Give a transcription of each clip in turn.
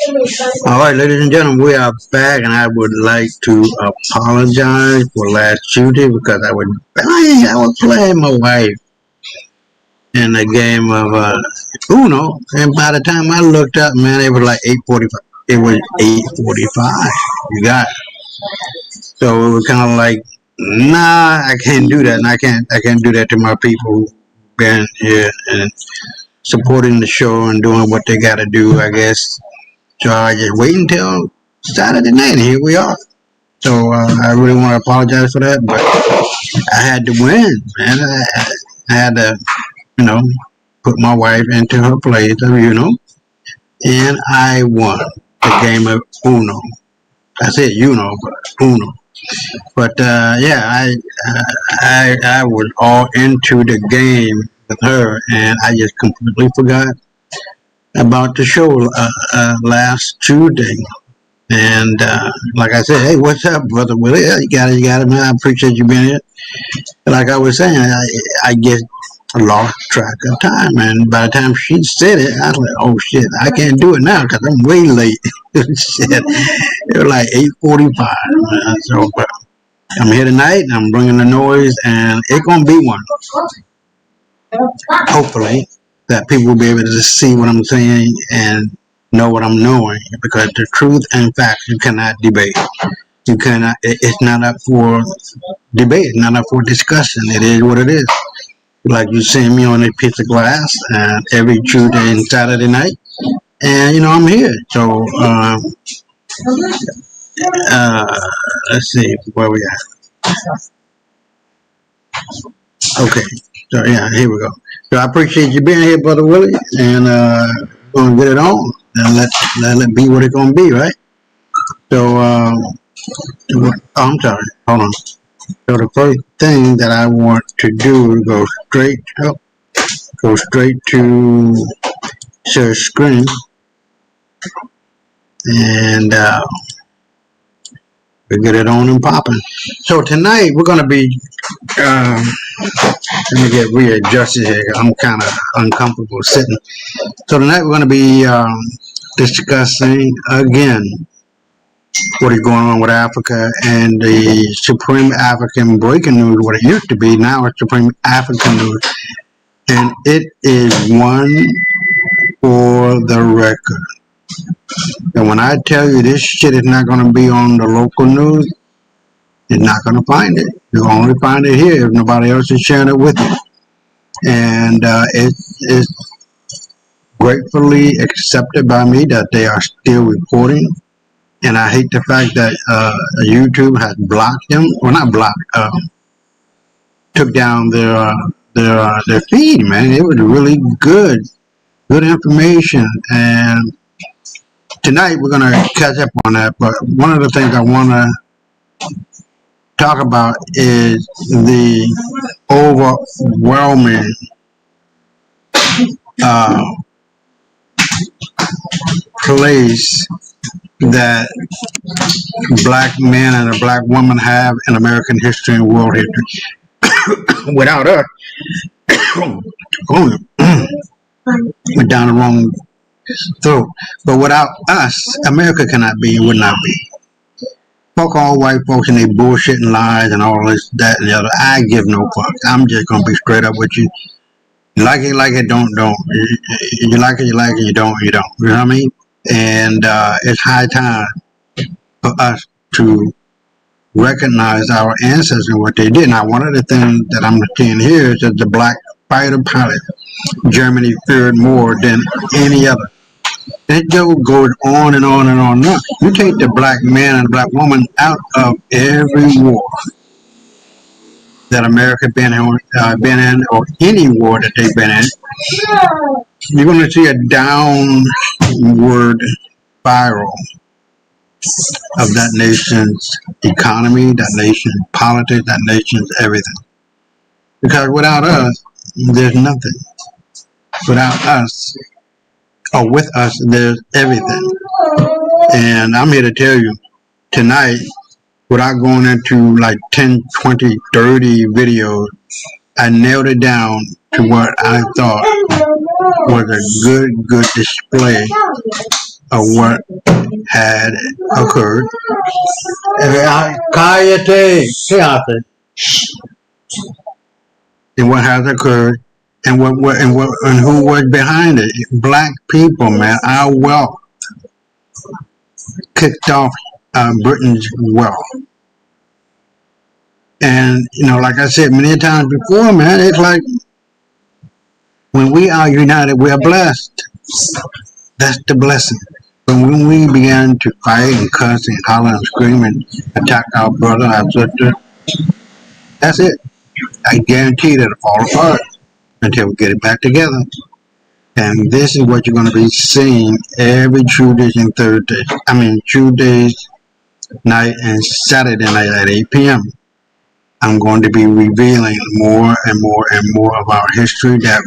All right, ladies and gentlemen, we are back, and I would like to apologize for last Tuesday because I was playing my wife in a game of Uno, and by the time I looked up, man, it was like 8:45. It was 8:45. You got it. So it was kind of like, nah, I can't do that, and I can't do that to my people who've been here and supporting the show and doing what they got to do, I guess. So I just wait until Saturday night, and here we are. So I really want to apologize for that, but I had to win, man. I had to, you know, put my wife into her place, and I won the game of Uno. I said but Uno. But yeah, I was all into the game with her, and I just completely forgot about the show last Tuesday. And like I said, hey, what's up, brother Willie? Yeah, you got it, man. I appreciate you being here. Like I was saying, I get lost track of time, and by the time she said it, I was like, oh shit, I can't do it now because I'm way late. Shit, it was like 8:45. So, but I'm here tonight, and I'm bringing the noise, and it's gonna be one. Hopefully, that people will be able to see what I'm saying and know what I'm knowing, because the truth and facts you cannot debate. You cannot. It's not up for debate. It's not up for discussion. It is what it is. Like you see me on a piece of glass every Tuesday and Saturday night, and I'm here. So let's see where we at. Okay. So yeah, here we go. So I appreciate you being here, brother Willie, and we're gonna get it on and let it be what it's gonna be, right? So I'm sorry. Hold on. So the first thing that I want to do is go straight to share screen, and we get it on and popping. So tonight we're gonna be. Let me get readjusted here. I'm kind of uncomfortable sitting. So tonight we're gonna be discussing again what is going on with Africa and the Supreme African Breaking News. What it used to be, now it's Supreme African News, and it is one for the record. And when I tell you this shit is not going to be on the local news, you're not going to find it. You'll only find it here if nobody else is sharing it with you. And it's gratefully accepted by me that they are still reporting. And I hate the fact that YouTube has blocked them. Well, not blocked. Took down their feed, man. It was really good information. And tonight we're gonna catch up on that. But one of the things I want to talk about is the overwhelming place that black men and a black woman have in American history and world history. Without us, went down the wrong throat. But without us, America cannot be and would not be. Fuck all white folks and they bullshit and lies and all this, that, and the other. I give no fucks. I'm just gonna be straight up with you. You like it, don't. You like it, you don't. You know what I mean? And it's high time for us to recognize our ancestors and what they did. Now, one of the things that I'm seeing here is that the black fighter pilot, Germany feared more than any other. It goes on and on and on. You take the black man and the black woman out of every war that America been in, or any war that they've been in, you're going to see a downward spiral of that nation's economy, that nation's politics, that nation's everything. Because without us, there's nothing. Without us, or with us, there's everything. And I'm here to tell you, tonight, without going into like 10, 20, 30 videos, I nailed it down to what I thought was a good display of what had occurred. Kayate, and what has occurred, and and who was behind it. Black people, man. Our wealth kicked off Britain's wealth. And, like I said many times before, man, it's like when we are united, we are blessed. That's the blessing. But when we began to fight and cuss and holler and scream and attack our brother, our sister, that's it. I guarantee that it'll fall apart until we get it back together. And this is what you're going to be seeing every Tuesday and Thursday. Tuesdays night and Saturday night at 8 p.m. I'm going to be revealing more and more and more of our history that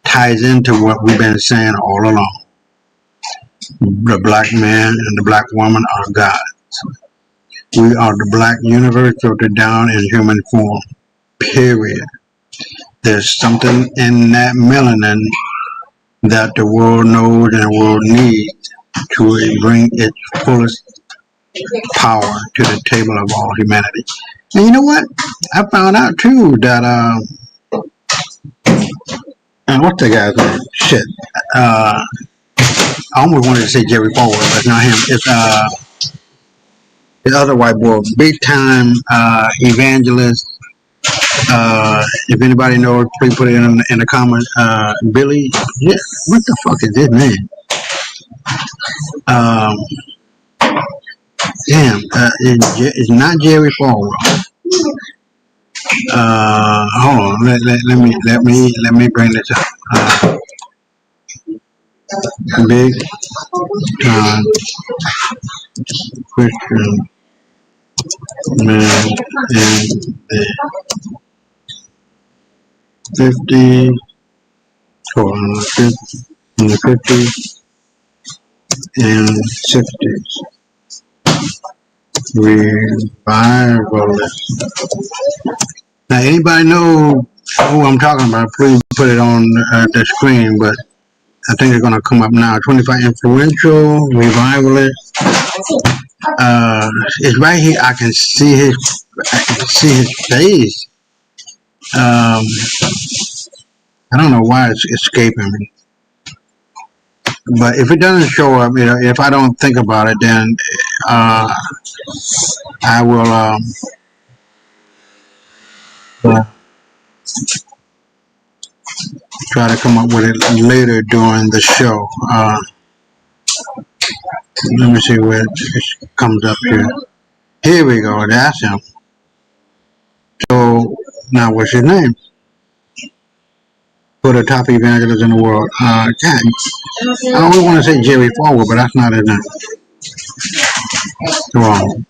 ties into what we've been saying all along. The black man and the black woman are gods. We are the black universe filtered down in human form. Period. There's something in that melanin that the world knows and the world needs to bring its fullest power to the table of all humanity. And you know what? I found out too that and what's the guy's name? Shit. I almost wanted to say Jerry Falwell, but it's not him. It's the other white boy, big time evangelist. If anybody knows, please put it in the comments. Billy, yeah, what the fuck is his name? Damn, it's not Jerry Falwell. Hold on, let me bring this up. Big time Christian man in the 50s and 60s. Revivalist. Now, anybody know who I'm talking about? Please put it on the screen, but I think it's going to come up now. 25 influential revivalist. It's right here. I can see his face. I don't know why it's escaping me. But if it doesn't show up, if I don't think about it, then I will try to come up with it later during the show. Let me see where it comes up here. Here we go. That's him. So now, what's his name? For the top evangelist in the world. I always want to say Jerry Falwell, but that's not his name. Wrong.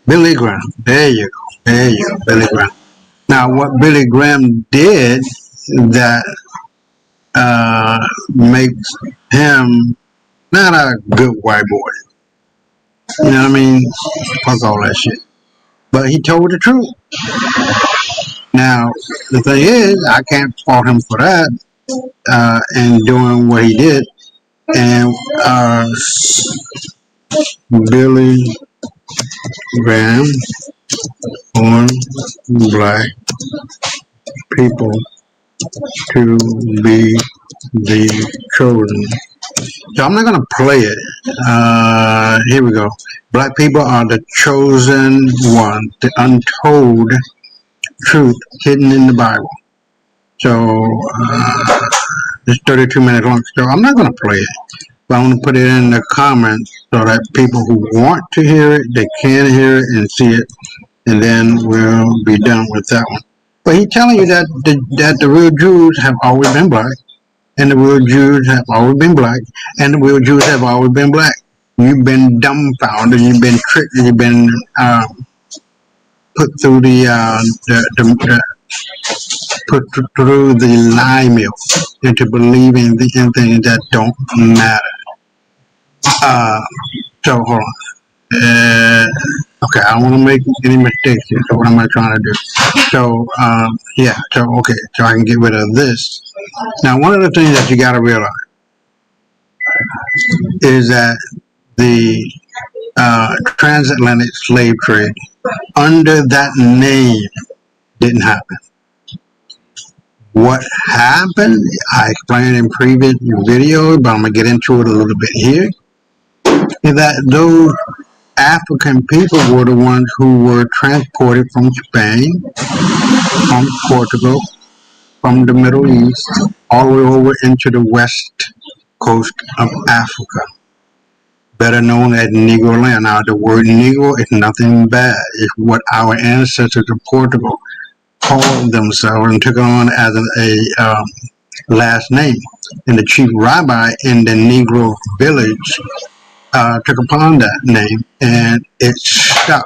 Billy Graham. There you go. Billy Graham. Now, what Billy Graham did that makes him not a good white boy. You know what I mean? Fuck all that shit. But he told the truth. Now, the thing is, I can't fault him for that and doing what he did. And Billy Graham on black people to be the chosen. So I'm not going to play it. Here we go. Black people are the chosen one, the untold truth hidden in the Bible. So it's 32 minutes long. So I'm not going to play it, but I'm going to put it in the comments so that people who want to hear it, they can hear it and see it, and then we'll be done with that one. But he's telling you that the real Jews have always been black, and the real Jews have always been black, and the real Jews have always been black. You've been dumbfounded, you've been tricked, you've been put through through the lie mill into believing in things that don't matter. So hold on. Okay, I don't want to make any mistakes here. So what am I trying to do? So yeah. So okay. So I can get rid of this. Now, one of the things that you got to realize is that the transatlantic slave trade under that name didn't happen. What happened, I explained in previous videos, but I'm going to get into it a little bit here, is that those African people were the ones who were transported from Spain, from Portugal, from the Middle East, all the way over into the west coast of Africa, better known as Negro land. Now, the word Negro is nothing bad. It's what our ancestors of Portugal called themselves and took on as a last name. And the chief rabbi in the Negro village took upon that name, and it stuck.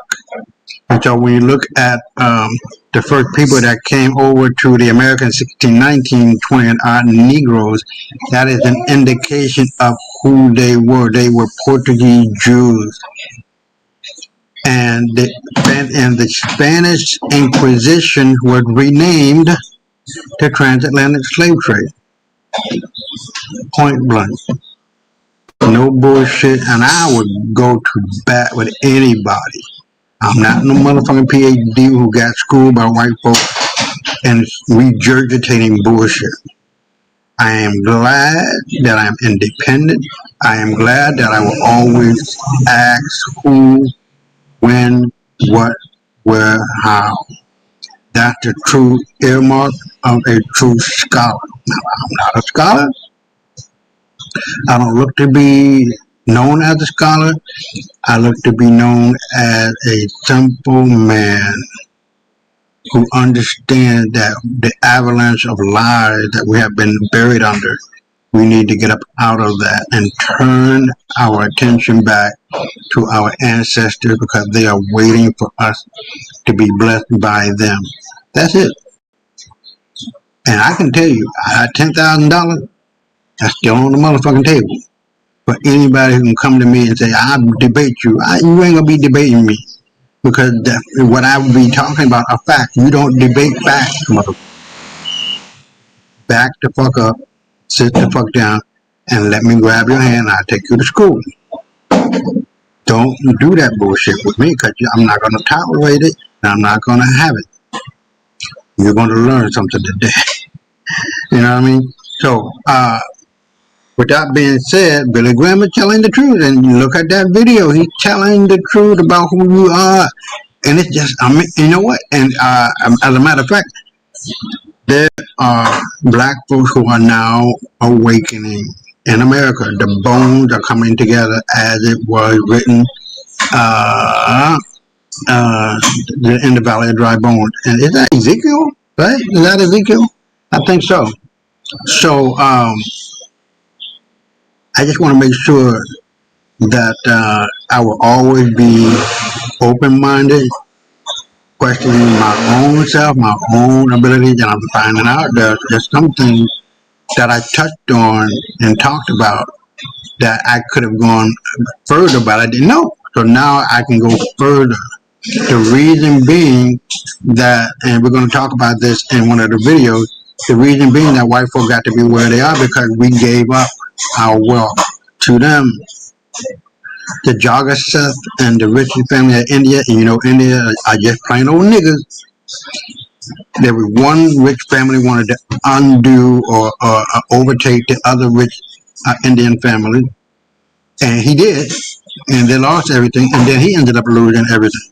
And so when you look at the first people that came over to the Americans, 1619, 20 odd Negroes, that is an indication of who they were. They were Portuguese Jews. And the Spanish Inquisition was renamed the transatlantic slave trade. Point blank. No bullshit, and I would go to bat with anybody. I'm not no motherfucking PhD who got schooled by white folks and regurgitating bullshit. I am glad that I'm independent. I am glad that I will always ask who, when, what, where, how. That's the true earmark of a true scholar. Now, I'm not a scholar. I don't look to be known as a scholar. I look to be known as a simple man who understands that the avalanche of lies that we have been buried under, we need to get up out of that and turn our attention back to our ancestors because they are waiting for us to be blessed by them. That's it. And I can tell you, I had $10,000, that's still on the motherfucking table. For anybody who can come to me and say, I'll debate you, you ain't gonna be debating me. Because what I would be talking about are facts. You don't debate facts, motherfucker. Back the fuck up, sit the fuck down, and let me grab your hand and I'll take you to school. Don't do that bullshit with me because I'm not gonna tolerate it and I'm not gonna have it. You're gonna learn something today. You know what I mean? So, with that being said, Billy Graham is telling the truth, and look at that video. He's telling the truth about who you are, and it's just, I mean, you know what? And as a matter of fact, there are black folks who are now awakening in America. The bones are coming together as it was written in the Valley of Dry Bones. And is that Ezekiel? Right? Is that Ezekiel? I think so. So, I just want to make sure that I will always be open-minded, questioning my own self, my own abilities, and I'm finding out there's some things that I touched on and talked about that I could have gone further, but I didn't know. So now I can go further. The reason being that, and we're going to talk about this in one of the videos, the reason being that white folk got to be where they are because we gave up our wealth to them. The Jagaseth and the Richard family of India, and you know India are just plain old niggas. There was one rich family wanted to undo or overtake the other rich Indian family, and he did, and they lost everything, and then he ended up losing everything.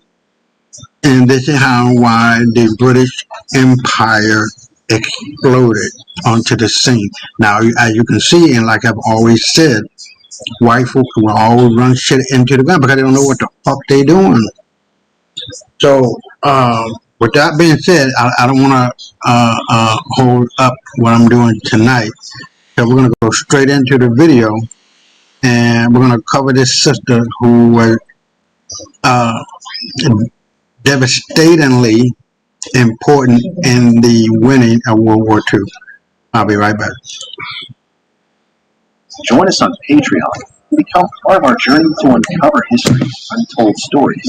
And this is why the British Empire exploded onto the scene. Now, as you can see, and like I've always said, white folks will always run shit into the ground because they don't know what the fuck they doing. So, with that being said, I don't want to hold up what I'm doing tonight. So we're going to go straight into the video, and we're going to cover this sister who was devastatingly important in the winning of World War II. I'll be right back. Join us on Patreon and become part of our journey to uncover history's untold stories.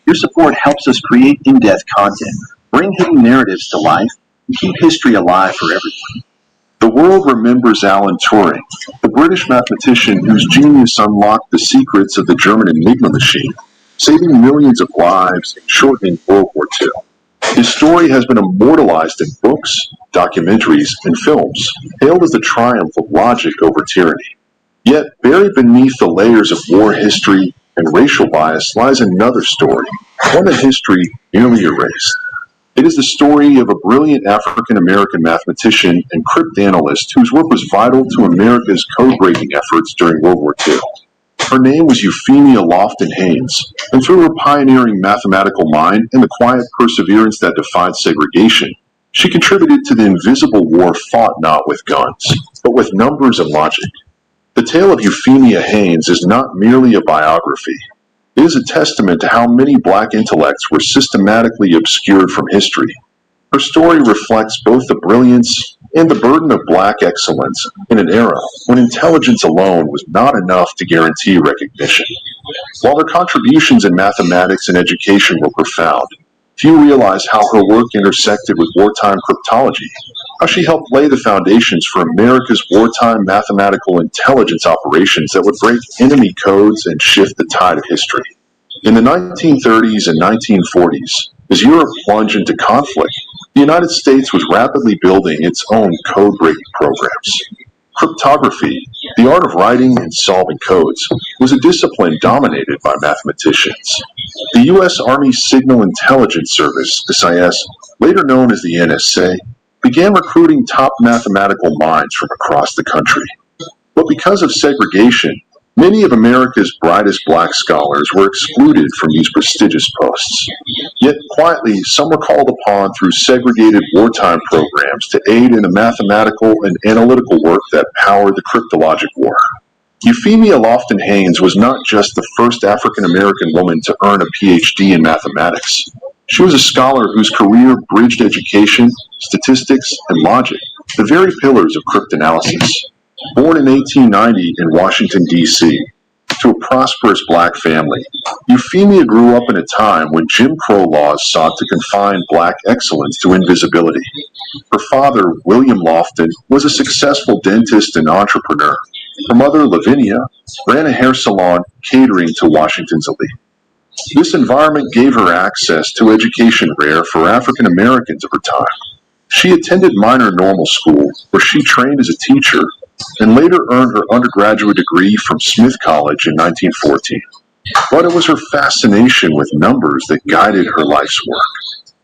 Your support helps us create in-depth content, bring hidden narratives to life, and keep history alive for everyone. The world remembers Alan Turing, the British mathematician whose genius unlocked the secrets of the German Enigma machine, saving millions of lives and shortening World War II. His story has been immortalized in books, documentaries, and films, hailed as the triumph of logic over tyranny. Yet, buried beneath the layers of war history and racial bias lies another story, one that history nearly erased. It is the story of a brilliant African-American mathematician and cryptanalyst whose work was vital to America's code-breaking efforts during World War II. Her name was Euphemia Lofton Haynes, and through her pioneering mathematical mind and the quiet perseverance that defied segregation, she contributed to the invisible war fought not with guns, but with numbers and logic. The tale of Euphemia Haynes is not merely a biography. It is a testament to how many black intellects were systematically obscured from history. Her story reflects both the brilliance and the burden of black excellence in an era when intelligence alone was not enough to guarantee recognition. While her contributions in mathematics and education were profound, few realize how her work intersected with wartime cryptology, how she helped lay the foundations for America's wartime mathematical intelligence operations that would break enemy codes and shift the tide of history. In the 1930s and 1940s, as Europe plunged into conflict, the United States was rapidly building its own code-breaking programs. Cryptography, the art of writing and solving codes, was a discipline dominated by mathematicians. The U.S. Army Signal Intelligence Service, SIS, later known as the NSA, began recruiting top mathematical minds from across the country. But because of segregation, many of America's brightest black scholars were excluded from these prestigious posts. Yet quietly, some were called upon through segregated wartime programs to aid in the mathematical and analytical work that powered the cryptologic war. Euphemia Lofton Haynes was not just the first African-American woman to earn a PhD in mathematics. She was a scholar whose career bridged education, statistics, and logic, the very pillars of cryptanalysis. Born in 1890 in Washington, D.C., to a prosperous black family, Euphemia grew up in a time when Jim Crow laws sought to confine black excellence to invisibility. Her father, William Lofton, was a successful dentist and entrepreneur. Her mother, Lavinia, ran a hair salon catering to Washington's elite. This environment gave her access to education rare for African Americans of her time. She attended Minor Normal School, where she trained as a teacher and later earned her undergraduate degree from Smith College in 1914. But it was her fascination with numbers that guided her life's work.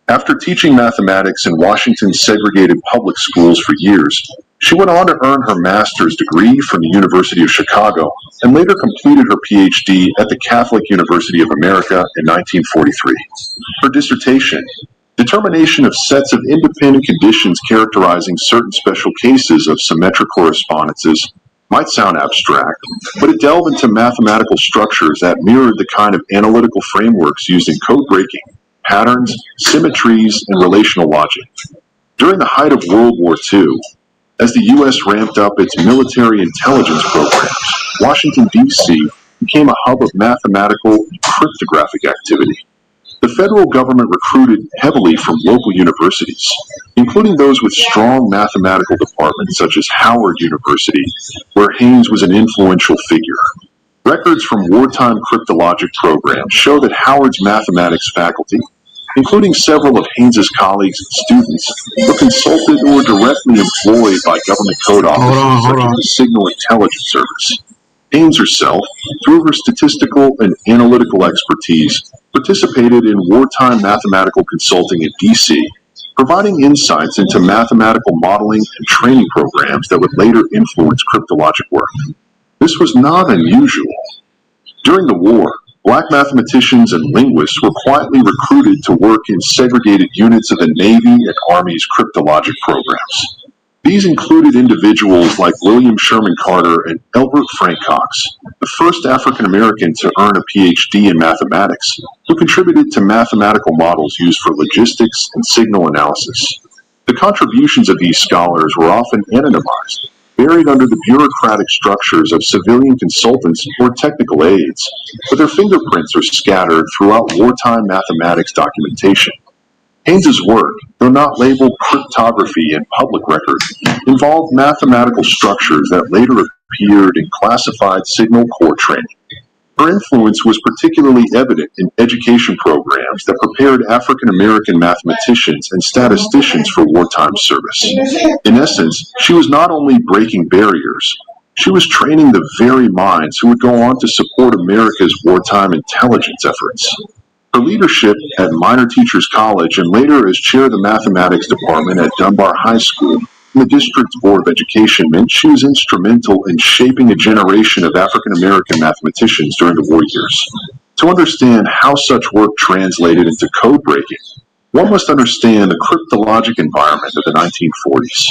After teaching mathematics in Washington's segregated public schools for years, she went on to earn her master's degree from the University of Chicago and later completed her PhD at the Catholic University of America in 1943. Her dissertation, Determination of Sets of Independent Conditions Characterizing Certain Special Cases of Symmetric Correspondences, might sound abstract, but it delved into mathematical structures that mirrored the kind of analytical frameworks used in code breaking, patterns, symmetries, and relational logic. During the height of World War II, as the U.S. ramped up its military intelligence programs, Washington, D.C. became a hub of mathematical and cryptographic activity. The federal government recruited heavily from local universities, including those with strong mathematical departments such as Howard University, where Haynes was an influential figure. Records from wartime cryptologic programs show that Howard's mathematics faculty, including several of Haynes's colleagues and students, were consulted or directly employed by government code officers such as the Signal Intelligence Service. Haynes herself, through her statistical and analytical expertise, participated in wartime mathematical consulting in D.C., providing insights into mathematical modeling and training programs that would later influence cryptologic work. This was not unusual. During the war, black mathematicians and linguists were quietly recruited to work in segregated units of the Navy and Army's cryptologic programs. These included individuals like William Sherman Carter and Elbert Frank Cox, the first African American to earn a PhD in mathematics, who contributed to mathematical models used for logistics and signal analysis. The contributions of these scholars were often anonymized, buried under the bureaucratic structures of civilian consultants or technical aides, but their fingerprints are scattered throughout wartime mathematics documentation. Haynes's work, though not labeled cryptography in public record, involved mathematical structures that later appeared in classified signal corps training. Her influence was particularly evident in education programs that prepared African American mathematicians and statisticians for wartime service. In essence, she was not only breaking barriers, she was training the very minds who would go on to support America's wartime intelligence efforts. Her leadership at Minor Teachers College and later as chair of the mathematics department at Dunbar High School and the district's Board of Education meant she was instrumental in shaping a generation of African American mathematicians during the war years. To understand how such work translated into code breaking, one must understand the cryptologic environment of the 1940s.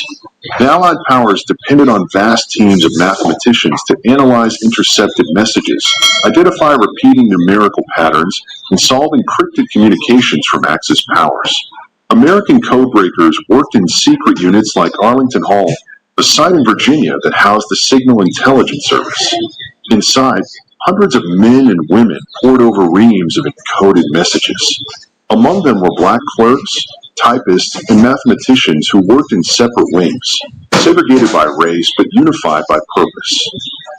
The Allied powers depended on vast teams of mathematicians to analyze intercepted messages, identify repeating numerical patterns, and solve encrypted communications from Axis powers. American codebreakers worked in secret units like Arlington Hall, a site in Virginia that housed the Signal Intelligence Service. Inside, hundreds of men and women pored over reams of encoded messages. Among them were black clerks, typists, and mathematicians who worked in separate wings, segregated by race but unified by purpose.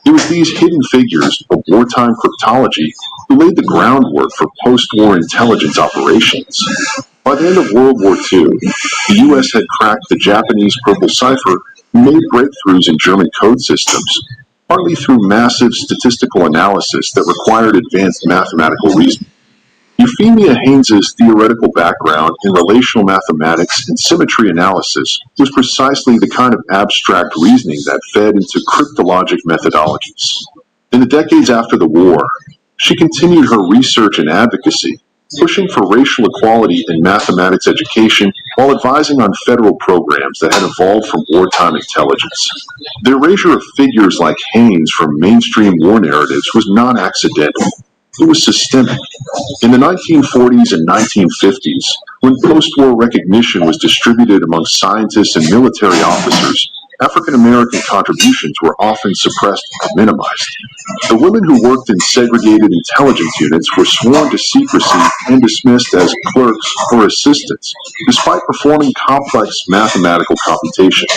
It was these hidden figures of wartime cryptology who laid the groundwork for post-war intelligence operations. By the end of World War II, the U.S. had cracked the Japanese purple cipher and made breakthroughs in German code systems, partly through massive statistical analysis that required advanced mathematical reasoning. Euphemia Haynes's theoretical background in relational mathematics and symmetry analysis was precisely the kind of abstract reasoning that fed into cryptologic methodologies. In the decades after the war, she continued her research and advocacy, pushing for racial equality in mathematics education while advising on federal programs that had evolved from wartime intelligence. The erasure of figures like Haynes from mainstream war narratives was not accidental. It was systemic. In the 1940s and 1950s, when post-war recognition was distributed among scientists and military officers, African American contributions were often suppressed or minimized. The women who worked in segregated intelligence units were sworn to secrecy and dismissed as clerks or assistants, despite performing complex mathematical computations.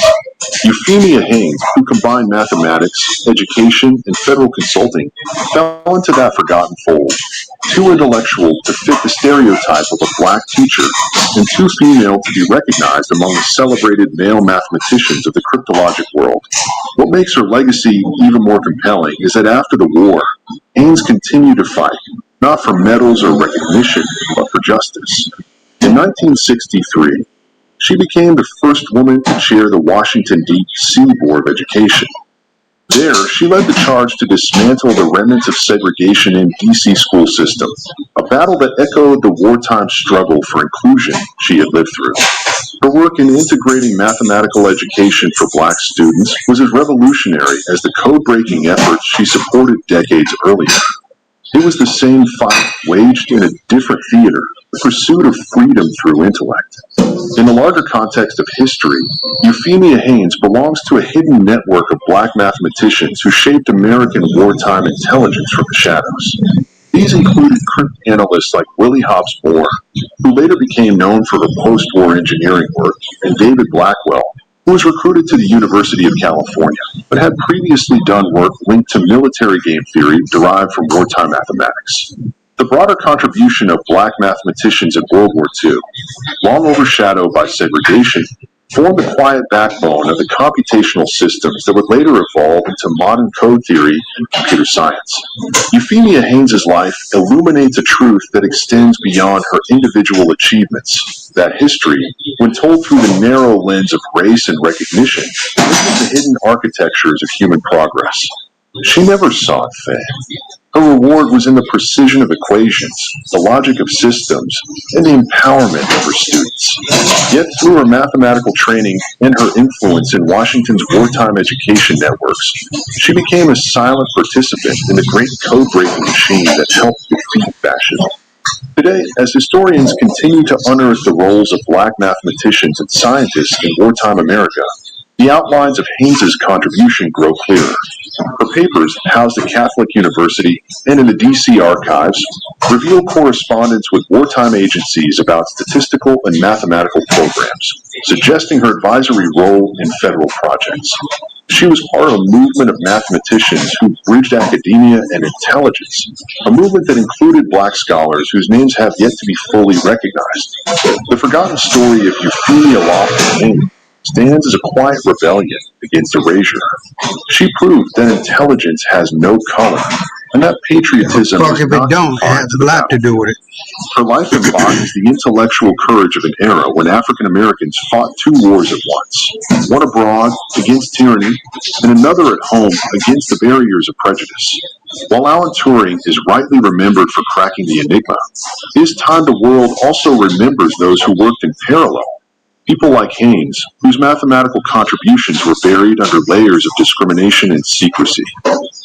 Euphemia Haynes, who combined mathematics, education, and federal consulting, fell into that forgotten fold. Too intellectual to fit the stereotype of a black teacher, and too female to be recognized among the celebrated male mathematicians of the cryptologic world. What makes her legacy even more compelling is that after the war, Haynes continued to fight, not for medals or recognition, but for justice. In 1963, she became the first woman to chair the Washington, D.C. Board of Education. There, she led the charge to dismantle the remnants of segregation in D.C. school system, a battle that echoed the wartime struggle for inclusion she had lived through. Her work in integrating mathematical education for black students was as revolutionary as the code-breaking efforts she supported decades earlier. It was the same fight waged in a different theater, the pursuit of freedom through intellect. In the larger context of history, Euphemia Haynes belongs to a hidden network of black mathematicians who shaped American wartime intelligence from the shadows. These included crypt analysts like Willie Hobbs Moore, who later became known for her post-war engineering work, and David Blackwell, who was recruited to the University of California, but had previously done work linked to military game theory derived from wartime mathematics. The broader contribution of black mathematicians in World War II, long overshadowed by segregation, formed the quiet backbone of the computational systems that would later evolve into modern code theory and computer science. Euphemia Haynes' life illuminates a truth that extends beyond her individual achievements, that history, when told through the narrow lens of race and recognition, reveals the hidden architectures of human progress. She never sought fame. Her reward was in the precision of equations, the logic of systems, and the empowerment of her students. Yet through her mathematical training and her influence in Washington's wartime education networks, she became a silent participant in the great code-breaking machine that helped defeat fascism. Today, as historians continue to unearth the roles of black mathematicians and scientists in wartime America, The outlines of Haynes's contribution grow clearer. Her papers, housed at Catholic University and in the D.C. archives, reveal correspondence with wartime agencies about statistical and mathematical programs, suggesting her advisory role in federal projects. She was part of a movement of mathematicians who bridged academia and intelligence, a movement that included black scholars whose names have yet to be fully recognized. The forgotten story of Euphemia Lofton stands as a quiet rebellion against erasure. She proved that intelligence has no color, and that patriotism Fuck is if it not don't, it has a lot to do with it. Her life embodies the intellectual courage of an era when African Americans fought two wars at once, one abroad against tyranny, and another at home against the barriers of prejudice. While Alan Turing is rightly remembered for cracking the enigma, his time the world also remembers those who worked in parallel. People like Haynes, whose mathematical contributions were buried under layers of discrimination and secrecy.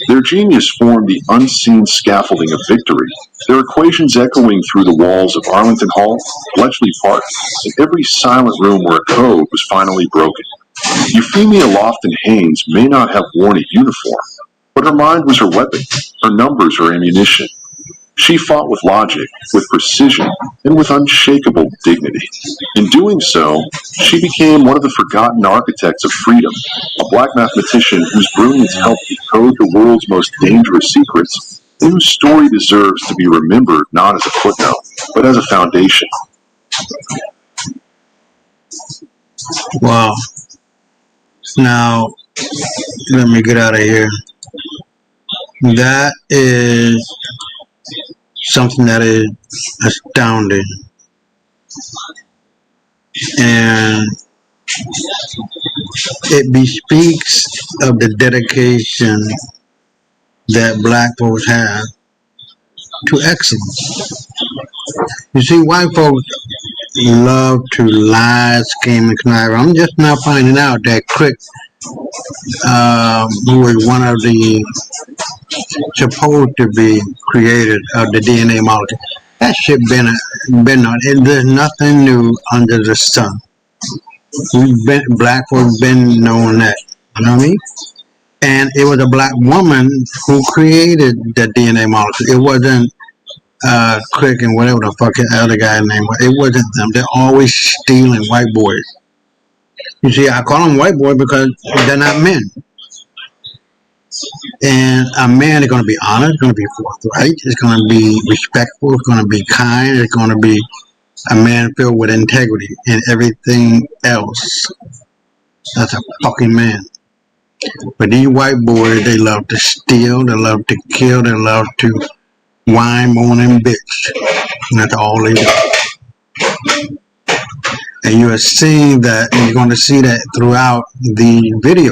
Their genius formed the unseen scaffolding of victory, their equations echoing through the walls of Arlington Hall, Bletchley Park, and every silent room where a code was finally broken. Euphemia Lofton Haynes may not have worn a uniform, but her mind was her weapon, her numbers her ammunition. She fought with logic, with precision, and with unshakable dignity. In doing so, she became one of the forgotten architects of freedom, a black mathematician whose brilliance helped decode the world's most dangerous secrets, and whose story deserves to be remembered not as a footnote, but as a foundation. Wow. Now, let me get out of here. That is something that is astounding. And it bespeaks of the dedication that black folks have to excellence. You see, white folks love to lie, scheme, and connive. I'm just now finding out that Crick, who was one of the supposed to be created of the DNA molecule, that shit been on. There's nothing new under the sun. Black folks been knowing that. You know what I mean? And it was a black woman who created the DNA molecule. It wasn't Crick and whatever the fuck the other guy's name was. It wasn't them. They're always stealing white boys. You see, I call them white boys because they're not men. And a man is going to be honest, going to be forthright, it's going to be respectful, it's going to be kind, it's going to be a man filled with integrity, and everything else. That's a fucking man. But these white boys, they love to steal, they love to kill, they love to whine, moan, and bitch. And that's all they do. And you are seeing that, and you're going to see that throughout the video.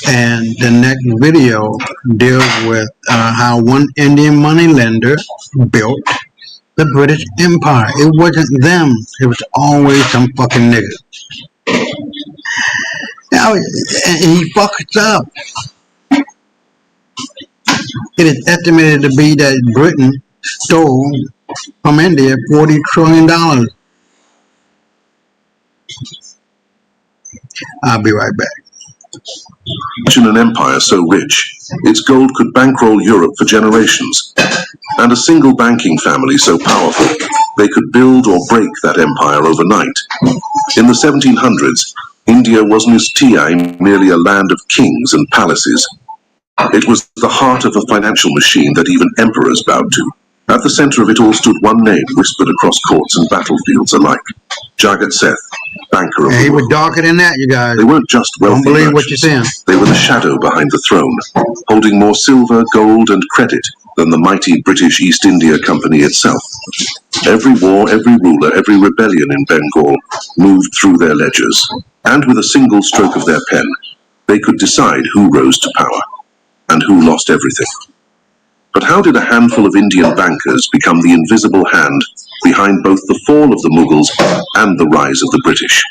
And the next video deals with how one Indian moneylender built the British Empire. It wasn't them. It was always some fucking nigga. Now, and he fucks up. It is estimated to be that Britain stole from India $40 trillion. I'll be right back. Imagine an empire so rich, its gold could bankroll Europe for generations, and a single banking family so powerful, they could build or break that empire overnight. In the 1700s, India wasn't as TI merely a land of kings and palaces. It was the heart of a financial machine that even emperors bowed to. At the center of it all stood one name whispered across courts and battlefields alike: Jagat Seth, banker of the He was world. darker than that, you guys. They weren't just wealthy Don't believe what merchants. you're saying. They were the shadow behind the throne, holding more silver, gold, and credit than the mighty British East India Company itself. Every war, every ruler, every rebellion in Bengal moved through their ledgers, and with a single stroke of their pen, they could decide who rose to power and who lost everything. But how did a handful of Indian bankers become the invisible hand behind both the fall of the Mughals and the rise of the British?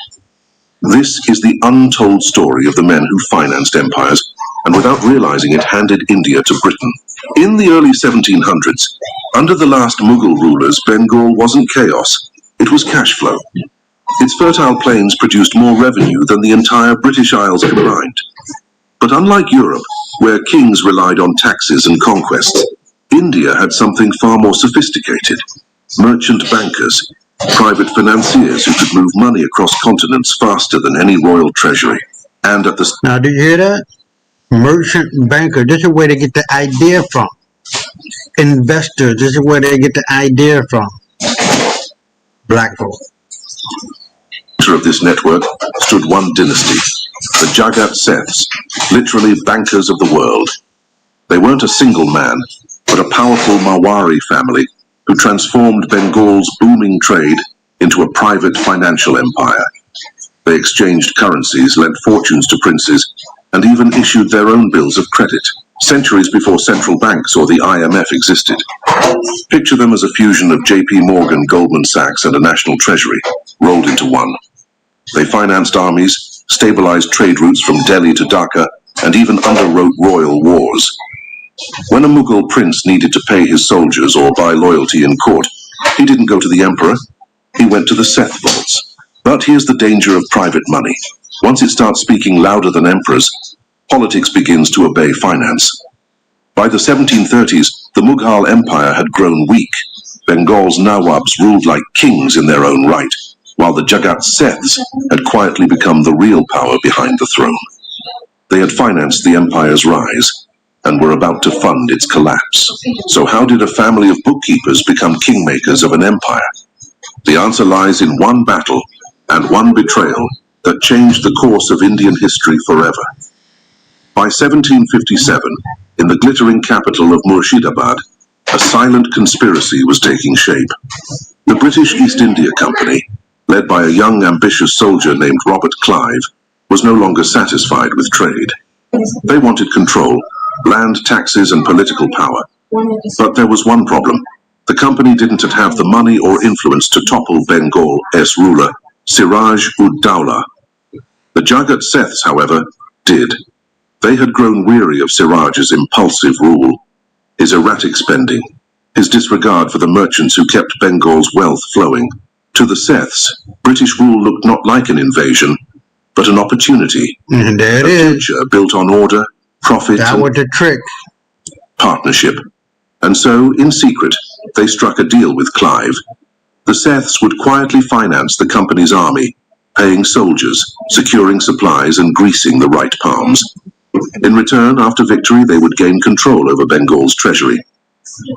This is the untold story of the men who financed empires, and without realizing it, handed India to Britain. In the early 1700s, under the last Mughal rulers, Bengal wasn't chaos, it was cash flow. Its fertile plains produced more revenue than the entire British Isles combined. But unlike Europe, where kings relied on taxes and conquests, India had something far more sophisticated. Merchant bankers, private financiers who could move money across continents faster than any royal treasury. And at the Now, do you hear that? Merchant banker. This is where they get the idea from. Investors. This is where they get the idea from. Black folk. center of this network stood one dynasty, the Jagat Seths, literally bankers of the world. They weren't a single man, but a powerful Mawari family who transformed Bengal's booming trade into a private financial empire. They exchanged currencies, lent fortunes to princes, and even issued their own bills of credit, centuries before central banks or the IMF existed. Picture them as a fusion of JP Morgan, Goldman Sachs, and a national treasury, rolled into one. They financed armies, stabilized trade routes from Delhi to Dhaka, and even underwrote royal wars. When a Mughal prince needed to pay his soldiers or buy loyalty in court, he didn't go to the emperor, he went to the Seth vaults. But here's the danger of private money. Once it starts speaking louder than emperors, politics begins to obey finance. By the 1730s, the Mughal Empire had grown weak. Bengal's Nawabs ruled like kings in their own right, while the Jagat Seths had quietly become the real power behind the throne. They had financed the empire's rise, and were about to fund its collapse. So how did a family of bookkeepers become kingmakers of an empire? The answer lies in one battle and one betrayal that changed the course of Indian history forever. By 1757, in the glittering capital of Murshidabad, a silent conspiracy was taking shape. The British East India Company, led by a young ambitious soldier named Robert Clive, was no longer satisfied with trade. They wanted control, land, taxes, and political power. But there was one problem. The company didn't have the money or influence to topple Bengal's ruler, Siraj-ud-Dowlah. The Jagat Seths, however, did. They had grown weary of Siraj's impulsive rule, his erratic spending, his disregard for the merchants who kept Bengal's wealth flowing. To the Seths, British rule looked not like an invasion, but an opportunity. And there it A is. future built on order, profit, That and was the trick. partnership. And so, in secret, they struck a deal with Clive. The Seths would quietly finance the company's army, paying soldiers, securing supplies, and greasing the right palms. In return, after victory, they would gain control over Bengal's treasury.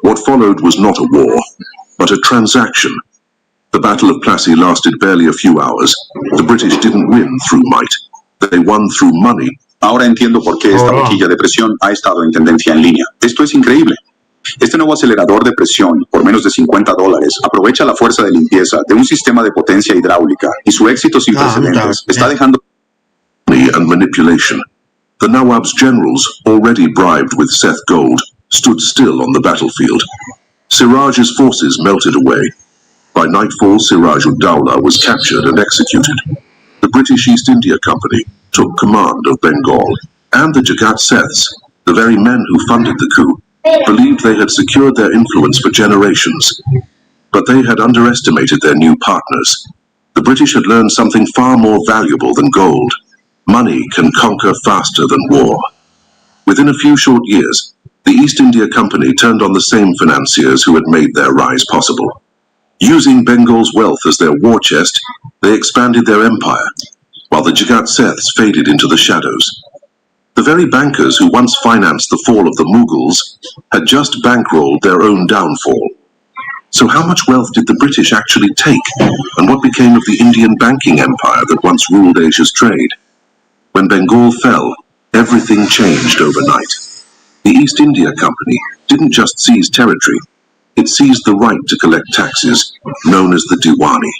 What followed was not a war, but a transaction. The Battle of Plassey lasted barely a few hours. The British didn't win through might. They won through money. Ahora entiendo por qué esta boquilla de presión ha estado en tendencia en línea. Esto es increíble. Este nuevo acelerador de presión, por menos de $50, aprovecha la fuerza de limpieza de un sistema de potencia hidráulica y su éxito sin precedentes está dejando... And manipulation. The Nawab's generals, already bribed with Seth gold, stood still on the battlefield. Siraj's forces melted away. By nightfall, Siraj-ud-Dowlah was captured and executed. The British East India Company took command of Bengal, and the Jagat Seths, the very men who funded the coup, believed they had secured their influence for generations. But they had underestimated their new partners. The British had learned something far more valuable than gold. Money can conquer faster than war. Within a few short years, the East India Company turned on the same financiers who had made their rise possible. Using Bengal's wealth as their war chest, they expanded their empire, while the Jagat Seths faded into the shadows. The very bankers who once financed the fall of the Mughals had just bankrolled their own downfall. So how much wealth did the British actually take, and what became of the Indian banking empire that once ruled Asia's trade? When Bengal fell, everything changed overnight. The East India Company didn't just seize territory, it seized the right to collect taxes, known as the Diwani.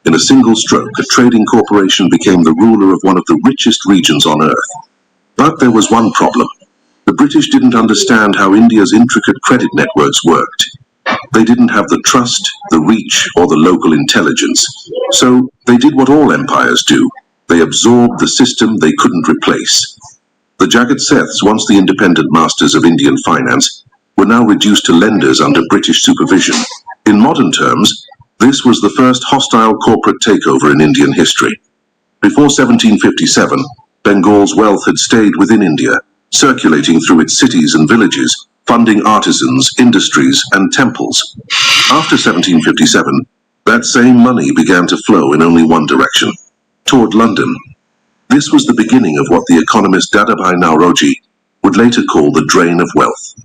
In a single stroke, a trading corporation became the ruler of one of the richest regions on earth. But there was one problem. The British didn't understand how India's intricate credit networks worked. They didn't have the trust, the reach, or the local intelligence. So they did what all empires do. They absorbed the system they couldn't replace. The Jagat Seths, once the independent masters of Indian finance, were now reduced to lenders under British supervision. In modern terms, This was the first hostile corporate takeover in Indian history. Before 1757, Bengal's wealth had stayed within India, circulating through its cities and villages, funding artisans, industries, and temples. After 1757, that same money began to flow in only one direction, toward London. This was the beginning of what the economist Dadabhai Nauroji would later call the drain of wealth.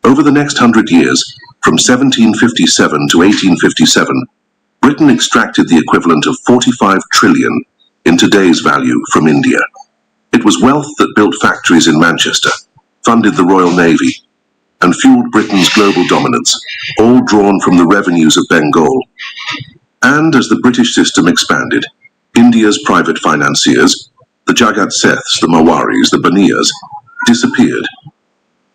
Over the next 100 years, from 1757 to 1857, Britain extracted the equivalent of 45 trillion in today's value from India. It was wealth that built factories in Manchester, funded the Royal Navy, and fueled Britain's global dominance, all drawn from the revenues of Bengal. And as the British system expanded, India's private financiers, the Jagat Seths, the Mawaris, the Baniyas, disappeared.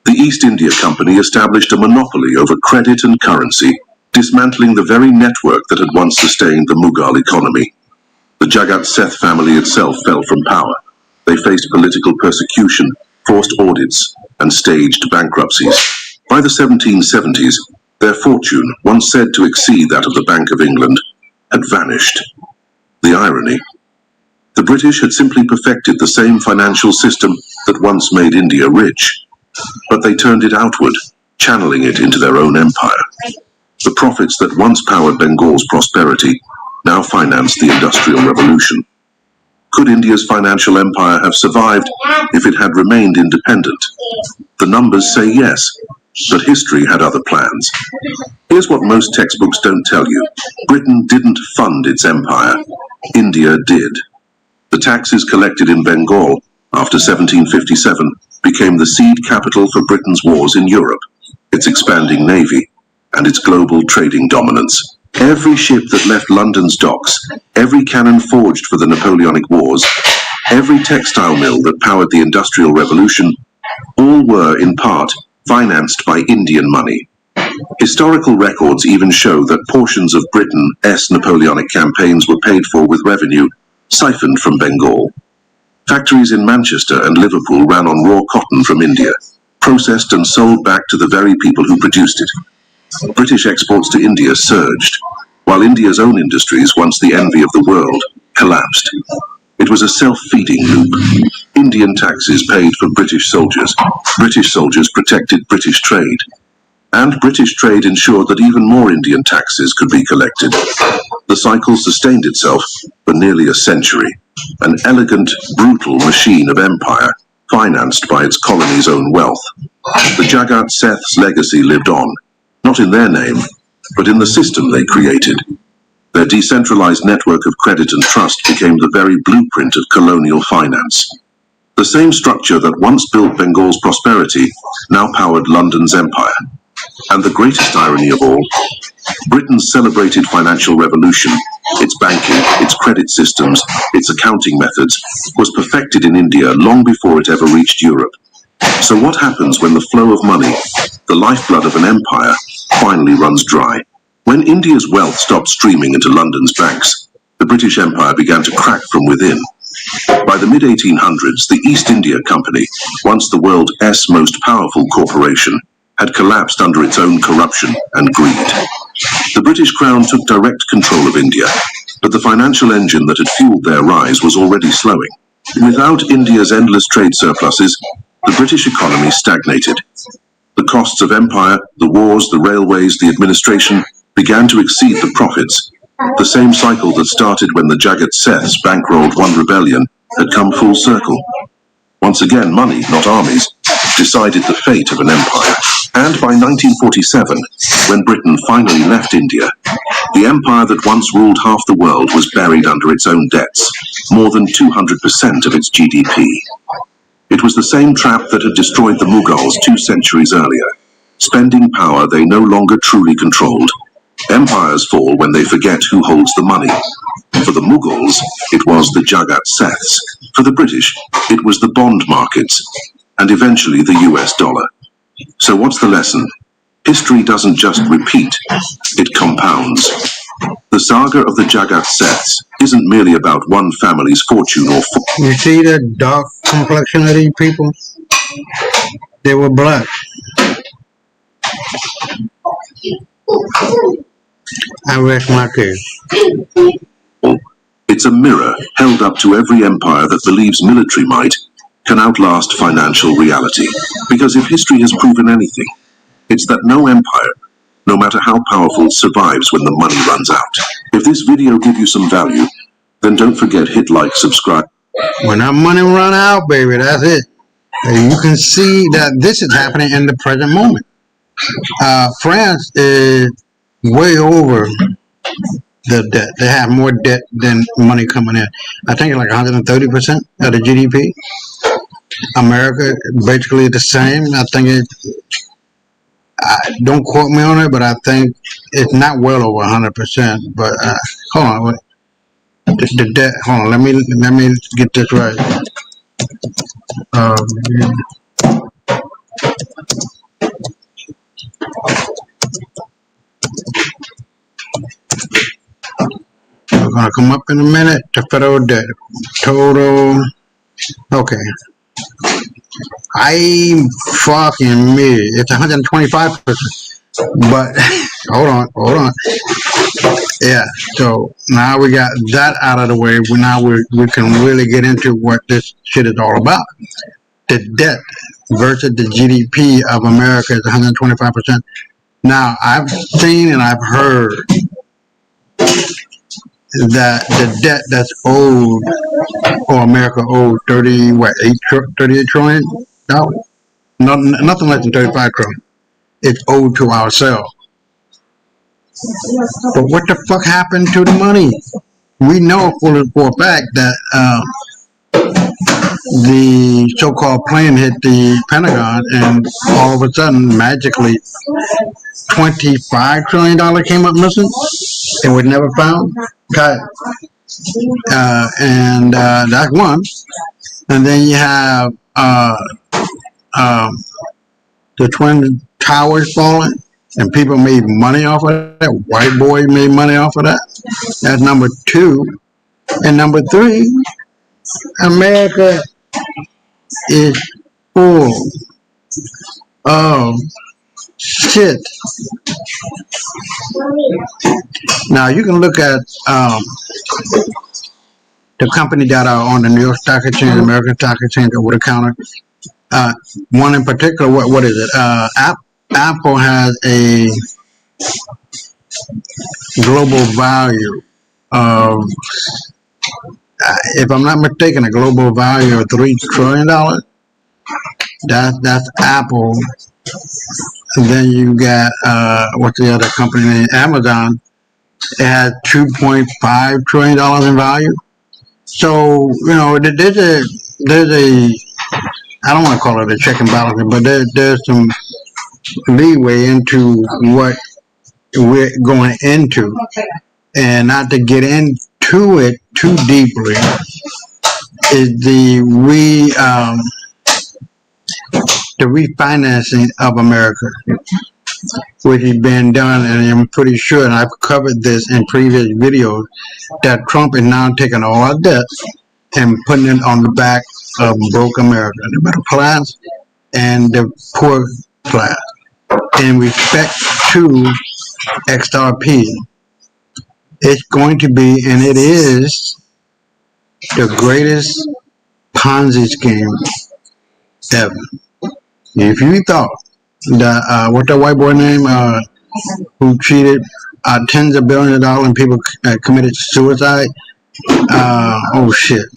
The East India Company established a monopoly over credit and currency, dismantling the very network that had once sustained the Mughal economy. The Jagat Seth family itself fell from power. They faced political persecution, forced audits, and staged bankruptcies. By the 1770s, their fortune, once said to exceed that of the Bank of England, had vanished. The irony. The British had simply perfected the same financial system that once made India rich, but they turned it outward, channeling it into their own empire. The profits that once powered Bengal's prosperity now financed the Industrial Revolution. Could India's financial empire have survived if it had remained independent? The numbers say yes, but history had other plans. Here's what most textbooks don't tell you. Britain didn't fund its empire. India did. The taxes collected in Bengal after 1757 became the seed capital for Britain's wars in Europe, its expanding navy, and its global trading dominance. Every ship that left London's docks, every cannon forged for the Napoleonic Wars, every textile mill that powered the Industrial Revolution, all were, in part, financed by Indian money. Historical records even show that portions of Britain's Napoleonic campaigns were paid for with revenue siphoned from Bengal. Factories in Manchester and Liverpool ran on raw cotton from India, processed and sold back to the very people who produced it. British exports to India surged, while India's own industries, once the envy of the world, collapsed. It was a self-feeding loop. Indian taxes paid for British soldiers protected British trade, and British trade ensured that even more Indian taxes could be collected. The cycle sustained itself for nearly a century, an elegant, brutal machine of empire, financed by its colony's own wealth. The Jagat Seth's legacy lived on, not in their name, but in the system they created. Their decentralized network of credit and trust became the very blueprint of colonial finance. The same structure that once built Bengal's prosperity now powered London's empire. And the greatest irony of all, Britain's celebrated financial revolution, its banking, its credit systems, its accounting methods, was perfected in India long before it ever reached Europe. So what happens when the flow of money, the lifeblood of an empire, finally runs dry? When India's wealth stopped streaming into London's banks, the British Empire began to crack from within. By the mid-1800s, the East India Company, once the world's most powerful corporation, had collapsed under its own corruption and greed. The British Crown took direct control of India, but the financial engine that had fueled their rise was already slowing. Without India's endless trade surpluses, the British economy stagnated. The costs of empire, the wars, the railways, the administration began to exceed the profits. The same cycle that started when the Jagat Seths bankrolled one rebellion had come full circle. Once again, money, not armies, decided the fate of an empire. And by 1947, when Britain finally left India, the empire that once ruled half the world was buried under its own debts, more than 200% of its GDP. It was the same trap that had destroyed the Mughals 2 centuries earlier, spending power they no longer truly controlled. Empires fall when they forget who holds the money. For the Mughals, it was the Jagat Seths. For the British, it was the bond markets, and eventually the US dollar. So what's the lesson? History doesn't just repeat, it compounds. The saga of the Jagat Seths isn't merely about one family's fortune or You see the dark complexion of these people? They were black. I rest my case. It's a mirror held up to every empire that believes military might can outlast financial reality. Because if history has proven anything, it's that no empire, no matter how powerful, survives when the money runs out. If this video gave you some value, then don't forget hit like, subscribe. When that money run out, baby, that's it. And you can see that this is happening in the present moment. France is way over the debt. They have more debt than money coming in. I think it's like 130% of the GDP. America basically the same. I think don't quote me on it, but I think it's not well over 100%. But hold on, the debt. Hold on, let me get this right. We're gonna come up in a minute. The federal debt total. Okay. I'm fucking me. It's 125%. But hold on. Yeah. So now we got that out of the way. We can really get into what this shit is all about. The debt versus the GDP of America is 125%. Now I've seen and I've heard that the debt that's owed, or America owed 38 trillion dollars? Nothing less than 35 trillion. It's owed to ourselves. But what the fuck happened to the money? We know for a fact that the so-called plane hit the Pentagon, and all of a sudden, magically, $25 trillion came up missing and was never found. Okay. And that's one. And then you have the Twin Towers falling, and people made money off of that. White boy made money off of that. That's number two. And number three, America is full of shit. Now you can look at the company that are on the New York Stock Exchange, American Stock Exchange, over the counter. One in particular, what is it? Apple has a global value of, if I'm not mistaken, a global value of $3 trillion. That's Apple. And then you got what's the other company name? Amazon. It has $2.5 trillion in value. So there's a I don't want to call it a check and balance, but there's some leeway into what we're going into, and not to get into it too deeply, is the refinancing of America, which has been done, and I'm pretty sure, and I've covered this in previous videos, that Trump is now taking all our debt and putting it on the back of broke America, the middle class and the poor class, in respect to XRP. It's going to be, and it is, the greatest Ponzi scheme ever. If you thought that, what's that white boy name, who cheated tens of billions of dollars and people committed suicide? Oh shit.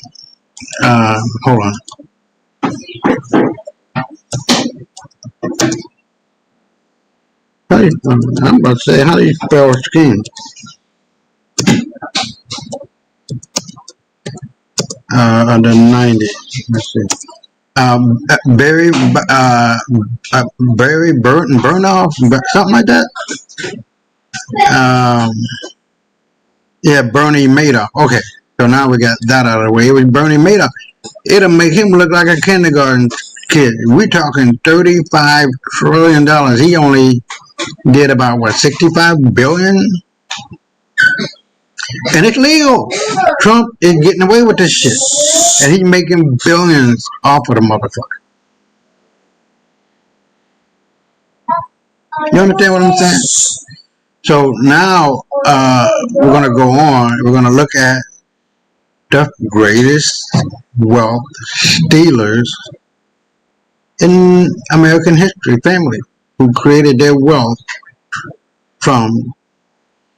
Hold on. I'm about to say, how do you spell scheme? Under 90. Let's see. Barry Burnoff, something like that. Yeah, Bernie Madoff. Okay, so now we got that out of the way. It was Bernie Madoff. It'll make him look like a kindergarten kid. We're talking $35 trillion. He only did about, what, 65 billion? And it's legal. Trump is getting away with this shit. And he's making billions off of the motherfucker. You understand what I'm saying? So now we're going to go on. We're going to look at the greatest wealth stealers in American history, family who created their wealth from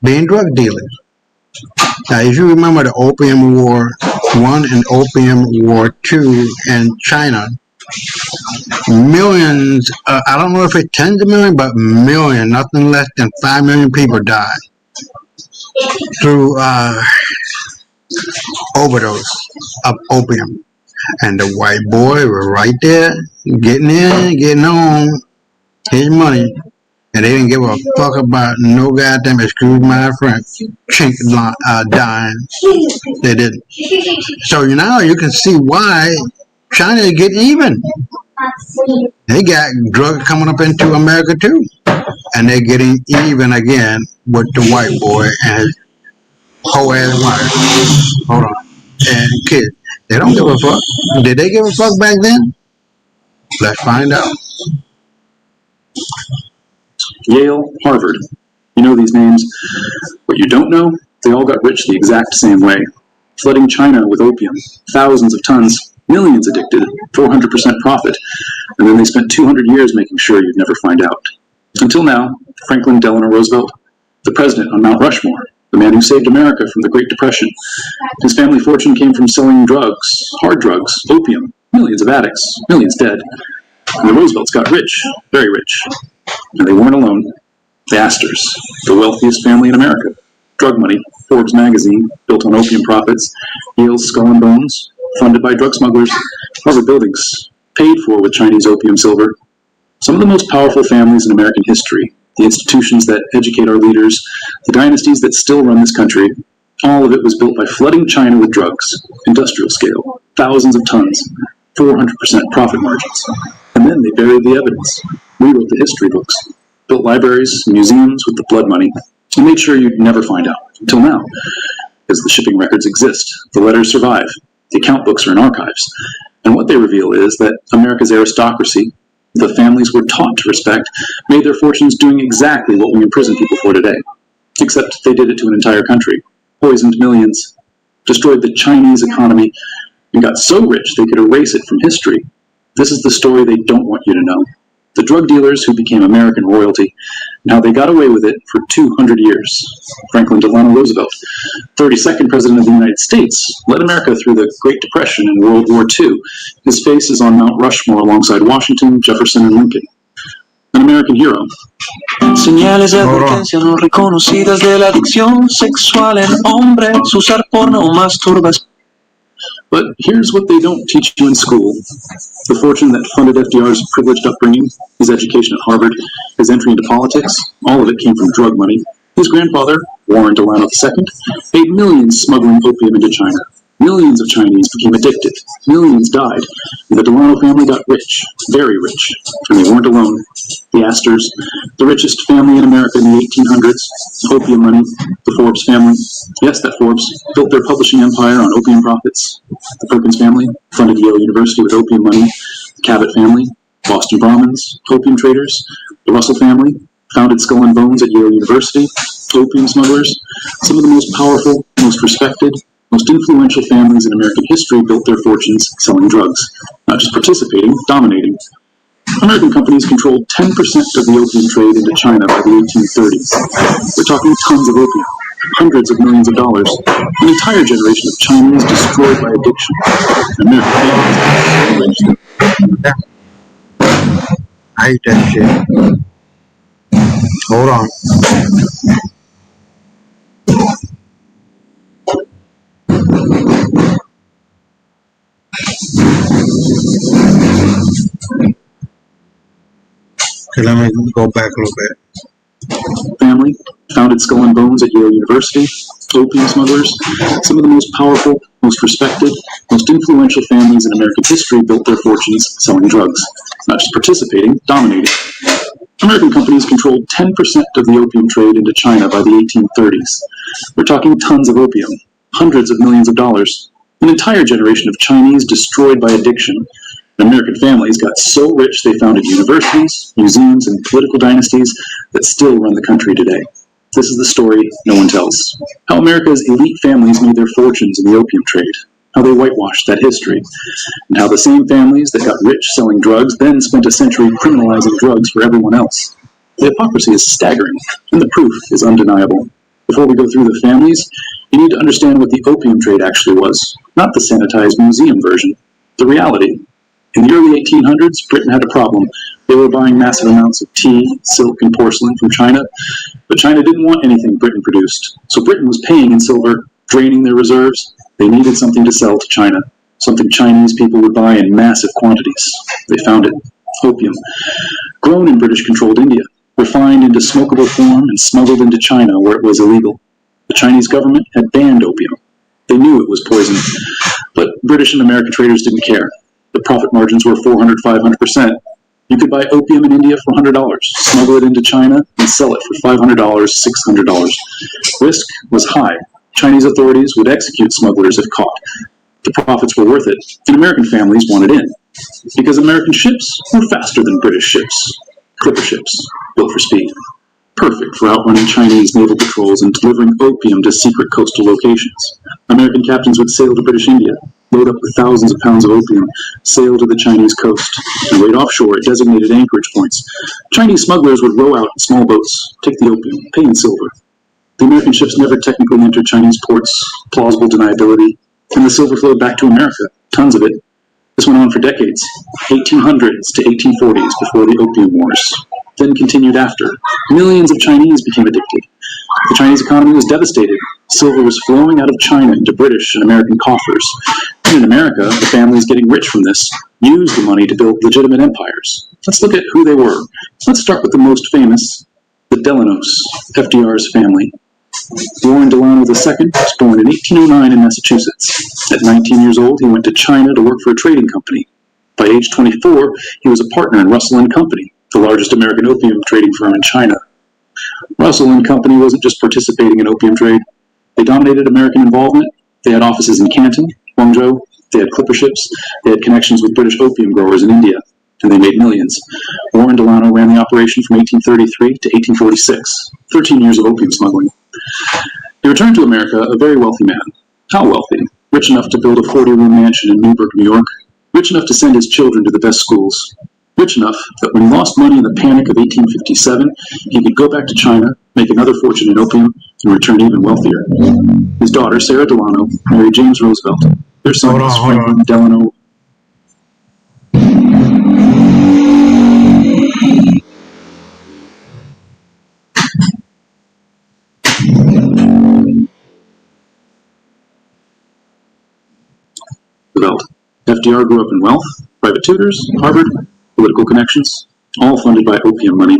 being drug dealers. Now, if you remember the Opium War I and Opium War II in China, millions, I don't know if it's tens of millions, but millions, nothing less than 5 million people died through overdose of opium. And the white boy was right there, getting in, getting on his money. And they didn't give a fuck about no goddamn, excuse my French, chink dying. They didn't. So now you can see why China is getting even. They got drugs coming up into America too. And they're getting even again with the white boy and his whole ass wife. Hold on. And kids. They don't give a fuck. Did they give a fuck back then? Let's find out. Yale, Harvard. You know these names. What you don't know, they all got rich the exact same way. Flooding China with opium. Thousands of tons. Millions addicted. 400% profit. And then they spent 200 years making sure you'd never find out. Until now, Franklin Delano Roosevelt, the president on Mount Rushmore, the man who saved America from the Great Depression. His family fortune came from selling drugs, hard drugs, opium, millions of addicts, millions dead. And the Roosevelts got rich, very rich. And they weren't alone. The Astors, the wealthiest family in America. Drug money, Forbes magazine, built on opium profits. Yale's Skull and Bones, funded by drug smugglers. Harvard buildings, paid for with Chinese opium silver. Some of the most powerful families in American history. The institutions that educate our leaders, the dynasties that still run this country, all of it was built by flooding China with drugs, industrial scale, thousands of tons, 400% profit margins. And then they buried the evidence, rewrote the history books, built libraries and museums with the blood money, and made sure you'd never find out, until now. Because the shipping records exist, the letters survive, the account books are in archives. And what they reveal is that America's aristocracy, the families we're taught to respect, made their fortunes doing exactly what we imprison people for today. Except they did it to an entire country, poisoned millions, destroyed the Chinese economy, and got so rich they could erase it from history. This is the story they don't want you to know. The drug dealers who became American royalty, and how they got away with it for 200 years. Franklin Delano Roosevelt, 32nd President of the United States, led America through the Great Depression and World War II. His face is on Mount Rushmore alongside Washington, Jefferson, and Lincoln. An American hero. Señales de advertencia no reconocidas de la adicción sexual en hombres, usar porno o masturbación. But here's what they don't teach you in school. The fortune that funded FDR's privileged upbringing, his education at Harvard, his entry into politics, all of it came from drug money. His grandfather, Warren Delano II, paid millions smuggling opium into China. Millions of Chinese became addicted. Millions died. And the Delano family got rich, very rich. And they weren't alone. The Astors, the richest family in America in the 1800s, opium money, the Forbes family, yes, that Forbes, built their publishing empire on opium profits. The Perkins family funded Yale University with opium money. The Cabot family, Boston Brahmins, opium traders. The Russell family founded Skull and Bones at Yale University. Opium smugglers. Some of the most powerful, most respected, most influential families in American history built their fortunes selling drugs, not just participating, dominating. American companies controlled 10% of the opium trade into China by the 1830s. We're talking tons of opium, hundreds of millions of dollars, an entire generation of Chinese destroyed by addiction. American families. I hate that shit. Hold on. Okay, let me go back a little bit. Family founded Skull and Bones at Yale University. Opium smugglers. Some of the most powerful, most respected, most influential families in American history built their fortunes selling drugs, not just participating, dominating. American companies controlled 10% of the opium trade into China by the 1830s. We're talking tons of opium, hundreds of millions of dollars, an entire generation of Chinese destroyed by addiction. American families got so rich they founded universities, museums, and political dynasties that still run the country today. This is the story no one tells. How America's elite families made their fortunes in the opium trade. How they whitewashed that history. And how the same families that got rich selling drugs then spent a century criminalizing drugs for everyone else. The hypocrisy is staggering, and the proof is undeniable. Before we go through the families, you need to understand what the opium trade actually was, not the sanitized museum version. The reality. In the early 1800s, Britain had a problem. They were buying massive amounts of tea, silk, and porcelain from China, but China didn't want anything Britain produced. So Britain was paying in silver, draining their reserves. They needed something to sell to China, something Chinese people would buy in massive quantities. They found it. Opium. Grown in British-controlled India, refined into smokable form and smuggled into China where it was illegal. The Chinese government had banned opium. They knew it was poison, but British and American traders didn't care. The profit margins were 400, 500%. You could buy opium in India for $100, smuggle it into China, and sell it for $500, $600. Risk was high. Chinese authorities would execute smugglers if caught. The profits were worth it, and American families wanted in. Because American ships were faster than British ships. Clipper ships, built for speed. Perfect for outrunning Chinese naval patrols and delivering opium to secret coastal locations. American captains would sail to British India, load up with thousands of pounds of opium, sail to the Chinese coast, and wait offshore at designated anchorage points. Chinese smugglers would row out in small boats, take the opium, pay in silver. The American ships never technically entered Chinese ports, plausible deniability, and the silver flowed back to America, tons of it. This went on for decades, 1800s to 1840s before the Opium Wars. Then continued after. Millions of Chinese became addicted. The Chinese economy was devastated. Silver was flowing out of China into British and American coffers. And in America, the families getting rich from this used the money to build legitimate empires. Let's look at who they were. Let's start with the most famous, the Delanos, FDR's family. Warren Delano II was born in 1809 in Massachusetts. At 19 years old, he went to China to work for a trading company. By age 24, he was a partner in Russell & Company, the largest American opium trading firm in China. Russell & Company wasn't just participating in opium trade. They dominated American involvement. They had offices in Canton, Guangzhou. They had clipper ships. They had connections with British opium growers in India. And they made millions. Warren Delano ran the operation from 1833 to 1846, 13 years of opium smuggling. He returned to America a very wealthy man. How wealthy? Rich enough to build a 40-room mansion in Newburgh, New York. Rich enough to send his children to the best schools. Rich enough that when he lost money in the Panic of 1857, he could go back to China, make another fortune in opium, and return even wealthier. His daughter, Sarah Delano, married James Roosevelt. Their son was Franklin Delano. FDR grew up in wealth, private tutors, Harvard, political connections, all funded by opium money.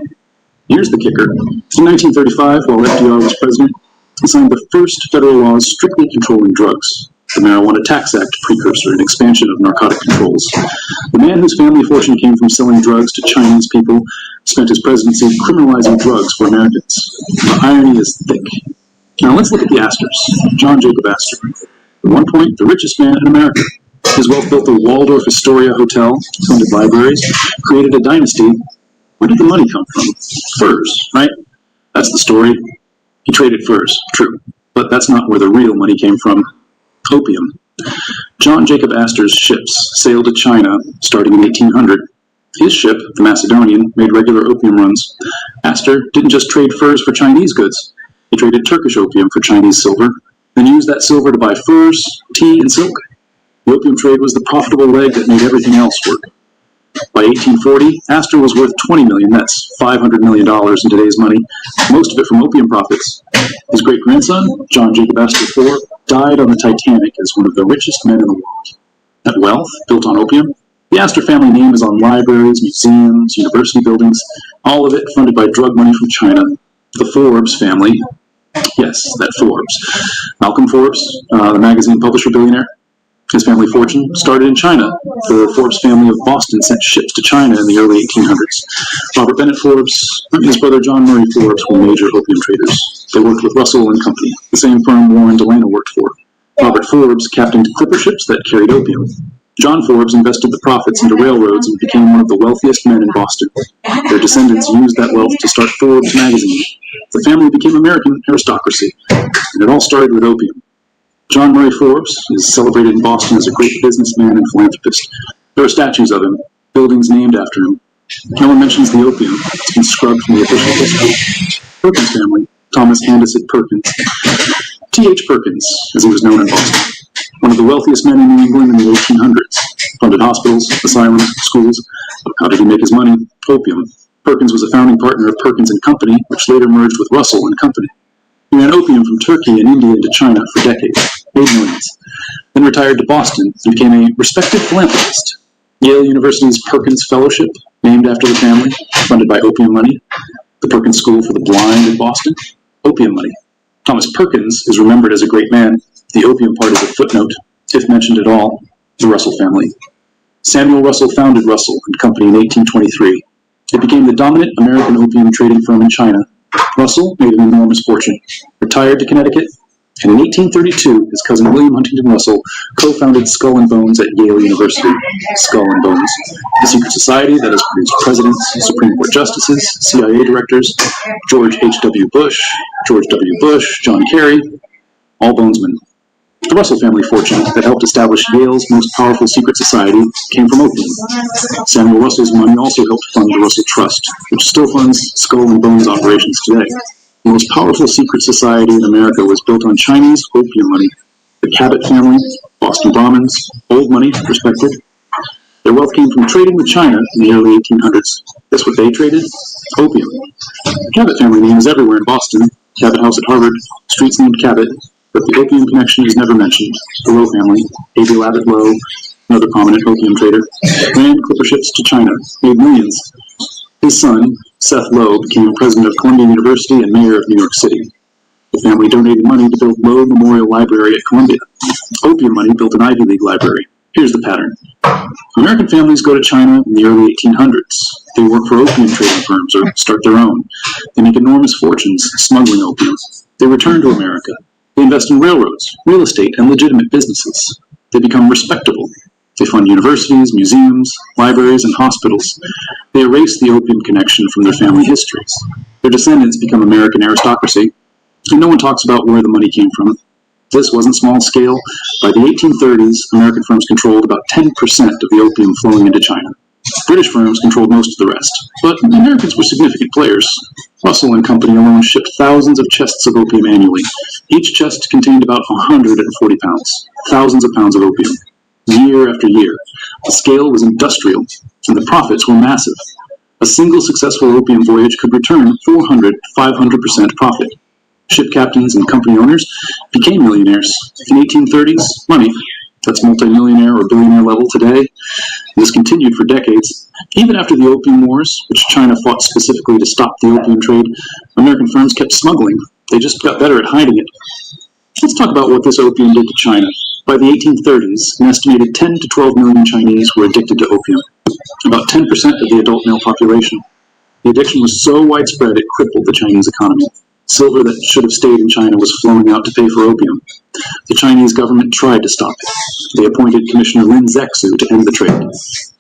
Here's the kicker. In 1935, while FDR was president, he signed the first federal laws strictly controlling drugs, the Marijuana Tax Act precursor and expansion of narcotic controls. The man whose family fortune came from selling drugs to Chinese people spent his presidency criminalizing drugs for Americans. The irony is thick. Now let's look at the Astors. John Jacob Astor. At one point, the richest man in America. His wealth built the Waldorf Astoria Hotel, funded libraries, created a dynasty. Where did the money come from? Furs, right? That's the story. He traded furs, true. But that's not where the real money came from. Opium. John Jacob Astor's ships sailed to China starting in 1800. His ship, the Macedonian, made regular opium runs. Astor didn't just trade furs for Chinese goods. He traded Turkish opium for Chinese silver, then used that silver to buy furs, tea, and silk. The opium trade was the profitable leg that made everything else work. By 1840, Astor was worth $20 million. That's $500 million in today's money, most of it from opium profits. His great-grandson, John Jacob Astor IV, died on the Titanic as one of the richest men in the world. That wealth, built on opium, the Astor family name is on libraries, museums, university buildings, all of it funded by drug money from China. The Forbes family, yes, that Forbes. Malcolm Forbes, the magazine publisher billionaire, his family fortune started in China. The Forbes family of Boston sent ships to China in the early 1800s. Robert Bennett Forbes and his brother John Murray Forbes were major opium traders. They worked with Russell & Company, the same firm Warren Delano worked for. Robert Forbes captained clipper ships that carried opium. John Forbes invested the profits into railroads and became one of the wealthiest men in Boston. Their descendants used that wealth to start Forbes magazine. The family became American aristocracy, and it all started with opium. John Murray Forbes is celebrated in Boston as a great businessman and philanthropist. There are statues of him, buildings named after him. No one mentions the opium. It's been scrubbed from the official history. Perkins family, Thomas Handisett Perkins. T.H. Perkins, as he was known in Boston. One of the wealthiest men in New England in the 1800s. Funded hospitals, asylums, schools. How did he make his money? Opium. Perkins was a founding partner of Perkins and Company, which later merged with Russell and Company. He ran opium from Turkey and India into China for decades, made millions. Then retired to Boston and became a respected philanthropist. Yale University's Perkins Fellowship, named after the family, funded by opium money. The Perkins School for the Blind in Boston, opium money. Thomas Perkins is remembered as a great man. The opium part is a footnote, if mentioned at all. The Russell family. Samuel Russell founded Russell and Company in 1823. It became the dominant American opium trading firm in China. Russell made an enormous fortune, retired to Connecticut, and in 1832, his cousin William Huntington Russell co-founded Skull and Bones at Yale University. Skull and Bones, the secret society that has produced presidents, Supreme Court justices, CIA directors, George H.W. Bush, George W. Bush, John Kerry, all bonesmen. The Russell family fortune that helped establish Yale's most powerful secret society came from opium. Samuel Russell's money also helped fund the Russell Trust, which still funds Skull and Bones operations today. The most powerful secret society in America was built on Chinese opium money. The Cabot family, Boston Brahmins, old money, respected. Their wealth came from trading with China in the early 1800s. Guess what they traded? Opium. The Cabot family name is everywhere in Boston. Cabot House at Harvard, streets named Cabot, but the opium connection is never mentioned. The Lowe family, Abiel Abbott Lowe, another prominent opium trader, ran clipper ships to China, made millions. His son, Seth Lowe, became president of Columbia University and mayor of New York City. The family donated money to build Lowe Memorial Library at Columbia. Opium money built an Ivy League library. Here's the pattern. American families go to China in the early 1800s. They work for opium trading firms or start their own. They make enormous fortunes smuggling opium. They return to America. They invest in railroads, real estate, and legitimate businesses. They become respectable. They fund universities, museums, libraries, and hospitals. They erase the opium connection from their family histories. Their descendants become American aristocracy, and no one talks about where the money came from. This wasn't small scale. By the 1830s, American firms controlled about 10% of the opium flowing into China. British firms controlled most of the rest, but Americans were significant players. Russell and Company alone shipped thousands of chests of opium annually. Each chest contained about 140 pounds, thousands of pounds of opium. Year after year. The scale was industrial, and the profits were massive. A single successful opium voyage could return 400 to 500% profit. Ship captains and company owners became millionaires. In the 1830s, money, that's multimillionaire or billionaire level today, and this continued for decades. Even after the Opium Wars, which China fought specifically to stop the opium trade, American firms kept smuggling. They just got better at hiding it. Let's talk about what this opium did to China. By the 1830s, an estimated 10 to 12 million Chinese were addicted to opium, about 10% of the adult male population. The addiction was so widespread it crippled the Chinese economy. Silver that should have stayed in China was flowing out to pay for opium. The Chinese government tried to stop it. They appointed Commissioner Lin Zexu to end the trade.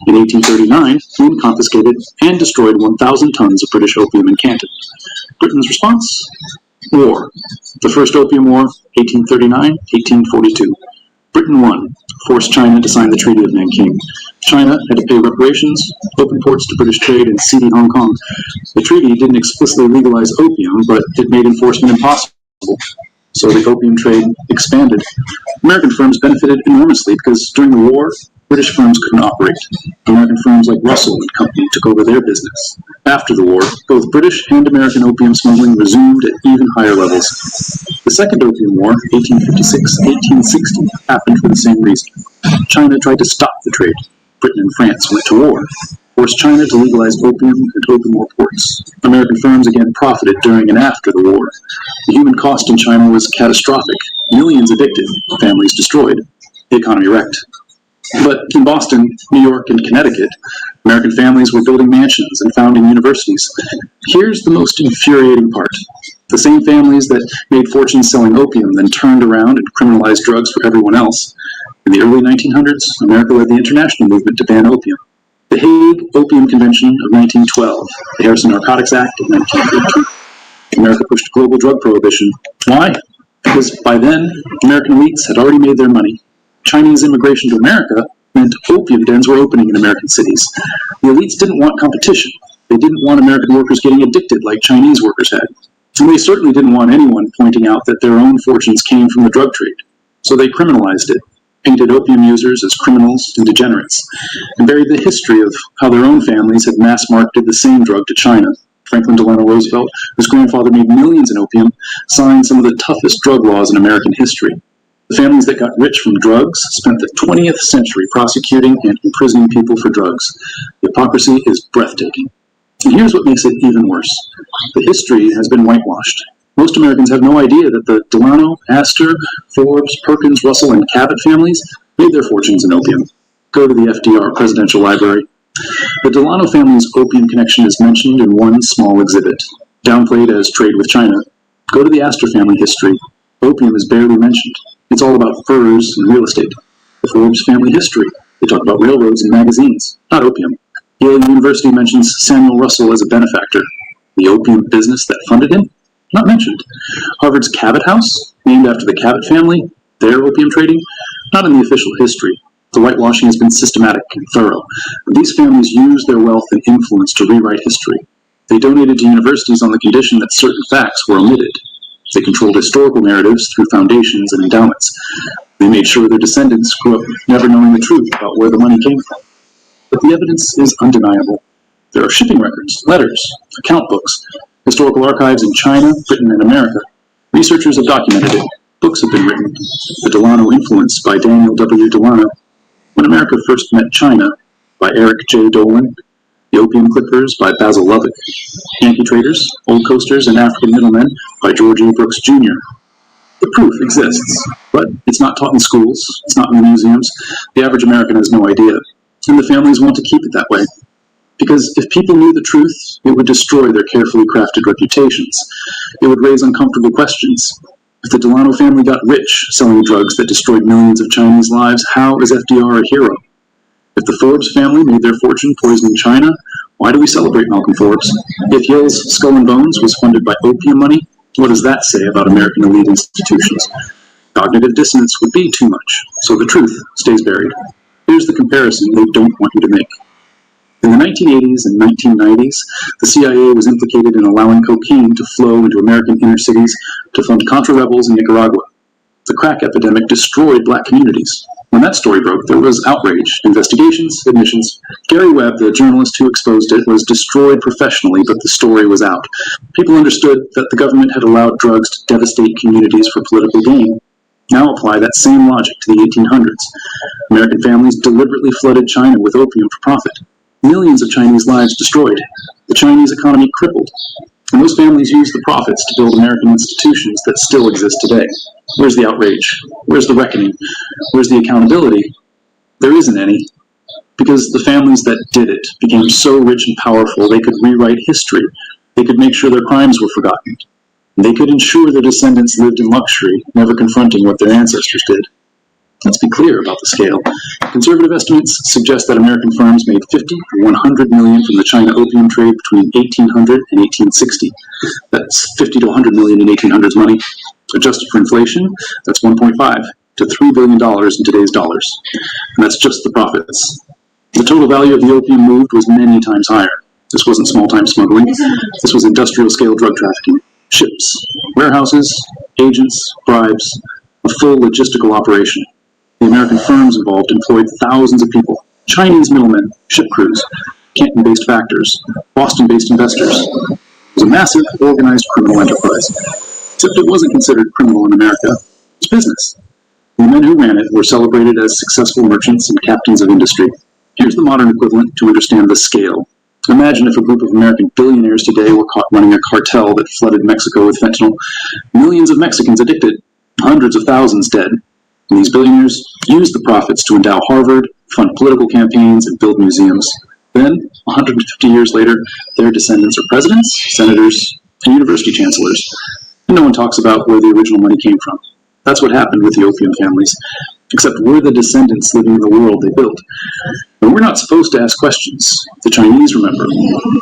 In 1839, Lin confiscated and destroyed 1,000 tons of British opium in Canton. Britain's response? War. The First Opium War, 1839-1842. Britain won, forced China to sign the Treaty of Nanking. China had to pay reparations, open ports to British trade, and cede Hong Kong. The treaty didn't explicitly legalize opium, but it made enforcement impossible. So the opium trade expanded. American firms benefited enormously because during the war, British firms couldn't operate. American firms like Russell and Company took over their business. After the war, both British and American opium smuggling resumed at even higher levels. The Second Opium War, 1856-1860, happened for the same reason. China tried to stop the trade. Britain and France went to war, forced China to legalize opium and open more ports. American firms again profited during and after the war. The human cost in China was catastrophic. Millions addicted, families destroyed. The economy wrecked. But in Boston, New York, and Connecticut, American families were building mansions and founding universities. Here's the most infuriating part. The same families that made fortunes selling opium then turned around and criminalized drugs for everyone else. In the early 1900s, America led the international movement to ban opium. The Hague Opium Convention of 1912, the Harrison Narcotics Act of 1913. America pushed global drug prohibition. Why? Because by then, American elites had already made their money. Chinese immigration to America meant opium dens were opening in American cities. The elites didn't want competition. They didn't want American workers getting addicted like Chinese workers had. And they certainly didn't want anyone pointing out that their own fortunes came from the drug trade. So they criminalized it, painted opium users as criminals and degenerates, and buried the history of how their own families had mass-marketed the same drug to China. Franklin Delano Roosevelt, whose grandfather made millions in opium, signed some of the toughest drug laws in American history. The families that got rich from drugs spent the 20th century prosecuting and imprisoning people for drugs. The hypocrisy is breathtaking. And here's what makes it even worse. The history has been whitewashed. Most Americans have no idea that the Delano, Astor, Forbes, Perkins, Russell, and Cabot families made their fortunes in opium. Go to the FDR Presidential Library. The Delano family's opium connection is mentioned in one small exhibit, downplayed as trade with China. Go to the Astor family history. Opium is barely mentioned. It's all about furs and real estate. The Forbes family history. They talk about railroads and magazines, not opium. Yale University mentions Samuel Russell as a benefactor. The opium business that funded him? Not mentioned. Harvard's Cabot House, named after the Cabot family, their opium trading? Not in the official history. The whitewashing has been systematic and thorough. These families used their wealth and influence to rewrite history. They donated to universities on the condition that certain facts were omitted. They controlled historical narratives through foundations and endowments. They made sure their descendants grew up never knowing the truth about where the money came from. But the evidence is undeniable. There are shipping records, letters, account books, historical archives in China, Britain, and America. Researchers have documented it. Books have been written. The Delano Influence by Daniel W. Delano. When America First Met China by Eric J. Dolan. The Opium Clippers by Basil Lovick. Yankee Traders, Old Coasters, and African Middlemen by George E. Brooks Jr. The proof exists, but it's not taught in schools, it's not in the museums. The average American has no idea, and the families want to keep it that way. Because if people knew the truth, it would destroy their carefully crafted reputations. It would raise uncomfortable questions. If the Delano family got rich selling drugs that destroyed millions of Chinese lives, how is FDR a hero? If the Forbes family made their fortune poisoning China, why do we celebrate Malcolm Forbes? If Yale's Skull and Bones was funded by opium money, what does that say about American elite institutions? Cognitive dissonance would be too much, so the truth stays buried. Here's the comparison they don't want you to make. In the 1980s and 1990s, the CIA was implicated in allowing cocaine to flow into American inner cities to fund Contra rebels in Nicaragua. The crack epidemic destroyed black communities. When that story broke, there was outrage, investigations, admissions. Gary Webb, the journalist who exposed it, was destroyed professionally, but the story was out. People understood that the government had allowed drugs to devastate communities for political gain. Now apply that same logic to the 1800s. American families deliberately flooded China with opium for profit. Millions of Chinese lives destroyed. The Chinese economy crippled. And those families used the profits to build American institutions that still exist today. Where's the outrage? Where's the reckoning? Where's the accountability? There isn't any. Because the families that did it became so rich and powerful they could rewrite history. They could make sure their crimes were forgotten. They could ensure their descendants lived in luxury, never confronting what their ancestors did. Let's be clear about the scale. Conservative estimates suggest that American firms made 50 or 100 million from the China opium trade between 1800 and 1860. That's 50 to 100 million in 1800s money. Adjusted for inflation, that's 1.5 to $3 billion in today's dollars. And that's just the profits. The total value of the opium moved was many times higher. This wasn't small-time smuggling. This was industrial-scale drug trafficking. Ships, warehouses, agents, bribes, a full logistical operation. The American firms involved employed thousands of people, Chinese middlemen, ship crews, Canton-based factors, Boston-based investors. It was a massive, organized criminal enterprise. Except it wasn't considered criminal in America. It was business. The men who ran it were celebrated as successful merchants and captains of industry. Here's the modern equivalent to understand the scale. Imagine if a group of American billionaires today were caught running a cartel that flooded Mexico with fentanyl. Millions of Mexicans addicted, hundreds of thousands dead. And these billionaires used the profits to endow Harvard, fund political campaigns, and build museums. Then, 150 years later, their descendants are presidents, senators, and university chancellors. And no one talks about where the original money came from. That's what happened with the opium families. except we're the descendants living in the world they built. And we're not supposed to ask questions. The Chinese, remember.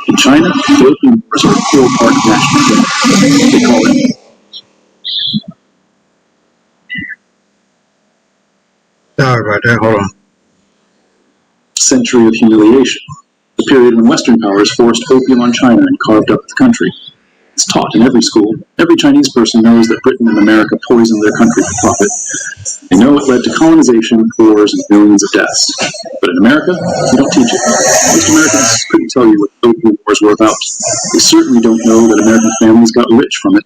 In China, the opium wars are a core part of national life. They call it. Sorry about that. Hold on. Century of humiliation, the period when Western powers forced opium on China and carved up the country. It's taught in every school. Every Chinese person knows that Britain and America poisoned their country for profit. They know it led to colonization, wars, and millions of deaths. But in America, we don't teach it. Most Americans couldn't tell you what the opium wars were about. They certainly don't know that American families got rich from it.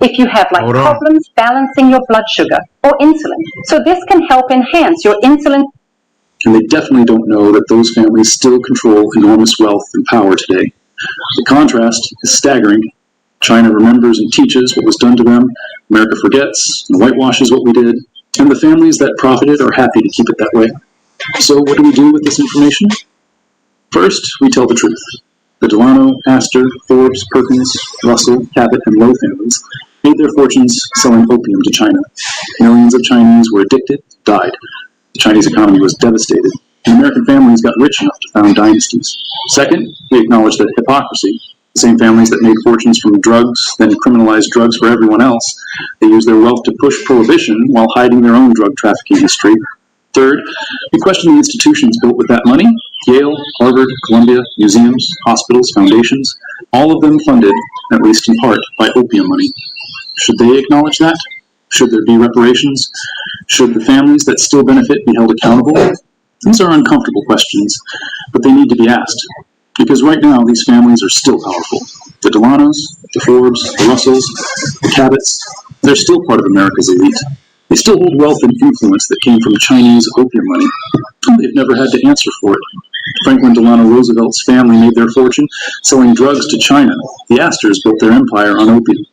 If you have Hold on. problems balancing your blood sugar or insulin, so this can help enhance your insulin. And they definitely don't know that those families still control enormous wealth and power today. The contrast is staggering. China remembers and teaches what was done to them. America forgets and whitewashes what we did. And the families that profited are happy to keep it that way. So what do we do with this information? First, we tell the truth. The Delano, Astor, Forbes, Perkins, Russell, Cabot, and Lowe families made their fortunes selling opium to China. Millions of Chinese were addicted, died. The Chinese economy was devastated. And American families got rich enough to found dynasties. Second, we acknowledge that hypocrisy. The same families that made fortunes from drugs, then criminalized drugs for everyone else, they used their wealth to push prohibition while hiding their own drug trafficking history. Third, we question the institutions built with that money. Yale, Harvard, Columbia, museums, hospitals, foundations, all of them funded, at least in part, by opium money. Should they acknowledge that? Should there be reparations? Should the families that still benefit be held accountable? These are uncomfortable questions, but they need to be asked. Because right now, these families are still powerful. The Delanos, the Forbes, the Russells, the Cabots, they're still part of America's elite. They still hold wealth and influence that came from Chinese opium money. They've never had to answer for it. Franklin Delano Roosevelt's family made their fortune selling drugs to China. The Astors built their empire on opium.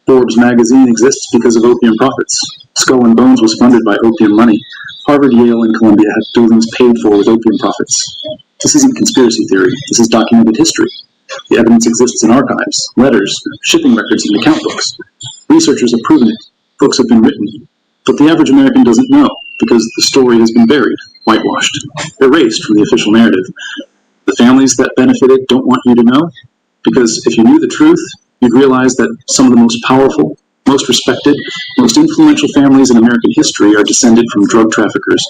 Forbes magazine exists because of opium profits. Skull and Bones was funded by opium money. Harvard, Yale, and Columbia had buildings paid for with opium profits. This isn't conspiracy theory. This is documented history. The evidence exists in archives, letters, shipping records, and account books. Researchers have proven it. Books have been written. But the average American doesn't know because the story has been buried, whitewashed, erased from the official narrative. The families that benefited don't want you to know because if you knew the truth, you'd realize that some of the most powerful, most respected, most influential families in American history are descended from drug traffickers.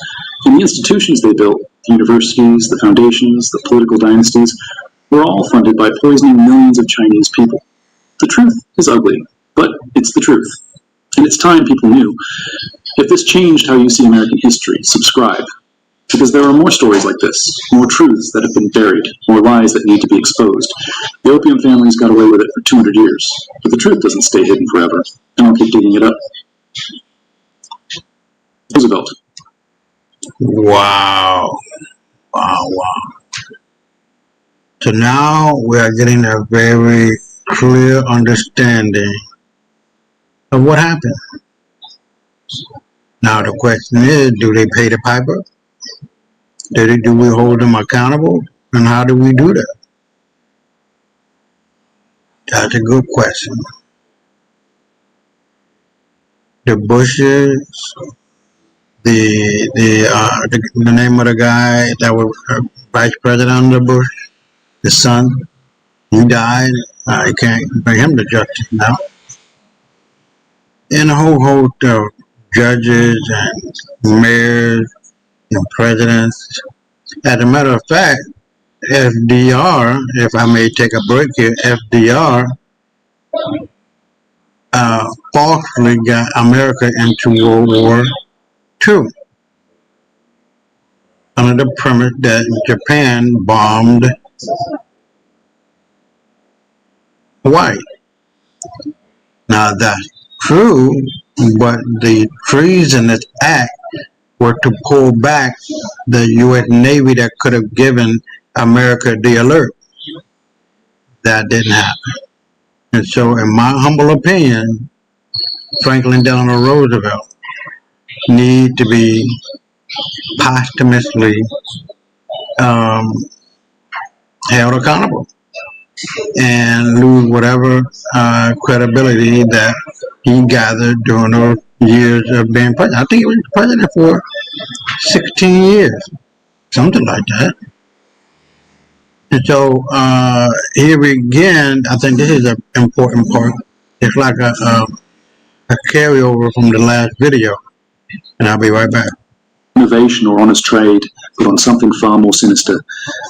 And the institutions they built, the universities, the foundations, the political dynasties, were all funded by poisoning millions of Chinese people. The truth is ugly, but it's the truth. And it's time people knew. If this changed how you see American history, subscribe. Because there are more stories like this, more truths that have been buried, more lies that need to be exposed. The opium families got away with it for 200 years, but the truth doesn't stay hidden forever, and I'll keep digging it up. Roosevelt. Wow. Wow. So now we are getting a very clear understanding of what happened. Now the question is, do they pay the piper? Do we hold them accountable? And how do we do that? That's a good question. The Bushes, the name of the guy that was vice president under Bush, the son, he died. I can't bring him to justice now. And a whole host of judges and mayors and presidents. As a matter of fact, FDR, if I may take a break here, FDR falsely got America into World War II under the premise that Japan bombed Hawaii. Now that's true, but the treasonous act were to pull back the U.S. Navy that could have given America the alert. That didn't happen. And so, in my humble opinion, Franklin Delano Roosevelt need to be posthumously held accountable. and lose whatever credibility that he gathered during those years of being president. I think he was president for 16 years, something like that. And so here again, I think this is an important part. It's like a carryover from the last video. And I'll be right back. Innovation or honest trade, but on something far more sinister.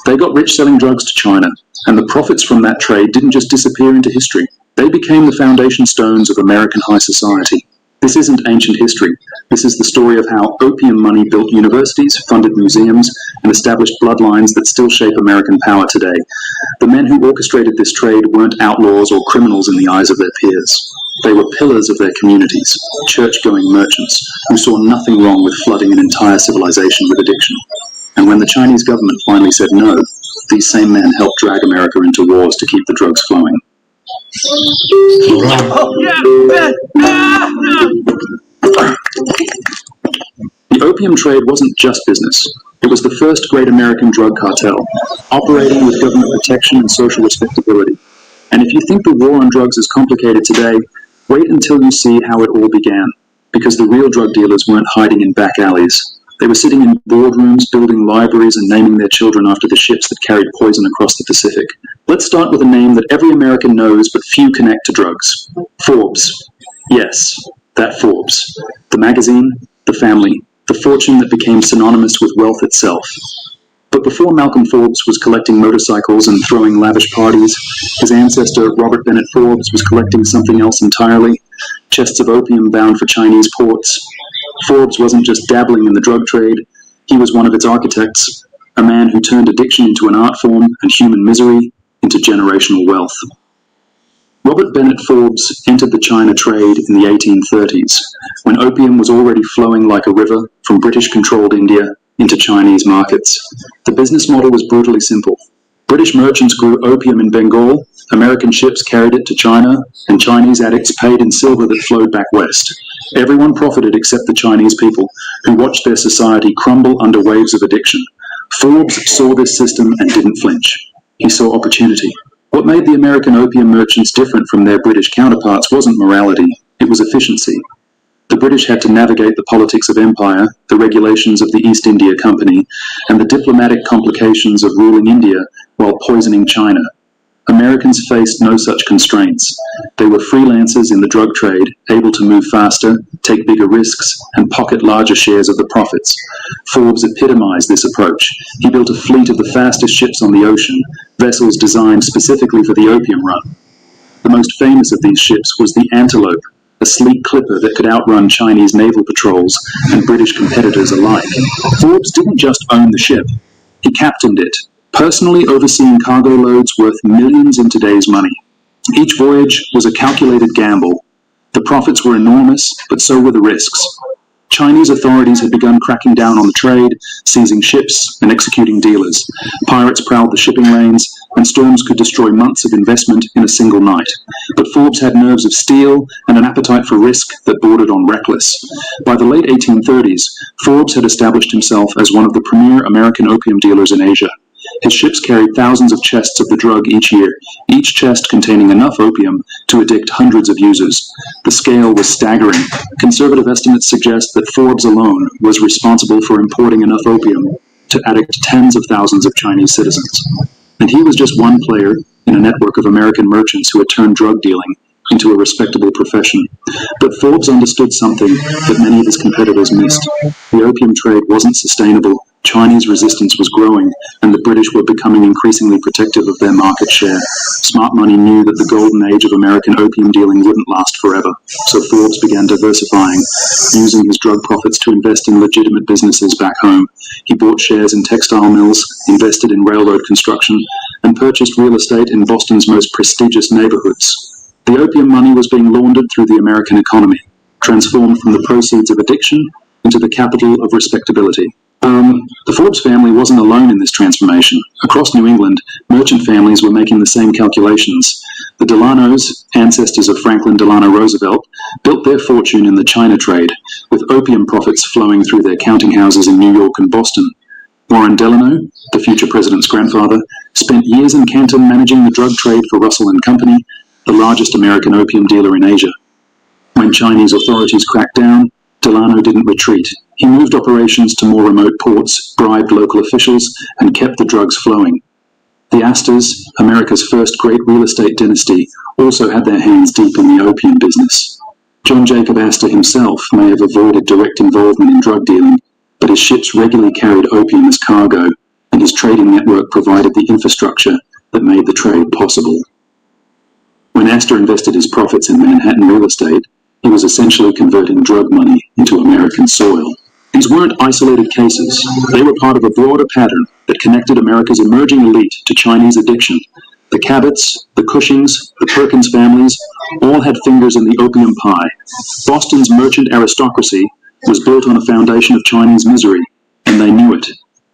They got rich selling drugs to China, and the profits from that trade didn't just disappear into history. They became the foundation stones of American high society. This isn't ancient history. This is the story of how opium money built universities, funded museums, and established bloodlines that still shape American power today. The men who orchestrated this trade weren't outlaws or criminals in the eyes of their peers. They were pillars of their communities, church-going merchants who saw nothing wrong with flooding an entire civilization with addiction. And when the Chinese government finally said no, these same men helped drag America into wars to keep the drugs flowing. The opium trade wasn't just business. It was the first great American drug cartel, operating with government protection and social respectability. And if you think the war on drugs is complicated today, wait until you see how it all began, because the real drug dealers weren't hiding in back alleys. They were sitting in boardrooms, building libraries, and naming their children after the ships that carried poison across the Pacific. Let's start with a name that every American knows, but few connect to drugs. Forbes. Yes, that Forbes. The magazine, the family, the fortune that became synonymous with wealth itself. But before Malcolm Forbes was collecting motorcycles and throwing lavish parties, his ancestor Robert Bennett Forbes was collecting something else entirely, chests of opium bound for Chinese ports. Forbes wasn't just dabbling in the drug trade, he was one of its architects, a man who turned addiction into an art form and human misery into generational wealth. Robert Bennett Forbes entered the China trade in the 1830s, when opium was already flowing like a river from British-controlled India into Chinese markets. The business model was brutally simple. British merchants grew opium in Bengal, American ships carried it to China, and Chinese addicts paid in silver that flowed back west. Everyone profited except the Chinese people, who watched their society crumble under waves of addiction. Forbes saw this system and didn't flinch. He saw opportunity. What made the American opium merchants different from their British counterparts wasn't morality, it was efficiency. The British had to navigate the politics of empire, the regulations of the East India Company, and the diplomatic complications of ruling India while poisoning China. Americans faced no such constraints. They were freelancers in the drug trade, able to move faster, take bigger risks, and pocket larger shares of the profits. Forbes epitomized this approach. He built a fleet of the fastest ships on the ocean, vessels designed specifically for the opium run. The most famous of these ships was the Antelope, a sleek clipper that could outrun Chinese naval patrols and British competitors alike. Forbes didn't just own the ship, he captained it, personally overseeing cargo loads worth millions in today's money. Each voyage was a calculated gamble. The profits were enormous, but so were the risks. Chinese authorities had begun cracking down on the trade, seizing ships and executing dealers. Pirates prowled the shipping lanes, and storms could destroy months of investment in a single night. But Forbes had nerves of steel and an appetite for risk that bordered on reckless. By the late 1830s, Forbes had established himself as one of the premier American opium dealers in Asia. His ships carried thousands of chests of the drug each year, each chest containing enough opium to addict hundreds of users. The scale was staggering. Conservative estimates suggest that Forbes alone was responsible for importing enough opium to addict tens of thousands of Chinese citizens. And he was just one player in a network of American merchants who had turned drug dealing into a respectable profession. But Forbes understood something that many of his competitors missed. The opium trade wasn't sustainable. Chinese resistance was growing, and the British were becoming increasingly protective of their market share. Smart money knew that the golden age of American opium dealing wouldn't last forever, so Forbes began diversifying, using his drug profits to invest in legitimate businesses back home. He bought shares in textile mills, invested in railroad construction, and purchased real estate in Boston's most prestigious neighborhoods. The opium money was being laundered through the American economy, transformed from the proceeds of addiction into the capital of respectability. The Forbes family wasn't alone in this transformation. Across New England, merchant families were making the same calculations. The Delanos, ancestors of Franklin Delano Roosevelt, built their fortune in the China trade, with opium profits flowing through their counting houses in New York and Boston. Warren Delano, the future president's grandfather, spent years in Canton managing the drug trade for Russell and Company, the largest American opium dealer in Asia. When Chinese authorities cracked down, Delano didn't retreat. He moved operations to more remote ports, bribed local officials, and kept the drugs flowing. The Astors, America's first great real estate dynasty, also had their hands deep in the opium business. John Jacob Astor himself may have avoided direct involvement in drug dealing, but his ships regularly carried opium as cargo, and his trading network provided the infrastructure that made the trade possible. When Astor invested his profits in Manhattan real estate, he was essentially converting drug money into American soil. These weren't isolated cases. They were part of a broader pattern that connected America's emerging elite to Chinese addiction. The Cabots, the Cushings, the Perkins families all had fingers in the opium pie. Boston's merchant aristocracy was built on a foundation of Chinese misery, and they knew it.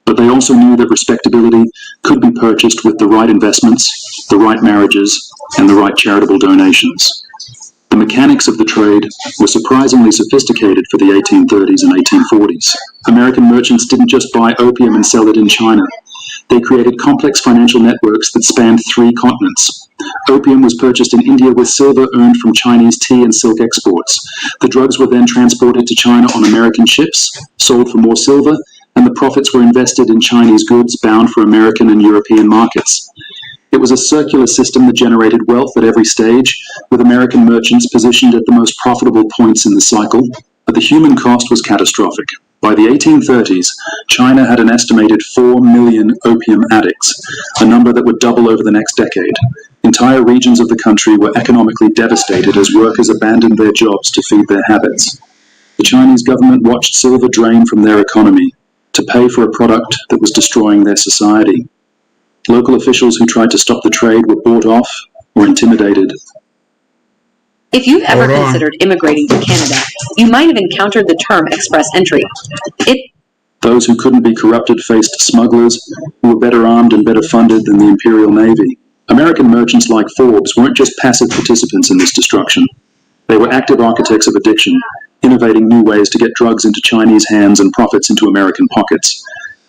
But they also knew that respectability could be purchased with the right investments, the right marriages, and the right charitable donations. The mechanics of the trade were surprisingly sophisticated for the 1830s and 1840s. American merchants didn't just buy opium and sell it in China. They created complex financial networks that spanned 3 continents. Opium was purchased in India with silver earned from Chinese tea and silk exports. The drugs were then transported to China on American ships, sold for more silver, and the profits were invested in Chinese goods bound for American and European markets. It was a circular system that generated wealth at every stage, with American merchants positioned at the most profitable points in the cycle, but the human cost was catastrophic. By the 1830s, China had an estimated 4 million opium addicts, a number that would double over the next decade. Entire regions of the country were economically devastated as workers abandoned their jobs to feed their habits. The Chinese government watched silver drain from their economy to pay for a product that was destroying their society. Local officials who tried to stop the trade were bought off or intimidated. If you've ever Hold on. considered immigrating to Canada, you might have encountered the term express entry. Those who couldn't be corrupted faced smugglers who were better armed and better funded than the Imperial Navy. American merchants like Forbes weren't just passive participants in this destruction. They were active architects of addiction, innovating new ways to get drugs into Chinese hands and profits into American pockets.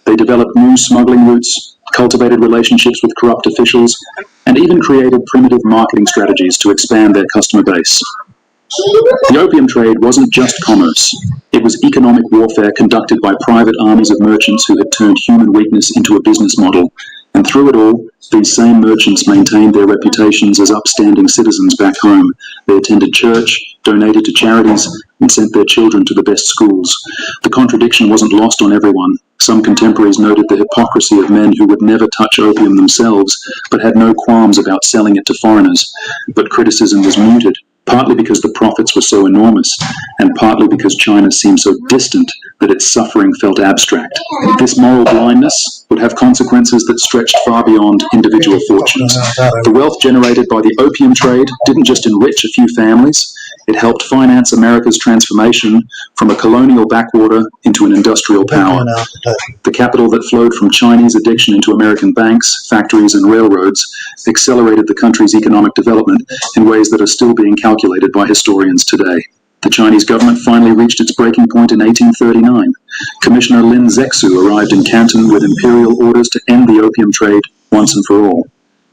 They developed new smuggling routes, cultivated relationships with corrupt officials, and even created primitive marketing strategies to expand their customer base. The opium trade wasn't just commerce. It was economic warfare conducted by private armies of merchants who had turned human weakness into a business model. And through it all, these same merchants maintained their reputations as upstanding citizens back home. They attended church, donated to charities, and sent their children to the best schools. The contradiction wasn't lost on everyone. Some contemporaries noted the hypocrisy of men who would never touch opium themselves, but had no qualms about selling it to foreigners. But criticism was muted, partly because the profits were so enormous, and partly because China seemed so distant that its suffering felt abstract. This moral blindness would have consequences that stretched far beyond individual fortunes. The wealth generated by the opium trade didn't just enrich a few families, it helped finance America's transformation from a colonial backwater into an industrial power. The capital that flowed from Chinese addiction into American banks, factories, and railroads accelerated the country's economic development in ways that are still being calculated by historians today. The Chinese government finally reached its breaking point in 1839. Commissioner Lin Zexu arrived in Canton with imperial orders to end the opium trade once and for all.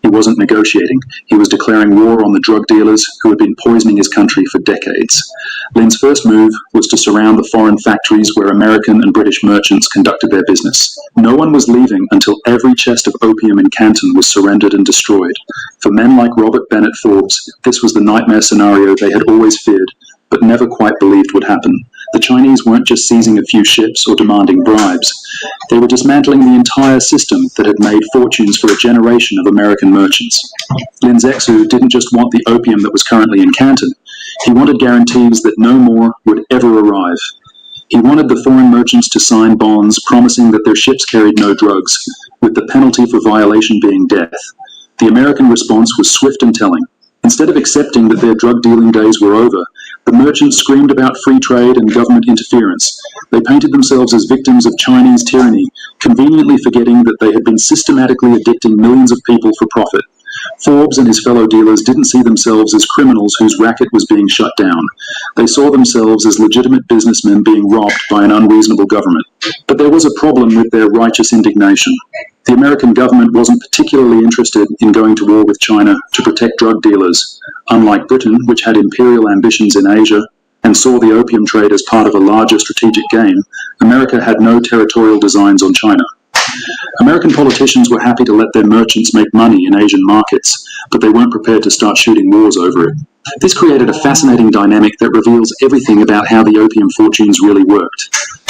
He wasn't negotiating. He was declaring war on the drug dealers who had been poisoning his country for decades. Lin's first move was to surround the foreign factories where American and British merchants conducted their business. No one was leaving until every chest of opium in Canton was surrendered and destroyed. For men like Robert Bennett Forbes, this was the nightmare scenario they had always feared, but never quite believed would happen. The Chinese weren't just seizing a few ships or demanding bribes. They were dismantling the entire system that had made fortunes for a generation of American merchants. Lin Zexu didn't just want the opium that was currently in Canton. He wanted guarantees that no more would ever arrive. He wanted the foreign merchants to sign bonds promising that their ships carried no drugs, with the penalty for violation being death. The American response was swift and telling. Instead of accepting that their drug-dealing days were over, the merchants screamed about free trade and government interference. They painted themselves as victims of Chinese tyranny, conveniently forgetting that they had been systematically addicting millions of people for profit. Forbes and his fellow dealers didn't see themselves as criminals whose racket was being shut down. They saw themselves as legitimate businessmen being robbed by an unreasonable government. But there was a problem with their righteous indignation. The American government wasn't particularly interested in going to war with China to protect drug dealers. Unlike Britain, which had imperial ambitions in Asia and saw the opium trade as part of a larger strategic game, America had no territorial designs on China. American politicians were happy to let their merchants make money in Asian markets, but they weren't prepared to start shooting wars over it. This created a fascinating dynamic that reveals everything about how the opium fortunes really worked.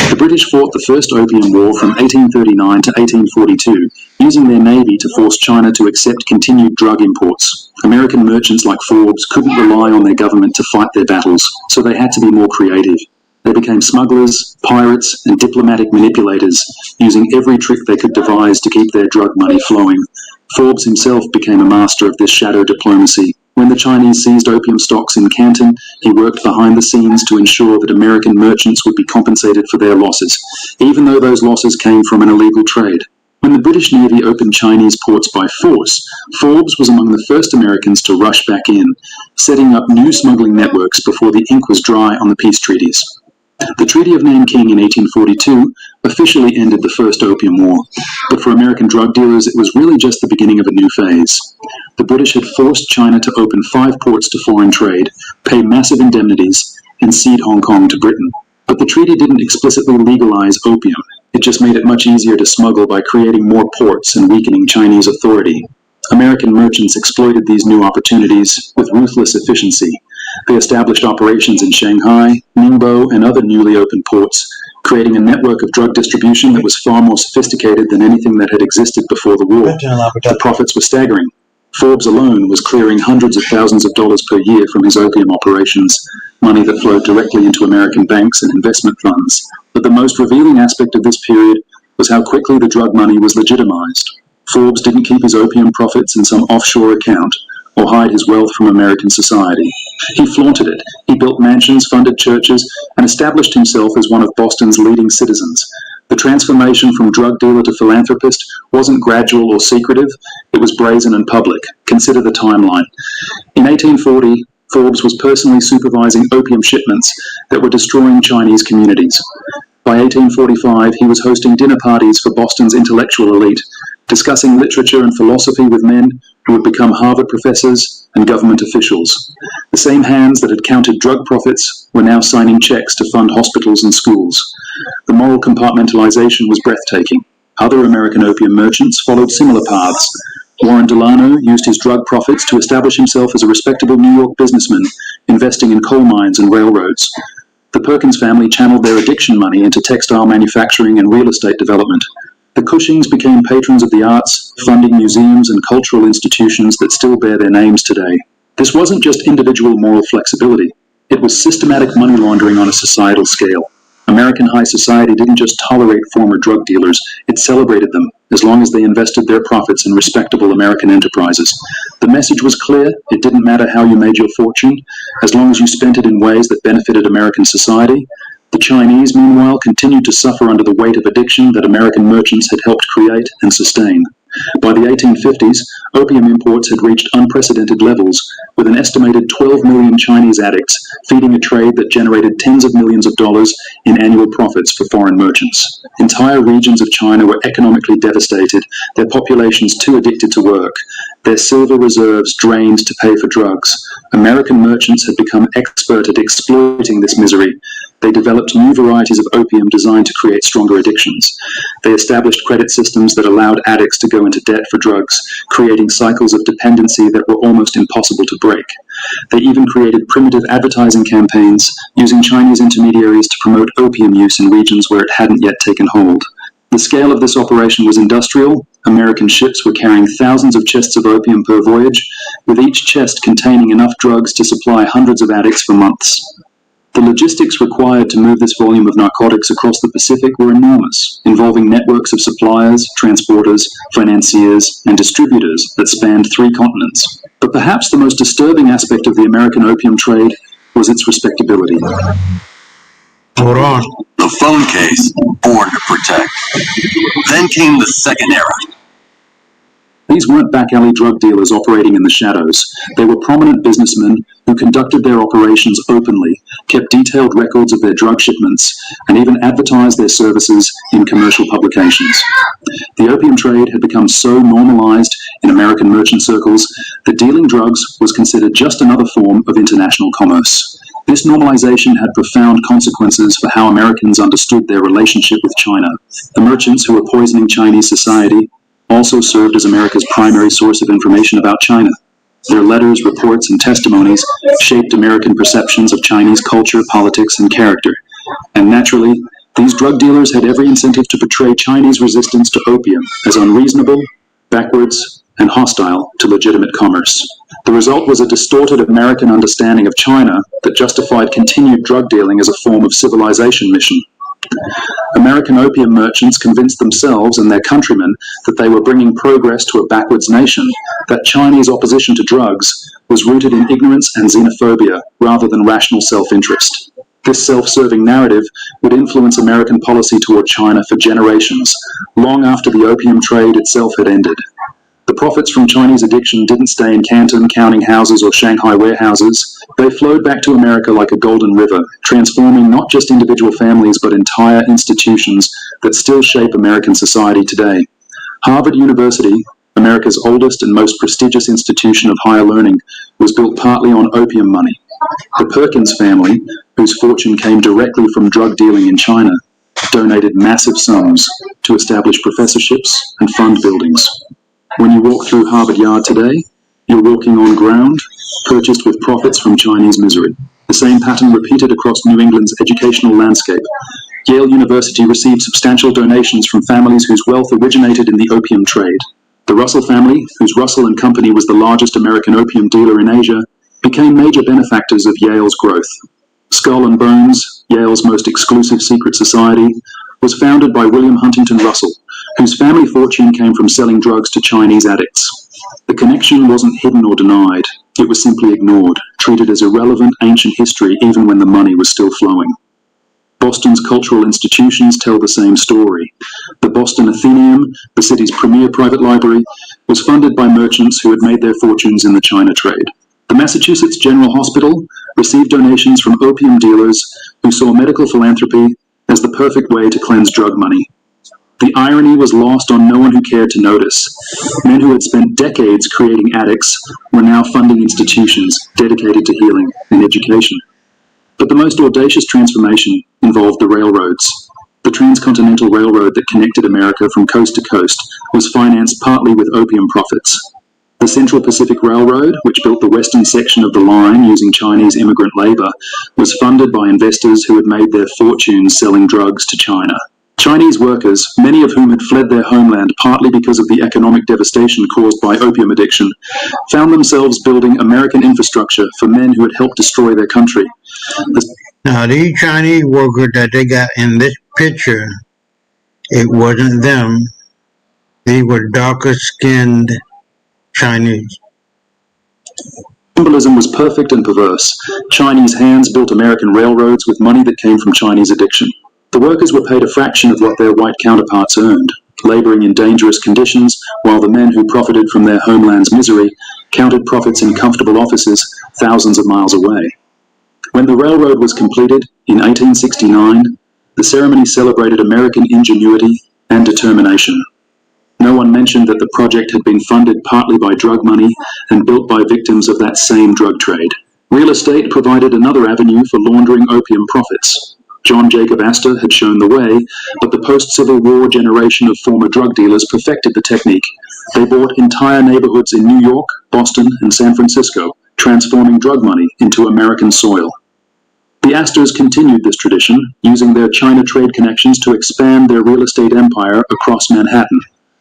The British fought the First Opium War from 1839 to 1842, using their navy to force China to accept continued drug imports. American merchants like Forbes couldn't rely on their government to fight their battles, so they had to be more creative. They became smugglers, pirates, and diplomatic manipulators, using every trick they could devise to keep their drug money flowing. Forbes himself became a master of this shadow diplomacy. When the Chinese seized opium stocks in Canton, he worked behind the scenes to ensure that American merchants would be compensated for their losses, even though those losses came from an illegal trade. When the British Navy opened Chinese ports by force, Forbes was among the first Americans to rush back in, setting up new smuggling networks before the ink was dry on the peace treaties. The Treaty of Nanking in 1842 officially ended the First Opium War, but for American drug dealers it was really just the beginning of a new phase. The British had forced China to open 5 ports to foreign trade, pay massive indemnities, and cede Hong Kong to Britain. But the treaty didn't explicitly legalize opium. It just made it much easier to smuggle by creating more ports and weakening Chinese authority. American merchants exploited these new opportunities with ruthless efficiency. They established operations in Shanghai, Ningbo, and other newly opened ports, creating a network of drug distribution that was far more sophisticated than anything that had existed before the war. The profits were staggering. Forbes alone was clearing hundreds of thousands of dollars per year from his opium operations, money that flowed directly into American banks and investment funds. But the most revealing aspect of this period was how quickly the drug money was legitimized. Forbes didn't keep his opium profits in some offshore account or hide his wealth from American society. He flaunted it. He built mansions, funded churches, and established himself as one of Boston's leading citizens. The transformation from drug dealer to philanthropist wasn't gradual or secretive, it was brazen and public. Consider the timeline. In 1840, Forbes was personally supervising opium shipments that were destroying Chinese communities. By 1845, he was hosting dinner parties for Boston's intellectual elite, discussing literature and philosophy with men who would become Harvard professors and government officials. The same hands that had counted drug profits were now signing checks to fund hospitals and schools. The moral compartmentalization was breathtaking. Other American opium merchants followed similar paths. Warren Delano used his drug profits to establish himself as a respectable New York businessman, investing in coal mines and railroads. The Perkins family channeled their addiction money into textile manufacturing and real estate development. The Cushings became patrons of the arts, funding museums and cultural institutions that still bear their names today. This wasn't just individual moral flexibility. It was systematic money laundering on a societal scale. American high society didn't just tolerate former drug dealers, it celebrated them, as long as they invested their profits in respectable American enterprises. The message was clear: it didn't matter how you made your fortune, as long as you spent it in ways that benefited American society. The Chinese, meanwhile, continued to suffer under the weight of addiction that American merchants had helped create and sustain. By the 1850s, opium imports had reached unprecedented levels, with an estimated 12 million Chinese addicts feeding a trade that generated tens of millions of dollars in annual profits for foreign merchants. Entire regions of China were economically devastated, their populations too addicted to work, their silver reserves drained to pay for drugs. American merchants had become expert at exploiting this misery. They developed new varieties of opium designed to create stronger addictions. They established credit systems that allowed addicts to go into debt for drugs, creating cycles of dependency that were almost impossible to break. They even created primitive advertising campaigns, using Chinese intermediaries to promote opium use in regions where it hadn't yet taken hold. The scale of this operation was industrial. American ships were carrying thousands of chests of opium per voyage, with each chest containing enough drugs to supply hundreds of addicts for months. The logistics required to move this volume of narcotics across the Pacific were enormous, involving networks of suppliers, transporters, financiers, and distributors that spanned 3 continents. But perhaps the most disturbing aspect of the American opium trade was its respectability. Hold on. The phone case, born to protect. Then came the second era. These weren't back-alley drug dealers operating in the shadows. They were prominent businessmen who conducted their operations openly, kept detailed records of their drug shipments, and even advertised their services in commercial publications. The opium trade had become so normalized in American merchant circles that dealing drugs was considered just another form of international commerce. This normalization had profound consequences for how Americans understood their relationship with China. The merchants who were poisoning Chinese society also served as America's primary source of information about China. Their letters, reports, and testimonies shaped American perceptions of Chinese culture, politics, and character. And naturally, these drug dealers had every incentive to portray Chinese resistance to opium as unreasonable, backwards, and hostile to legitimate commerce. The result was a distorted American understanding of China that justified continued drug dealing as a form of civilization mission. American opium merchants convinced themselves and their countrymen that they were bringing progress to a backwards nation, that Chinese opposition to drugs was rooted in ignorance and xenophobia rather than rational self-interest. This self-serving narrative would influence American policy toward China for generations, long after the opium trade itself had ended. The profits from Chinese addiction didn't stay in Canton, counting houses, or Shanghai warehouses. They flowed back to America like a golden river, transforming not just individual families but entire institutions that still shape American society today. Harvard University, America's oldest and most prestigious institution of higher learning, was built partly on opium money. The Perkins family, whose fortune came directly from drug dealing in China, donated massive sums to establish professorships and fund buildings. When you walk through Harvard Yard today, you're walking on ground purchased with profits from Chinese misery. The same pattern repeated across New England's educational landscape. Yale University received substantial donations from families whose wealth originated in the opium trade. The Russell family, whose Russell and Company was the largest American opium dealer in Asia, became major benefactors of Yale's growth. Skull and Bones, Yale's most exclusive secret society, was founded by William Huntington Russell, whose family fortune came from selling drugs to Chinese addicts. The connection wasn't hidden or denied, it was simply ignored, treated as irrelevant ancient history even when the money was still flowing. Boston's cultural institutions tell the same story. The Boston Athenaeum, the city's premier private library, was funded by merchants who had made their fortunes in the China trade. The Massachusetts General Hospital received donations from opium dealers who saw medical philanthropy as the perfect way to cleanse drug money. The irony was lost on no one who cared to notice. Men who had spent decades creating addicts were now funding institutions dedicated to healing and education. But the most audacious transformation involved the railroads. The transcontinental railroad that connected America from coast to coast was financed partly with opium profits. The Central Pacific Railroad, which built the western section of the line using Chinese immigrant labor, was funded by investors who had made their fortunes selling drugs to China. Chinese workers, many of whom had fled their homeland partly because of the economic devastation caused by opium addiction, found themselves building American infrastructure for men who had helped destroy their country. Now, these Chinese workers that they got in this picture, it wasn't them. They were darker skinned Chinese. Symbolism was perfect and perverse. Chinese hands built American railroads with money that came from Chinese addiction. The workers were paid a fraction of what their white counterparts earned, laboring in dangerous conditions, while the men who profited from their homeland's misery counted profits in comfortable offices thousands of miles away. When the railroad was completed in 1869, the ceremony celebrated American ingenuity and determination. No one mentioned that the project had been funded partly by drug money and built by victims of that same drug trade. Real estate provided another avenue for laundering opium profits. John Jacob Astor had shown the way, but the post-Civil War generation of former drug dealers perfected the technique. They bought entire neighborhoods in New York, Boston, and San Francisco, transforming drug money into American soil. The Astors continued this tradition, using their China trade connections to expand their real estate empire across Manhattan.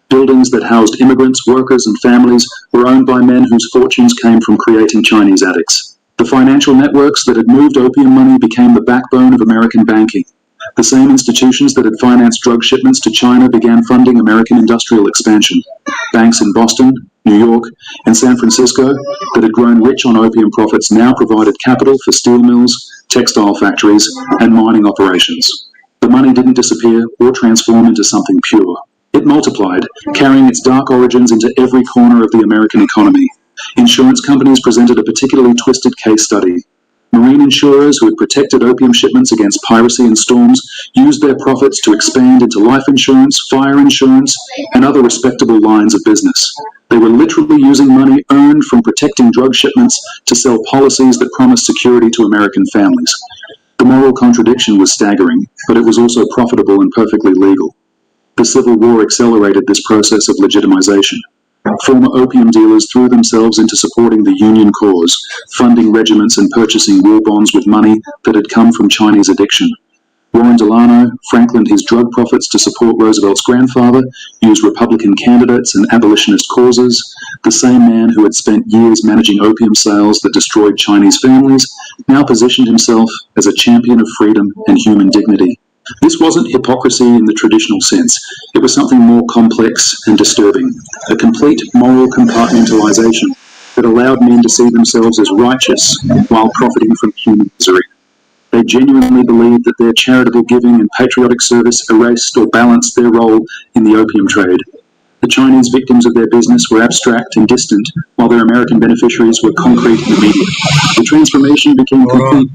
Buildings that housed immigrants, workers, and families were owned by men whose fortunes came from creating Chinese addicts. The financial networks that had moved opium money became the backbone of American banking. The same institutions that had financed drug shipments to China began funding American industrial expansion. Banks in Boston, New York, and San Francisco that had grown rich on opium profits now provided capital for steel mills, textile factories, and mining operations. The money didn't disappear or transform into something pure. It multiplied, carrying its dark origins into every corner of the American economy. Insurance companies presented a particularly twisted case study. Marine insurers who had protected opium shipments against piracy and storms used their profits to expand into life insurance, fire insurance, and other respectable lines of business. They were literally using money earned from protecting drug shipments to sell policies that promised security to American families. The moral contradiction was staggering, but it was also profitable and perfectly legal. The Civil War accelerated this process of legitimization. Former opium dealers threw themselves into supporting the Union cause, funding regiments and purchasing war bonds with money that had come from Chinese addiction. Warren Delano Franklined his drug profits to support Roosevelt's grandfather, used Republican candidates and abolitionist causes. The same man who had spent years managing opium sales that destroyed Chinese families now positioned himself as a champion of freedom and human dignity. This wasn't hypocrisy in the traditional sense. It was something more complex and disturbing, a complete moral compartmentalization that allowed men to see themselves as righteous while profiting from human misery. They genuinely believed that their charitable giving and patriotic service erased or balanced their role in the opium trade. The Chinese victims of their business were abstract and distant, while their American beneficiaries were concrete and immediate. The transformation became complete.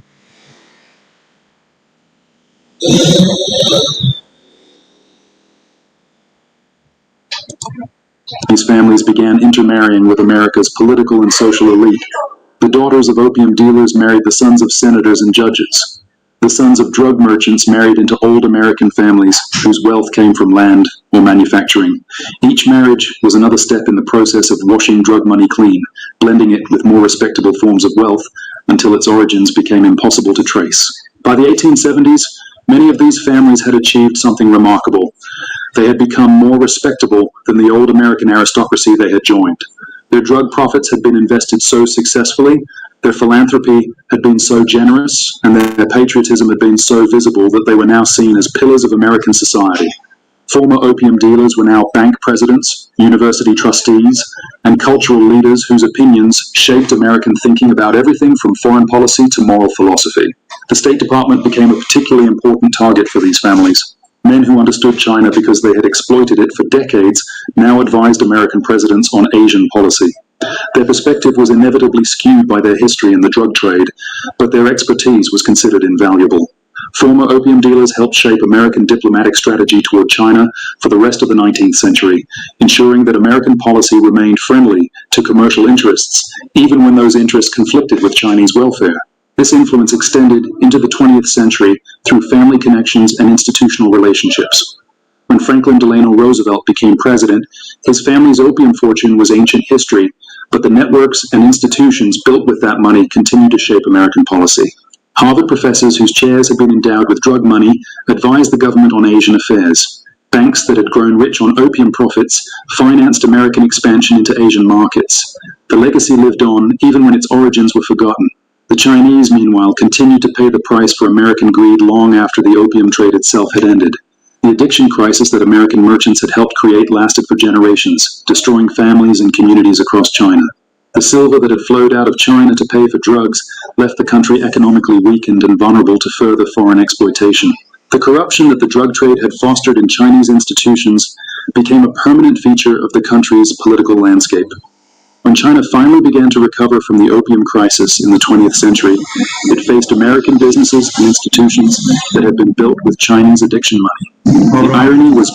These families began intermarrying with America's political and social elite. The daughters of opium dealers married the sons of senators and judges. The sons of drug merchants married into old American families whose wealth came from land or manufacturing. Each marriage was another step in the process of washing drug money clean, blending it with more respectable forms of wealth until its origins became impossible to trace. By the 1870s, many of these families had achieved something remarkable. They had become more respectable than the old American aristocracy they had joined. Their drug profits had been invested so successfully, their philanthropy had been so generous, and their patriotism had been so visible that they were now seen as pillars of American society. Former opium dealers were now bank presidents, university trustees, and cultural leaders whose opinions shaped American thinking about everything from foreign policy to moral philosophy. The State Department became a particularly important target for these families. Men who understood China because they had exploited it for decades now advised American presidents on Asian policy. Their perspective was inevitably skewed by their history in the drug trade, but their expertise was considered invaluable. Former opium dealers helped shape American diplomatic strategy toward China for the rest of the 19th century, ensuring that American policy remained friendly to commercial interests, even when those interests conflicted with Chinese welfare. This influence extended into the 20th century through family connections and institutional relationships. When Franklin Delano Roosevelt became president, his family's opium fortune was ancient history, but the networks and institutions built with that money continued to shape American policy. Harvard professors whose chairs had been endowed with drug money advised the government on Asian affairs. Banks that had grown rich on opium profits financed American expansion into Asian markets. The legacy lived on even when its origins were forgotten. The Chinese, meanwhile, continued to pay the price for American greed long after the opium trade itself had ended. The addiction crisis that American merchants had helped create lasted for generations, destroying families and communities across China. The silver that had flowed out of China to pay for drugs left the country economically weakened and vulnerable to further foreign exploitation. The corruption that the drug trade had fostered in Chinese institutions became a permanent feature of the country's political landscape. When China finally began to recover from the opium crisis in the 20th century, it faced American businesses and institutions that had been built with Chinese addiction money. The irony was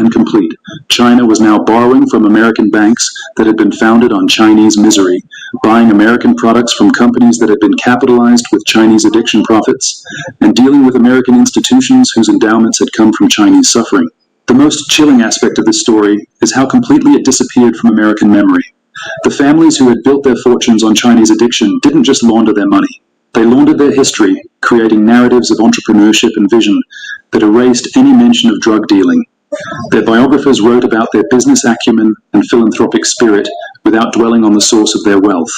and complete. China was now borrowing from American banks that had been founded on Chinese misery, buying American products from companies that had been capitalized with Chinese addiction profits, and dealing with American institutions whose endowments had come from Chinese suffering. The most chilling aspect of this story is how completely it disappeared from American memory. The families who had built their fortunes on Chinese addiction didn't just launder their money. They laundered their history, creating narratives of entrepreneurship and vision that erased any mention of drug dealing. Their biographers wrote about their business acumen and philanthropic spirit without dwelling on the source of their wealth.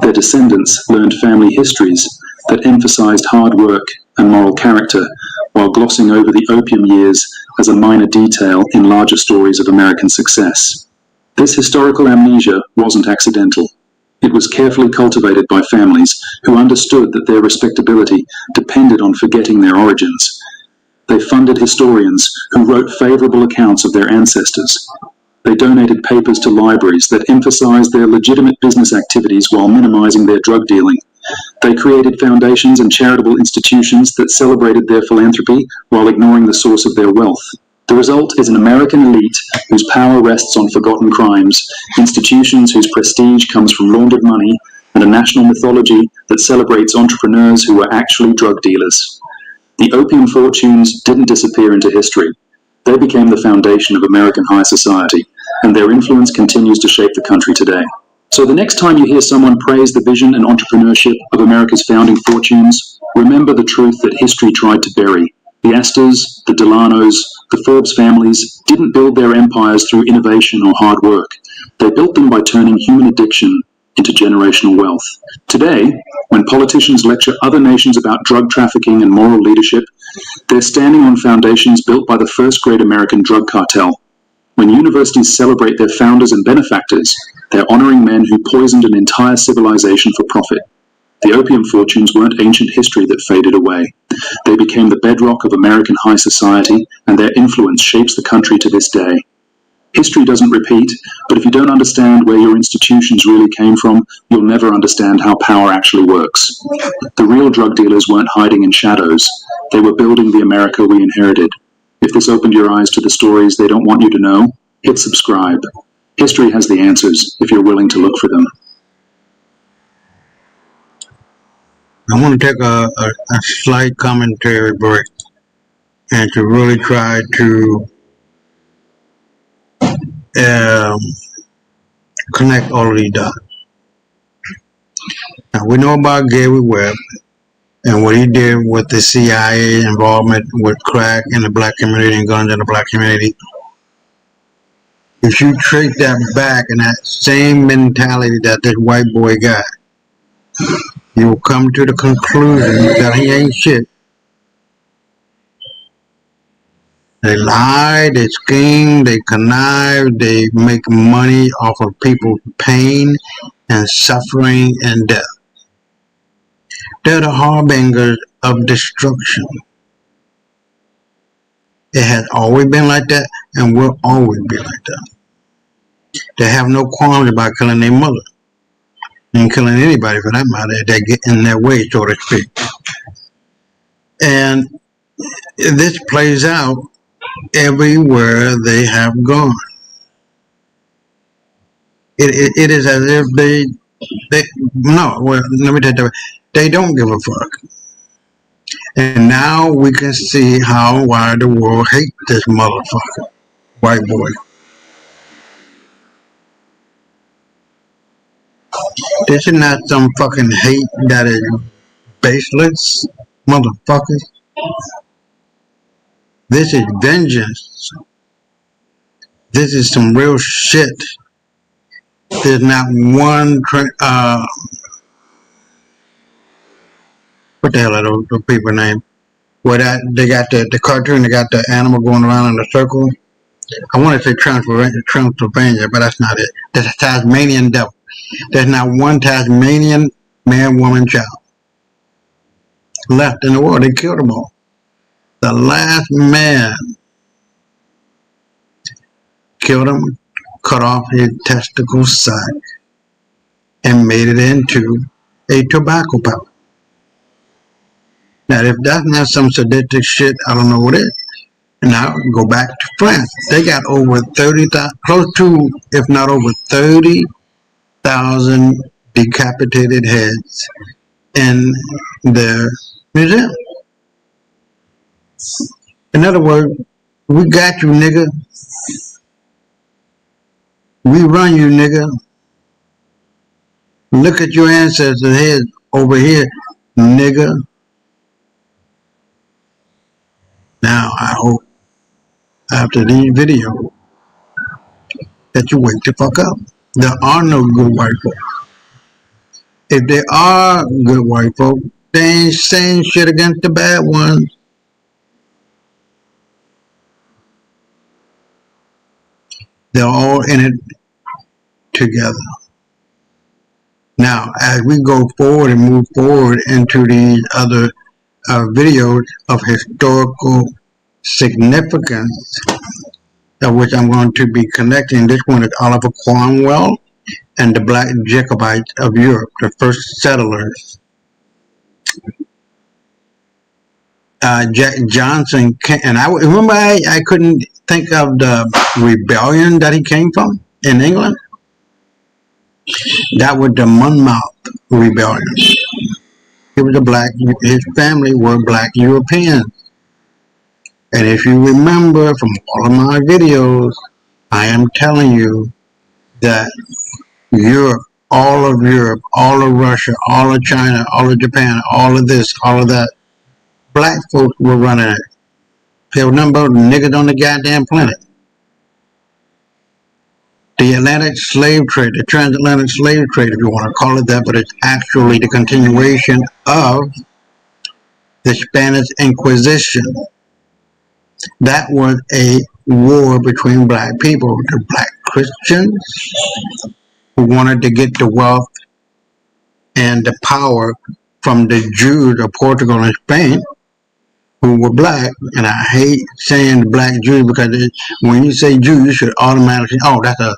Their descendants learned family histories that emphasized hard work and moral character, while glossing over the opium years as a minor detail in larger stories of American success. This historical amnesia wasn't accidental. It was carefully cultivated by families who understood that their respectability depended on forgetting their origins. They funded historians who wrote favorable accounts of their ancestors. They donated papers to libraries that emphasized their legitimate business activities while minimizing their drug dealing. They created foundations and charitable institutions that celebrated their philanthropy while ignoring the source of their wealth. The result is an American elite whose power rests on forgotten crimes, institutions whose prestige comes from laundered money, and a national mythology that celebrates entrepreneurs who were actually drug dealers. The opium fortunes didn't disappear into history. They became the foundation of American high society, and their influence continues to shape the country today. So the next time you hear someone praise the vision and entrepreneurship of America's founding fortunes, remember the truth that history tried to bury. The Astors, the Delanos, the Forbes families didn't build their empires through innovation or hard work. They built them by turning human addiction into generational wealth. Today, when politicians lecture other nations about drug trafficking and moral leadership, they're standing on foundations built by the first great American drug cartel. When universities celebrate their founders and benefactors, they're honoring men who poisoned an entire civilization for profit. The opium fortunes weren't ancient history that faded away. They became the bedrock of American high society, and their influence shapes the country to this day. History doesn't repeat, but if you don't understand where your institutions really came from, you'll never understand how power actually works. The real drug dealers weren't hiding in shadows. They were building the America we inherited. If this opened your eyes to the stories they don't want you to know, hit subscribe. History has the answers if you're willing to look for them. I want to take a slight commentary break and to really try to connect all of these dots. Now, we know about Gary Webb and what he did with the CIA involvement with crack in the black community and guns in the black community. If you trace that back and that same mentality that this white boy got, you'll come to the conclusion that he ain't shit. They lie, they scheme, they connive, they make money off of people's pain and suffering and death. They're the harbingers of destruction. It has always been like that and will always be like that. They have no qualms about killing their mother and killing anybody for that matter if they get in their way, so to speak. And this plays out everywhere they have gone. It is as if they no, well, let me tell you, they don't give a fuck. And now we can see why the world hates this motherfucker, white boy. This is not some fucking hate that is baseless, motherfuckers. This is vengeance. This is some real shit. There's not one, what the hell are those people named? Where they got the cartoon, they got the animal going around in a circle. I want to say Transylvania, but that's not it. That's a Tasmanian devil. There's not one Tasmanian man, woman, child left in the world. They killed them all. The last man killed him, cut off his testicle sac, and made it into a tobacco pouch. Now, if that's not some sadistic shit, I don't know what is. Now, go back to France. They got over 30,000, close to, if not over 30,000 decapitated heads in their museum. In other words, we got you, nigga. We run you, nigga. Look at your ancestors' heads over here, nigga. Now, I hope after these videos that you wake the fuck up. There are no good white folk. If there are good white folk, they ain't saying shit against the bad ones. They're all in it together. Now, as we go forward and move forward into these other videos of historical significance of which I'm going to be connecting. This one is Oliver Cromwell and the Black Jacobites of Europe, the first settlers. Jack Johnson, and I remember I couldn't think of the rebellion that he came from in England. That was the Monmouth Rebellion. He was a black, his family were black Europeans. And if you remember from all of my videos, I am telling you that Europe, all of Russia, all of China, all of Japan, all of this, all of that, black folks were running it. There were nothing but niggas on the goddamn planet. The Atlantic slave trade, the transatlantic slave trade, if you want to call it that, but it's actually the continuation of the Spanish Inquisition. That was a war between black people, the black Christians who wanted to get the wealth and the power from the Jews of Portugal and Spain, who were black. And I hate saying the black Jews because when you say Jew, you should automatically, oh, that's us.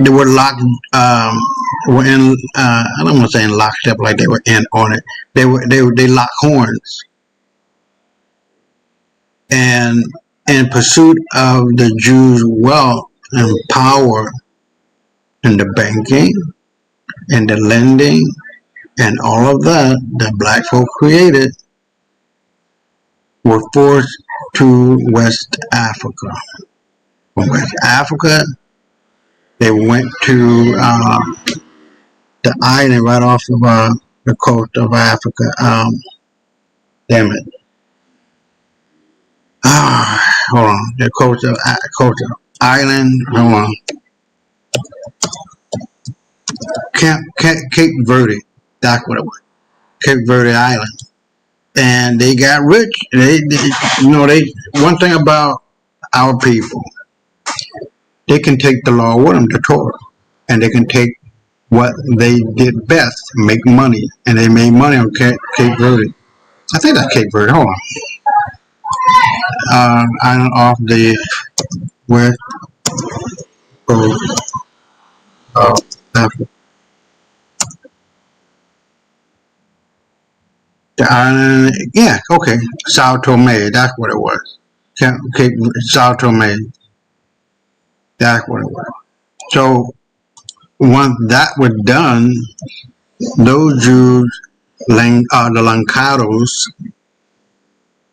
They were locked, were in, I don't want to say in lockstep like they were in on it. They locked horns. And in pursuit of the Jews' wealth and power in the banking and the lending and all of that black folk created, were forced to West Africa. From West Africa, they went to the island right off of the coast of Africa. Damn it. Hold on. The coast of island. Hold on. Cape Verde. That's what it was. Cape Verde Island. And they got rich. One thing about our people, they can take the law with them, the Torah, and they can take what they did best, make money, and they made money on Cape Verde. I think that's Cape Verde. Hold on. Island off the west coast of Africa. The island, yeah, okay, Sao Tome, that's what it was. Cape Sao Tome, that's what it was. So once that was done, those Jews, the Lancados,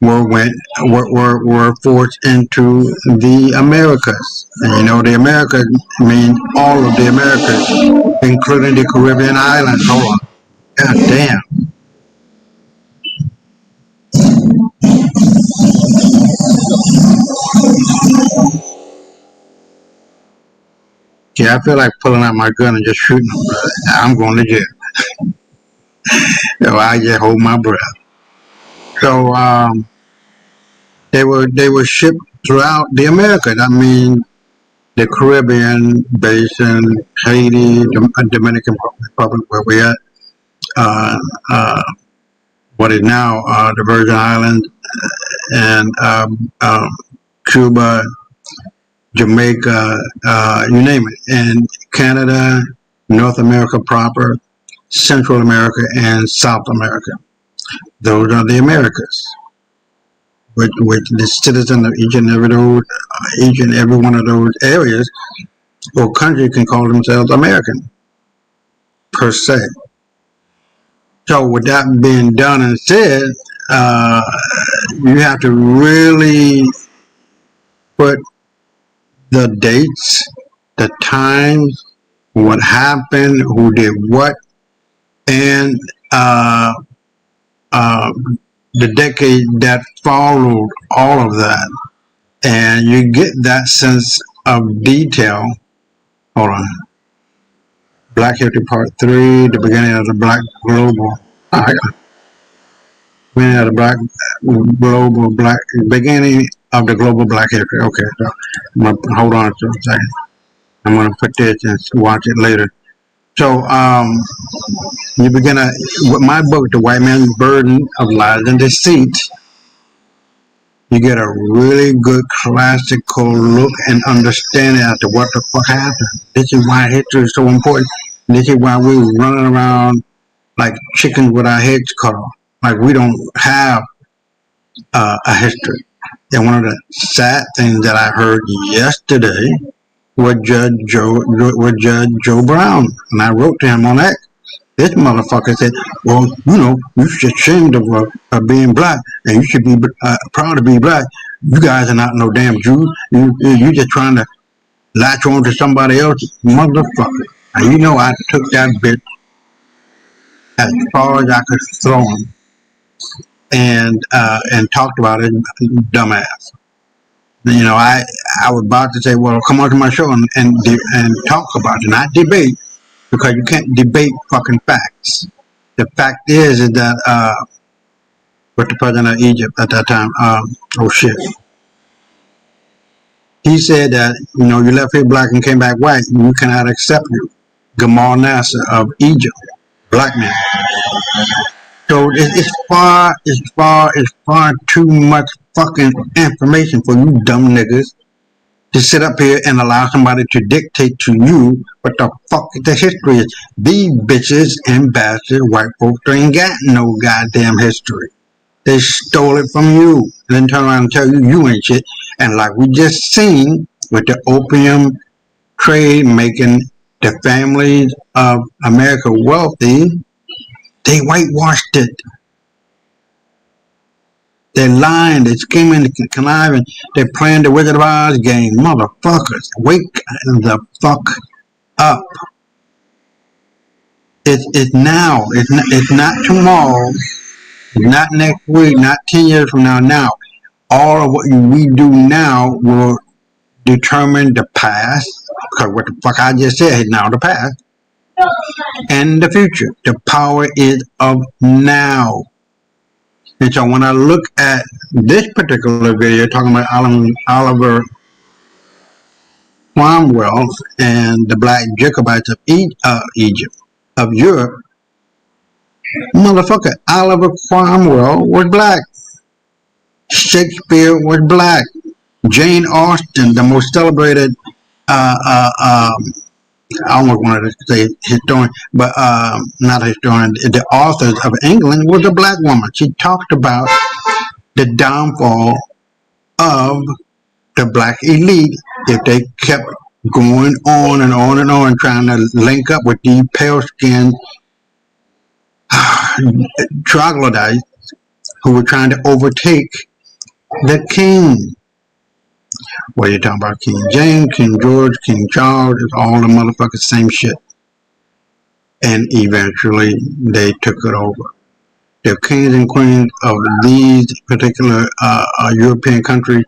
were forced into the Americas. And the Americas mean all of the Americas, including the Caribbean islands. Hold on. God damn. Yeah, I feel like pulling out my gun and just shooting them, brother. I'm going to jail. So I just hold my breath. So they were shipped throughout the Americas. I mean, the Caribbean basin, Haiti, the Dominican Republic, where we at, what is now the Virgin Islands, and Cuba, Jamaica, you name it, and Canada, North America proper, Central America, and South America. Those are the Americas, which the citizens of each and every one of those areas or country can call themselves American, per se. So with that being done and said, you have to really put the dates, the times, what happened, who did what, and the decade that followed all of that. And you get that sense of detail. Hold on. Black History Part 3, the beginning of the Black Global. Beginning of the beginning of the global Black History. Okay, so I'm gonna hold on to a second. I'm gonna put this and watch it later. So you begin with my book, The White Man's Burden of Lies and Deceit. You get a really good classical look and understanding as to what the fuck happened. This is why history is so important. This is why we're running around like chickens with our heads cut off. Like we don't have a history. And one of the sad things that I heard yesterday was Judge Joe Brown, and I wrote to him on that. This motherfucker said, "Well, you know, you should be ashamed of being black, and you should be proud to be black. You guys are not no damn Jews. You just trying to latch on to somebody else, motherfucker." And you know, I took that bitch as far as I could throw him, and talked about it, dumbass. You know, I was about to say, well, come on to my show and talk about it, not debate, because you can't debate fucking facts. The fact is that with the president of Egypt at that time, he said that, you know, you left here black and came back white, and we cannot accept you. Gamal Nasser of Egypt, black man. So it's far too much fucking information for you dumb niggas to sit up here and allow somebody to dictate to you what the fuck the history is. These bitches and bastards, white folks, they ain't got no goddamn history. They stole it from you and then turn around and tell you you ain't shit. And like we just seen with the opium trade making the families of America wealthy, they whitewashed it. They're lying, they're scheming, they're conniving, they're playing the Wizard of Oz game. Motherfuckers, wake the fuck up. It's now. It's not tomorrow. It's not next week, not 10 years from now. Now, all of what we do now will determine the past, because what the fuck I just said is now the past, and the future. The power is of now. And so when I look at this particular video talking about Oliver Cromwell and the black Jacobites of Egypt, of Europe, motherfucker, Oliver Cromwell was black. Shakespeare was black. Jane Austen, the most celebrated I almost wanted to say historian, but not historian. The author of England was a black woman. She talked about the downfall of the black elite if they kept going on and on and on, trying to link up with these pale-skinned troglodytes who were trying to overtake the king. What are you talking about? King James, King George, King Charles, it's all the motherfuckers same shit. And eventually they took it over. The kings and queens of these particular European countries,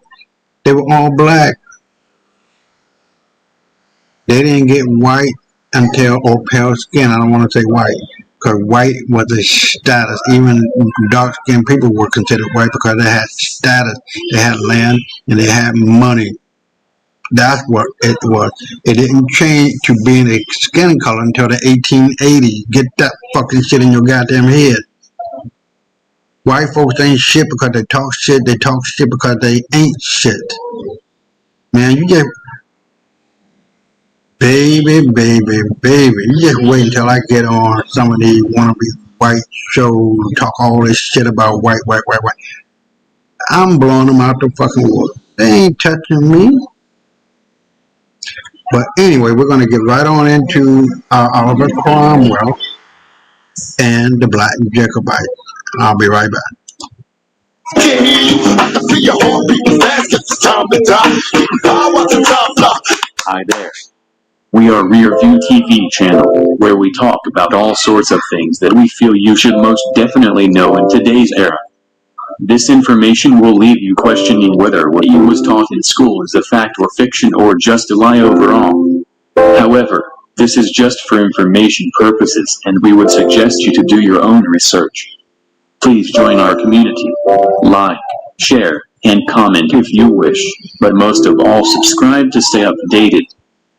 they were all black. They didn't get white until, or pale skin, I don't want to say white, because white was a status. Even dark-skinned people were considered white because they had status, they had land, and they had money. That's what it was. It didn't change to being a skin color until the 1880s. Get that fucking shit in your goddamn head. White folks ain't shit because they talk shit. They talk shit because they ain't shit. Man, you just... Baby, you just wait until I get on some of these wannabe white shows and talk all this shit about white. I'm blowing them out the fucking water. They ain't touching me. But anyway, we're going to get right on into Oliver Cromwell and the Black Jacobite. I'll be right back. Hi there. We are Rearview TV channel, where we talk about all sorts of things that we feel you should most definitely know in today's era. This information will leave you questioning whether what you was taught in school is a fact or fiction or just a lie overall. However, this is just for information purposes, and we would suggest you to do your own research. Please join our community. Like, share, and comment if you wish, but most of all subscribe to stay updated.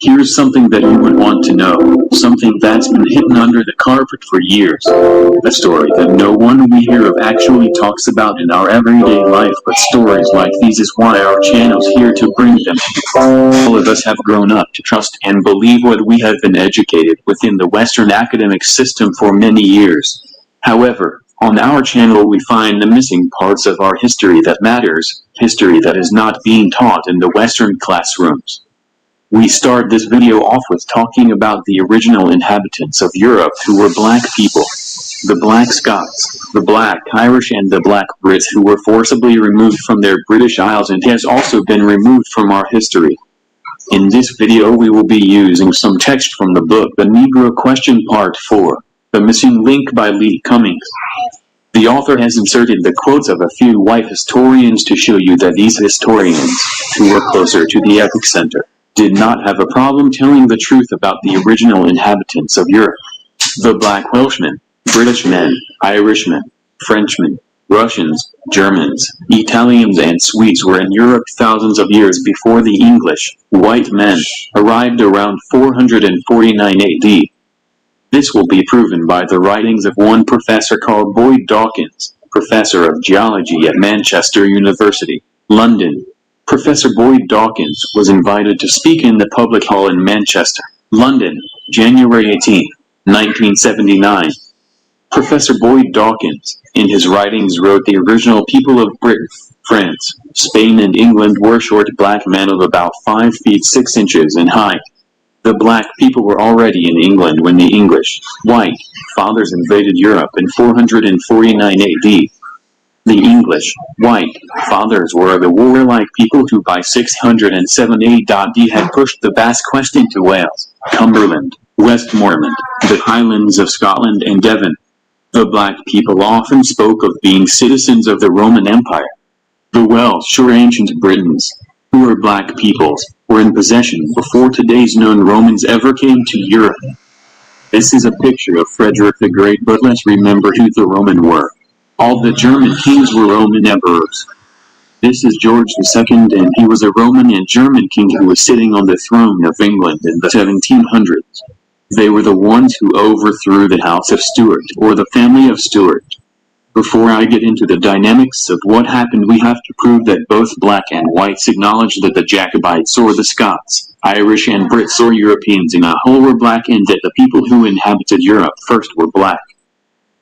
Here's something that you would want to know, something that's been hidden under the carpet for years. A story that no one we hear of actually talks about in our everyday life, but stories like these is why our channel's here to bring them. All of us have grown up to trust and believe what we have been educated within the Western academic system for many years. However, on our channel we find the missing parts of our history that matters, history that is not being taught in the Western classrooms. We start this video off with talking about the original inhabitants of Europe who were black people. The Black Scots, the Black Irish and the Black Brits who were forcibly removed from their British Isles and has also been removed from our history. In this video we will be using some text from the book The Negro Question Part 4, The Missing Link by Lee Cummings. The author has inserted the quotes of a few white historians to show you that these historians, who were closer to the epic center, did not have a problem telling the truth about the original inhabitants of Europe. The Black Welshmen, British men, Irishmen, Frenchmen, Russians, Germans, Italians and Swedes were in Europe thousands of years before the English, white men, arrived around 449 AD. This will be proven by the writings of one professor called Boyd Dawkins, professor of geology at Manchester University, London. Professor Boyd Dawkins was invited to speak in the public hall in Manchester, London, January 18, 1979. Professor Boyd Dawkins, in his writings wrote the original people of Britain, France, Spain and England were short black men of about 5 feet 6 inches in height. The black people were already in England when the English, white, fathers invaded Europe in 449 AD. The English, white, fathers were the warlike people who by 607 AD had pushed the Basque West into Wales, Cumberland, Westmoreland, the Highlands of Scotland and Devon. The black people often spoke of being citizens of the Roman Empire. The Welsh or ancient Britons, who were black peoples, were in possession before today's known Romans ever came to Europe. This is a picture of Frederick the Great, but let's remember who the Roman were. All the German kings were Roman emperors. This is George II, and he was a Roman and German king who was sitting on the throne of England in the 1700s. They were the ones who overthrew the House of Stuart, or the family of Stuart. Before I get into the dynamics of what happened, we have to prove that both black and whites acknowledge that the Jacobites or the Scots, Irish and Brits or Europeans in a whole were black, and that the people who inhabited Europe first were black.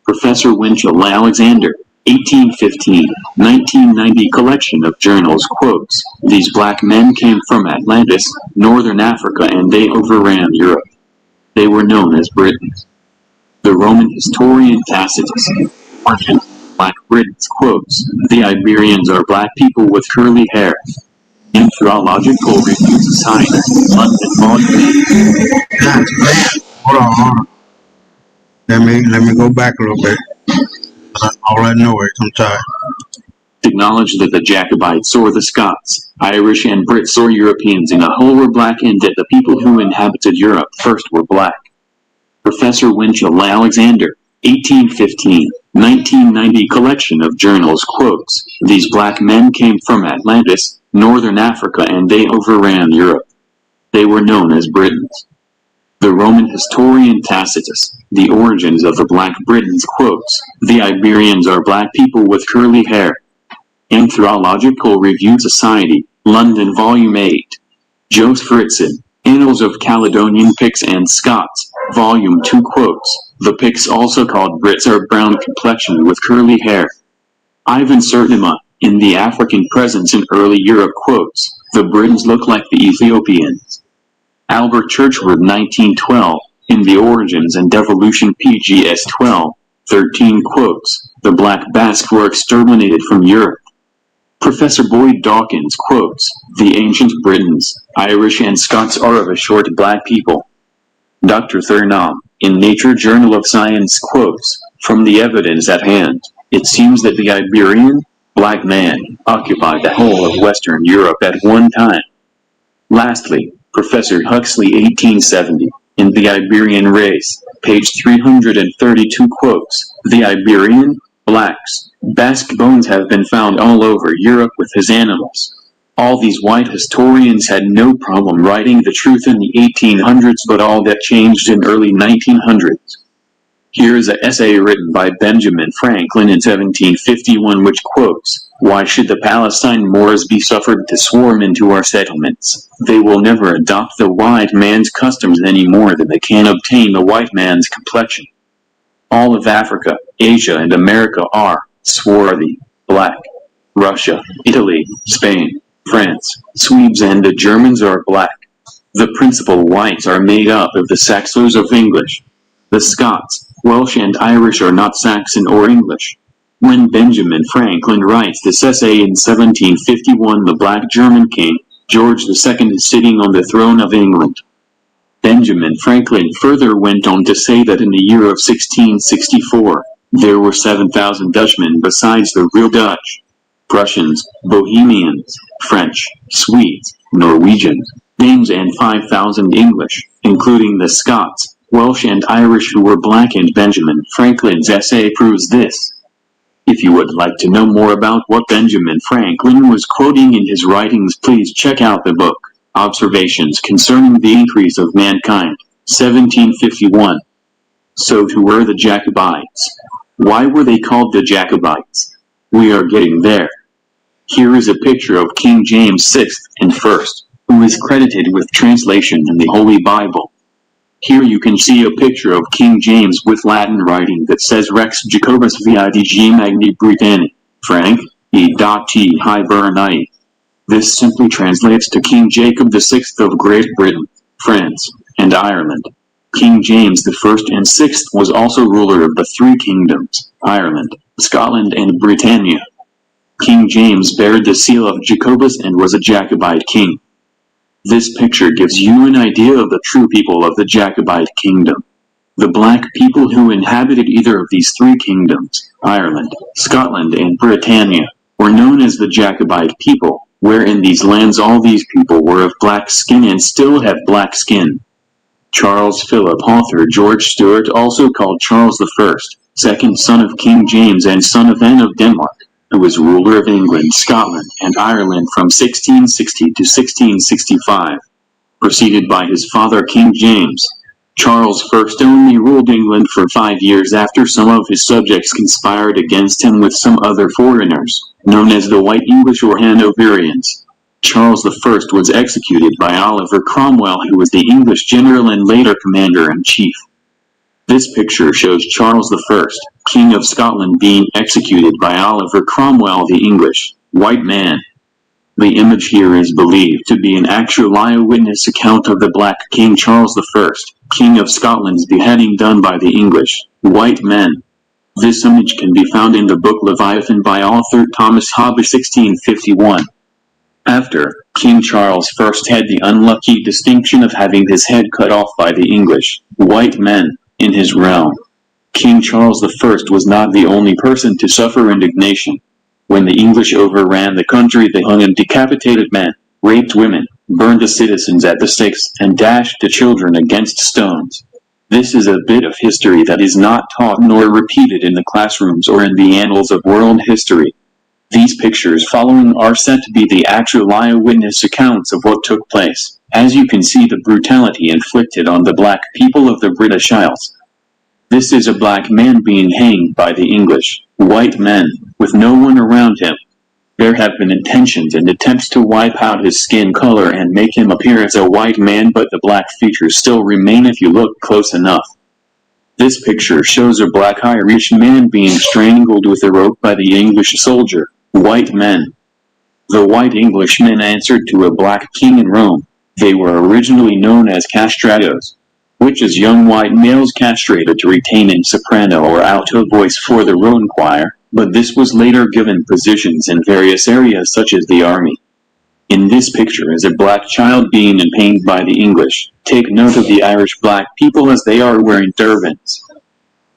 Professor Winchell Alexander, 1815-1990 collection of journals quotes, "These black men came from Atlantis, northern Africa, and they overran Europe. They were known as Britons." The Roman historian Tacitus, Black Britons quotes, "The Iberians are black people with curly hair." In Theological Review Society, London, Volume 8. Hold on. Let me go back a little bit. All that noise, I'm tired. Acknowledge that the Jacobites or the Scots, Irish and Brits or Europeans in a whole were black, and that the people who inhabited Europe first were black. Professor Winchell Alexander, 1815-1990 collection of journals quotes, "These black men came from Atlantis, northern Africa, and they overran Europe. They were known as Britons." The Roman historian Tacitus, The Origins of the Black Britons quotes, "The Iberians are black people with curly hair." In Theological Review Society, London, Volume 8. Jos Fritzen, Annals of Caledonian Picts and Scots, Volume 2 quotes, "The Picts, also called Brits, are brown complexioned with curly hair." Ivan Sertima, in The African Presence in Early Europe quotes, "The Britons look like the Ethiopians." Albert Churchward, 1912, in The Origins and Devolution PGS 12-13 quotes, "The Black Basque were exterminated from Europe." Professor Boyd Dawkins quotes, "The ancient Britons, Irish and Scots are of a short black people." Dr. Thurnam, in Nature Journal of Science quotes, "From the evidence at hand, it seems that the Iberian, black man, occupied the whole of Western Europe at one time." Lastly, Professor Huxley, 1870, in The Iberian Race, page 332 quotes, "The Iberian, blacks, Basque bones have been found all over Europe with his animals. All these white historians had no problem writing the truth in the 1800s, but all that changed in early 1900s. Here is an essay written by Benjamin Franklin in 1751 which quotes, "Why should the Palestine Moors be suffered to swarm into our settlements? They will never adopt the white man's customs any more than they can obtain the white man's complexion. All of Africa, Asia, and America are swarthy, black. Russia, Italy, Spain, France, Swedes, and the Germans are black. The principal whites are made up of the Saxons of English. The Scots, Welsh, and Irish are not Saxon or English." When Benjamin Franklin writes this essay in 1751, the black German king, George II, is sitting on the throne of England. Benjamin Franklin further went on to say that in the year of 1664, there were 7,000 Dutchmen besides the real Dutch. Prussians, Bohemians, French, Swedes, Norwegians, Danes, and 5,000 English, including the Scots, Welsh, and Irish who were black, and Benjamin Franklin's essay proves this. If you would like to know more about what Benjamin Franklin was quoting in his writings, please check out the book, Observations Concerning the Increase of Mankind, 1751. So who were the Jacobites? Why were they called the Jacobites? We are getting there. Here is a picture of King James VI and I, who is credited with translation in the Holy Bible. Here you can see a picture of King James with Latin writing that says Rex Jacobus vidg magni Britanni, Frank, e T hiberni. This simply translates to King Jacob VI of Great Britain, France, and Ireland. King James I and VI was also ruler of the three kingdoms, Ireland, Scotland, and Britannia. King James bared the seal of Jacobus and was a Jacobite king. This picture gives you an idea of the true people of the Jacobite kingdom. The black people who inhabited either of these three kingdoms, Ireland, Scotland, and Britannia, were known as the Jacobite people, where in these lands all these people were of black skin and still have black skin. Charles Philip Arthur George Stuart, also called Charles I, second son of King James and son of Anne of Denmark, who was ruler of England, Scotland, and Ireland from 1660 to 1665. Preceded by his father King James, Charles I only ruled England for 5 years after some of his subjects conspired against him with some other foreigners, known as the White English or Hanoverians. Charles I was executed by Oliver Cromwell, who was the English general and later commander-in-chief. This picture shows Charles I, King of Scotland, being executed by Oliver Cromwell, the English white man. The image here is believed to be an actual eyewitness account of the black King Charles I, King of Scotland's beheading done by the English white men. This image can be found in the book Leviathan by author Thomas Hobbes, 1651. After, King Charles I had the unlucky distinction of having his head cut off by the English white men in his realm. King Charles I was not the only person to suffer indignation. When the English overran the country, they hung and decapitated men, raped women, burned the citizens at the stakes, and dashed the children against stones. This is a bit of history that is not taught nor repeated in the classrooms or in the annals of world history. These pictures following are said to be the actual eyewitness accounts of what took place. As you can see the brutality inflicted on the black people of the British Isles. This is a black man being hanged by the English white men, with no one around him. There have been intentions and attempts to wipe out his skin color and make him appear as a white man, but the black features still remain if you look close enough. This picture shows a black Irish man being strangled with a rope by the English soldier white men. The white Englishmen answered to a black king in Rome. They were originally known as castrados, which is young white males castrated to retain a soprano or alto voice for the Rome choir, but this was later given positions in various areas such as the army. In this picture is a black child being impaled by the English. Take note of the Irish black people as they are wearing turbans.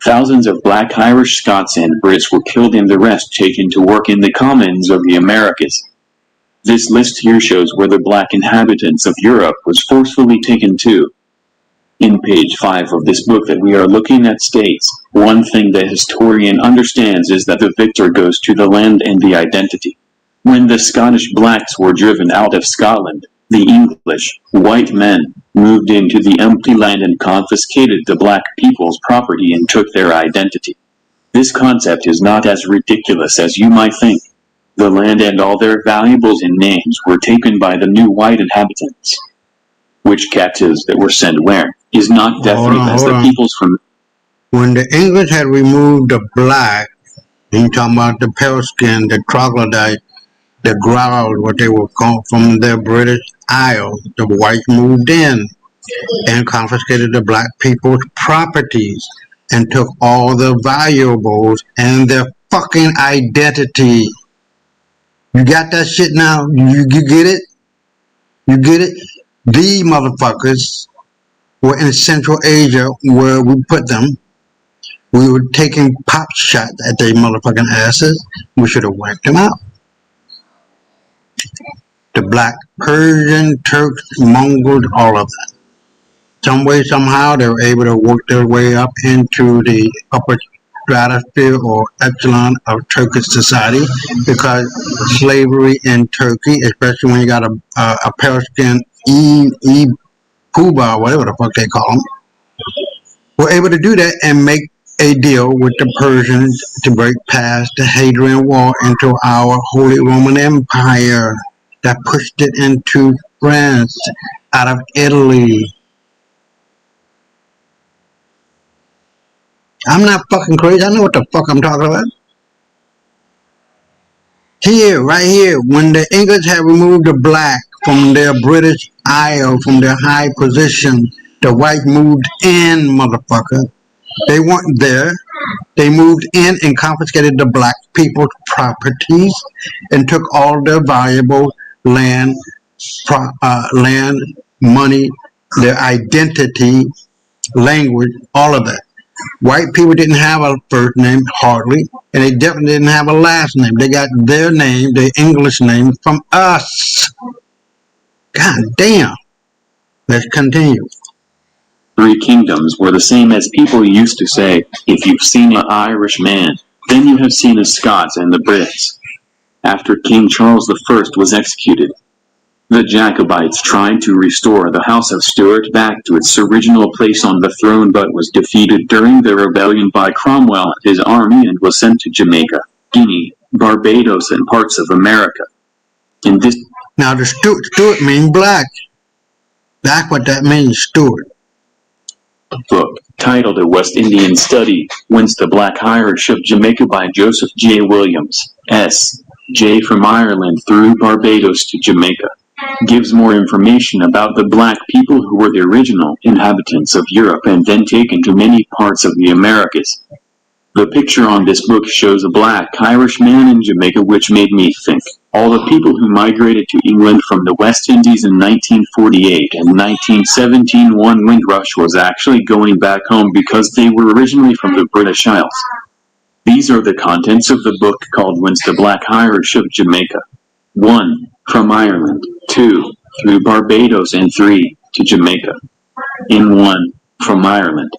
Thousands of black Irish, Scots, and Brits were killed and the rest taken to work in the commons of the Americas. This list here shows where the black inhabitants of Europe was forcefully taken to. In page 5 of this book that we are looking at states, one thing the historian understands is that the victor goes to the land and the identity. When the Scottish blacks were driven out of Scotland, the English, white men, moved into the empty land and confiscated the black people's property and took their identity. This concept is not as ridiculous as you might think. The land and all their valuables and names were taken by the new white inhabitants. Which captives that were sent where is not definite as the peoples from... When the English had removed the black, and you talking about the pale skin, the troglodyte, the growl, what they were called from the British Isles, the whites moved in and confiscated the black people's properties and took all the valuables and their fucking identity. You got that shit now? You get it? You get it? These motherfuckers were in Central Asia where we put them. We were taking pop shots at their motherfucking asses. We should have wiped them out. The black Persian, Turks, Mongols, all of that. Some way, somehow, they were able to work their way up into the upper stratosphere or echelon of Turkish society because slavery in Turkey, especially when you got a pale-skinned Kuba, whatever the fuck they call them, were able to do that and make a deal with the Persians to break past the Hadrian Wall into our Holy Roman Empire that pushed it into France out of Italy. I'm not fucking crazy. I know what the fuck I'm talking about. Here, right here, when the English had removed the black from their British Isle, from their high position, the white moved in, motherfucker. They weren't there. They moved in and confiscated the black people's properties and took all their valuable land, money, their identity, language, all of that. White people didn't have a first name, hardly, and they definitely didn't have a last name. They got their name, their English name, from us. God damn. Let's continue. 3 kingdoms were the same as people used to say, if you've seen an Irish man, then you have seen the Scots and the Brits. After King Charles I was executed, the Jacobites tried to restore the House of Stuart back to its original place on the throne but was defeated during the rebellion by Cromwell and his army and was sent to Jamaica, Guinea, Barbados and parts of America. In this Now the Stuart means black. That's what that means, Stuart. book, titled A West Indian Study, Whence the Black Irish of Jamaica by Joseph J. Williams, S.J. from Ireland through Barbados to Jamaica, gives more information about the black people who were the original inhabitants of Europe and then taken to many parts of the Americas. The picture on this book shows a black Irish man in Jamaica, which made me think. All the people who migrated to England from the West Indies in 1948 and 1917 one Windrush was actually going back home because they were originally from the British Isles. These are the contents of the book called Whence the Black Irish of Jamaica. 1. From Ireland. 2. Through Barbados and 3. To Jamaica. In 1. From Ireland.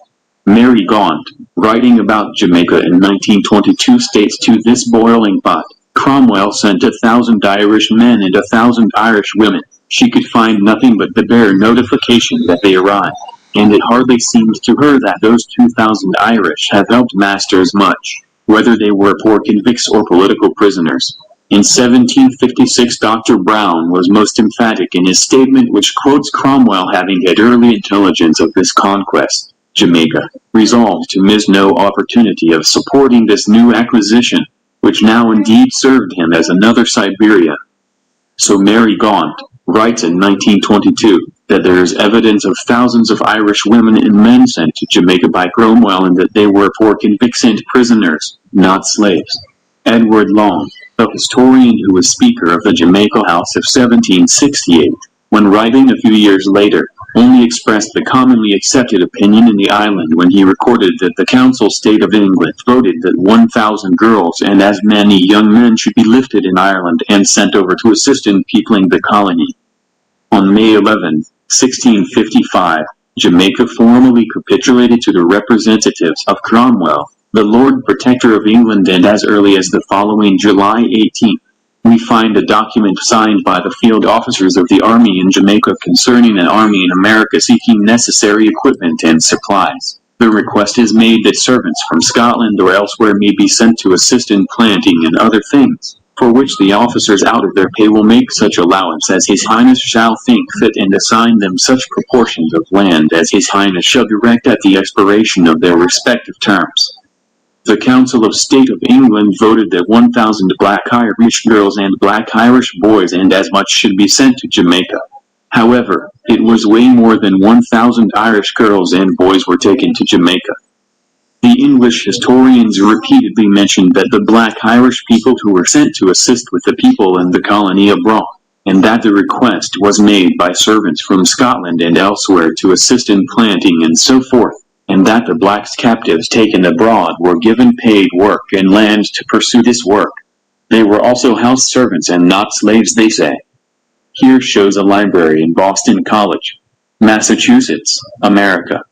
Mary Gaunt, writing about Jamaica in 1922, states, to this boiling pot, Cromwell sent 1,000 Irish men and 1,000 Irish women. She could find nothing but the bare notification that they arrived, and it hardly seems to her that those 2,000 Irish have helped masters much, whether they were poor convicts or political prisoners. In 1756, Dr. Brown was most emphatic in his statement, which quotes Cromwell having had early intelligence of this conquest. Jamaica, resolved to miss no opportunity of supporting this new acquisition, which now indeed served him as another Siberia. So Mary Gaunt writes in 1922 that there is evidence of thousands of Irish women and men sent to Jamaica by Cromwell and that they were poor convicts and prisoners, not slaves. Edward Long, a historian who was Speaker of the Jamaica House of 1768, when writing a few years later, only expressed the commonly accepted opinion in the island when he recorded that the Council State of England voted that 1,000 girls and as many young men should be lifted in Ireland and sent over to assist in peopling the colony. On May 11, 1655, Jamaica formally capitulated to the representatives of Cromwell, the Lord Protector of England, and as early as the following July 18, We find a document signed by the field officers of the Army in Jamaica concerning an army in America seeking necessary equipment and supplies. The request is made that servants from Scotland or elsewhere may be sent to assist in planting and other things, for which the officers out of their pay will make such allowance as His Highness shall think fit and assign them such proportions of land as His Highness shall direct at the expiration of their respective terms. The Council of State of England voted that 1,000 black Irish girls and black Irish boys and as much should be sent to Jamaica. However, it was way more than 1,000 Irish girls and boys were taken to Jamaica. The English historians repeatedly mentioned that the black Irish people who were sent to assist with the people in the colony abroad, and that the request was made by servants from Scotland and elsewhere to assist in planting and so forth, and that the blacks captives taken abroad were given paid work and land to pursue this work. They were also house servants and not slaves, they say. Here shows a library in Boston College, Massachusetts, America.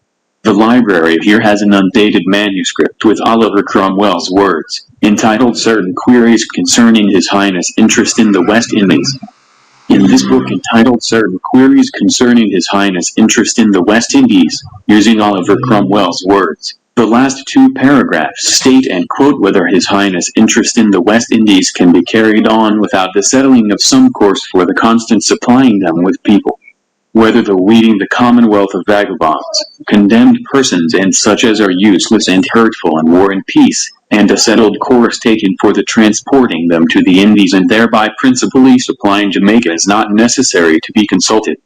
The library here has an undated manuscript with Oliver Cromwell's words, entitled Certain Queries Concerning His Highness' Interest in the West Indies. In this book entitled Certain Queries Concerning His Highness' Interest in the West Indies, using Oliver Cromwell's words, the last two paragraphs state and quote whether His Highness' interest in the West Indies can be carried on without the settling of some course for the constant supplying them with people, whether the weeding the commonwealth of vagabonds, condemned persons and such as are useless and hurtful in war and peace, and a settled course taken for the transporting them to the Indies and thereby principally supplying Jamaica is not necessary to be consulted.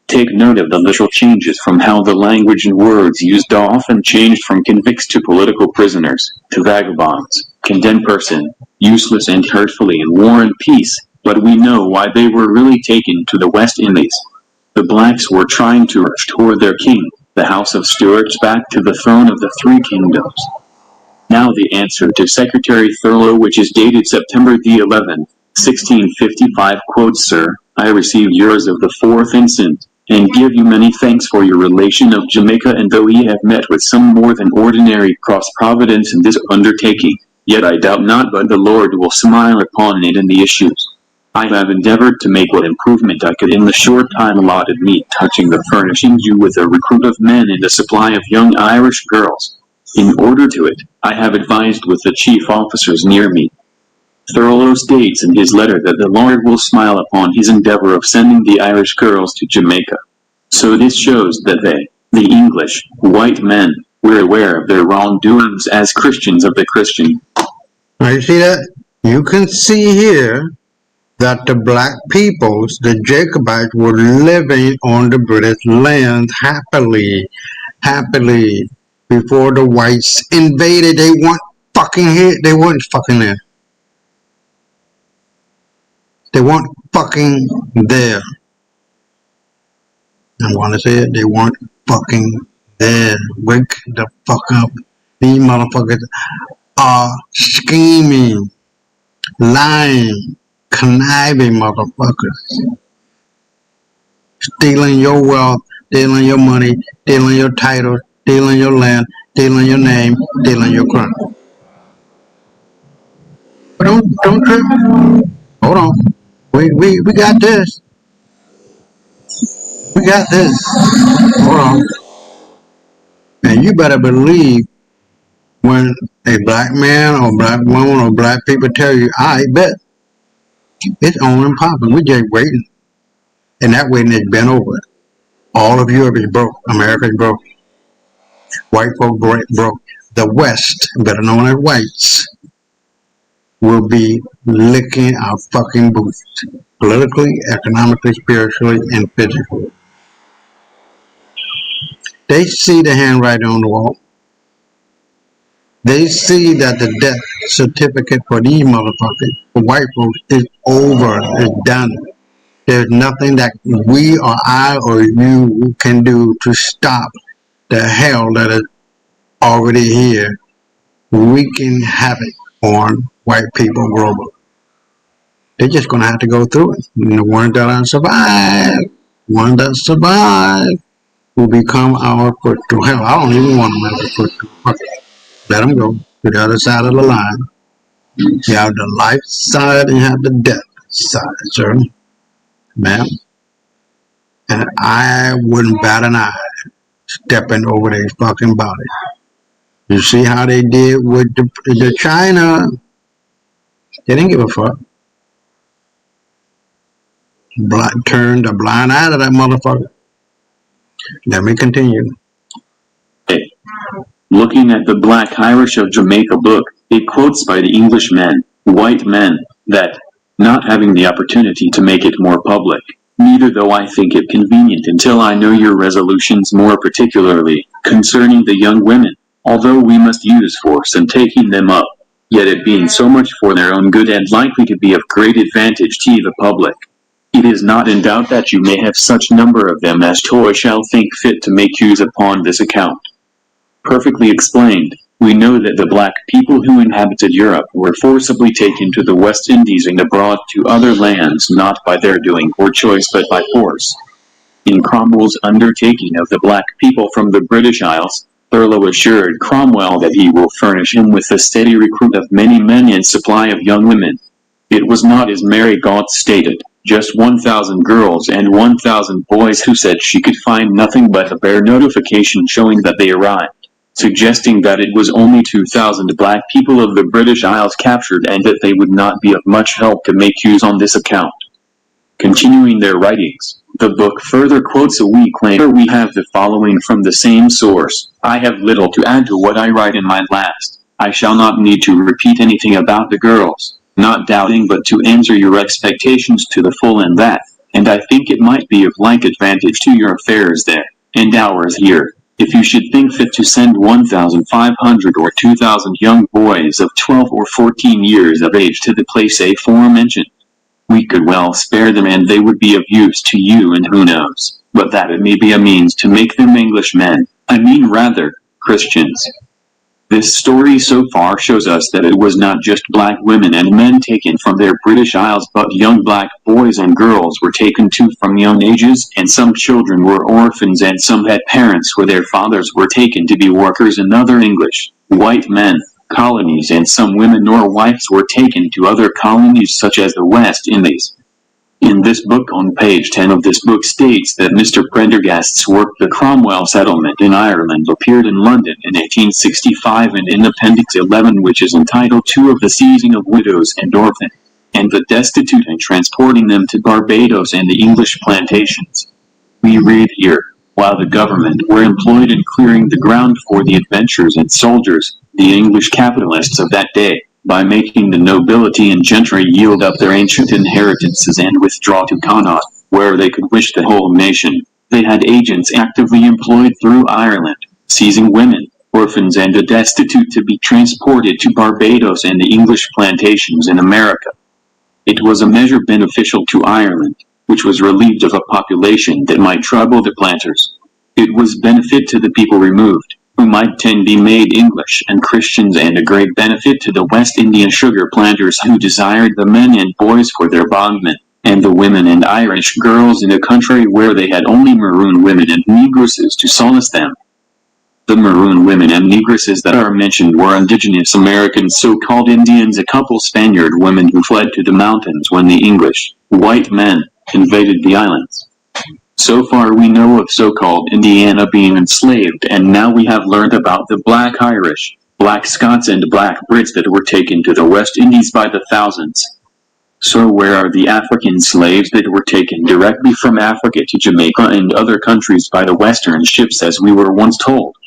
Take note of the little changes from how the language and words used often changed from convicts to political prisoners, to vagabonds, condemned person, useless and hurtfully in war and peace, but we know why they were really taken to the West Indies. The blacks were trying to restore their king, the House of Stuarts, back to the throne of the Three Kingdoms. Now the answer to Secretary Thurlow, which is dated September the 11th, 1655, quotes, Sir, I received yours of the 4th instant, and give you many thanks for your relation of Jamaica, and though ye have met with some more than ordinary cross-providence in this undertaking, yet I doubt not but the Lord will smile upon it in the issues. I have endeavored to make what improvement I could in the short time allotted me touching the furnishing you with a recruit of men and a supply of young Irish girls. In order to it, I have advised with the chief officers near me. Thurlow states in his letter that the Lord will smile upon his endeavor of sending the Irish girls to Jamaica. So this shows that they, the English, white men, were aware of their wrongdoings as Christians of the Christian. Now you see that? You can see here that the black peoples, the Jacobites, were living on the British land happily before the whites invaded. They weren't fucking here. They weren't fucking there. They weren't fucking there. I want to say it. They weren't fucking there. Wake the fuck up. These motherfuckers are scheming, lying, conniving motherfuckers. Stealing your wealth, stealing your money, stealing your title, stealing your land, stealing your name, stealing your crown. But don't trip. Hold on. We got this. We got this. Hold on. And you better believe when a black man or black woman or black people tell you, I bet it's on and popping. We're just waiting. And that waiting has been over. All of Europe is broke. America is broke. White folk broke. The West, better known as whites, will be licking our fucking boots. Politically, economically, spiritually, and physically. They see the handwriting on the wall. They see that the death certificate for these motherfuckers, for white folks, is over, is done. There's nothing that we or I or you can do to stop the hell that is already here, wreaking havoc on white people globally. They're just going to have to go through it. And the ones that survive, will become our footstool. Hell, I don't even want them as a footstool. Let them go to the other side of the line. You have the life side and you have the death side, sir. Ma'am. And I wouldn't bat an eye stepping over their fucking body. You see how they did with the China? They didn't give a fuck. Turned a blind eye to that motherfucker. Let me continue. Looking at the Black Irish of Jamaica book, it quotes by the Englishmen, white men, that, not having the opportunity to make it more public, neither though I think it convenient until I know your resolutions more particularly, concerning the young women, although we must use force in taking them up, yet it being so much for their own good and likely to be of great advantage to the public. It is not in doubt that you may have such number of them as Toy shall think fit to make use upon this account. Perfectly explained, we know that the black people who inhabited Europe were forcibly taken to the West Indies and abroad to other lands not by their doing or choice but by force. In Cromwell's undertaking of the black people from the British Isles, Thurlow assured Cromwell that he will furnish him with a steady recruit of many men and supply of young women. It was not as Mary Gault stated, just 1,000 girls and 1,000 boys who said she could find nothing but a bare notification showing that they arrived, suggesting that it was only 2,000 black people of the British Isles captured and that they would not be of much help to make use on this account. Continuing their writings, the book further quotes a week later we have the following from the same source. I have little to add to what I write in my last. I shall not need to repeat anything about the girls, not doubting but to answer your expectations to the full in that, and I think it might be of like advantage to your affairs there, and ours here, if you should think fit to send 1,500 or 2,000 young boys of 12 or 14 years of age to the place aforementioned. We could well spare them and they would be of use to you, and who knows, but that it may be a means to make them Englishmen, I mean rather, Christians. This story so far shows us that it was not just black women and men taken from their British Isles, but young black boys and girls were taken too from young ages, and some children were orphans and some had parents where their fathers were taken to be workers in other English, white men, colonies, and some women or wives were taken to other colonies such as the West Indies. In this book on page 10 of this book states that Mr. Prendergast's work The Cromwell Settlement in Ireland appeared in London in 1865, and in Appendix 11 which is entitled 2 of the Seizing of Widows and Orphans, and the Destitute and Transporting them to Barbados and the English Plantations. We read here, while the government were employed in clearing the ground for the adventurers and soldiers, the English capitalists of that day, by making the nobility and gentry yield up their ancient inheritances and withdraw to Connaught, where they could wish the whole nation, they had agents actively employed through Ireland, seizing women, orphans and the destitute to be transported to Barbados and the English plantations in America. It was a measure beneficial to Ireland, which was relieved of a population that might trouble the planters. It was benefit to the people removed, who might then be made English and Christians, and a great benefit to the West Indian sugar planters who desired the men and boys for their bondmen, and the women and Irish girls in a country where they had only maroon women and negresses to solace them. The maroon women and negresses that are mentioned were indigenous Americans, so-called Indians, a couple Spaniard women who fled to the mountains when the English, white men, invaded the islands. So far we know of so-called Indiana being enslaved, and now we have learned about the black Irish, black Scots and black Brits that were taken to the West Indies by the thousands. So where are the African slaves that were taken directly from Africa to Jamaica and other countries by the western ships as we were once told?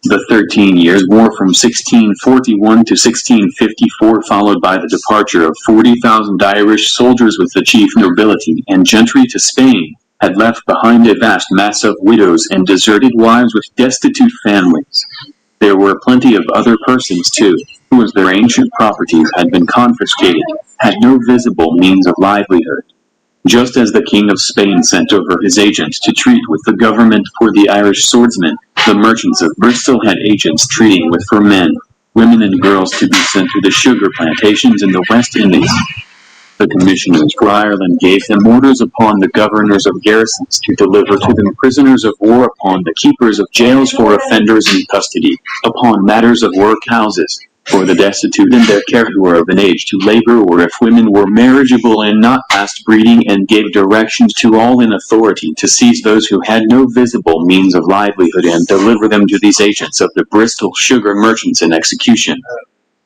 The 13 Years' War from 1641 to 1654, followed by the departure of 40,000 Irish soldiers with the chief nobility and gentry to Spain, had left behind a vast mass of widows and deserted wives with destitute families. There were plenty of other persons too, who as their ancient properties had been confiscated, had no visible means of livelihood. Just as the King of Spain sent over his agents to treat with the government for the Irish swordsmen, the merchants of Bristol had agents treating with for men, women and girls to be sent to the sugar plantations in the West Indies. The commissioners for Ireland gave them orders upon the governors of garrisons to deliver to them prisoners of war, upon the keepers of jails for offenders in custody, upon matters of workhouses, for the destitute and their care who were of an age to labor, or if women were marriageable and not past breeding, and gave directions to all in authority to seize those who had no visible means of livelihood and deliver them to these agents of the Bristol sugar merchants in execution.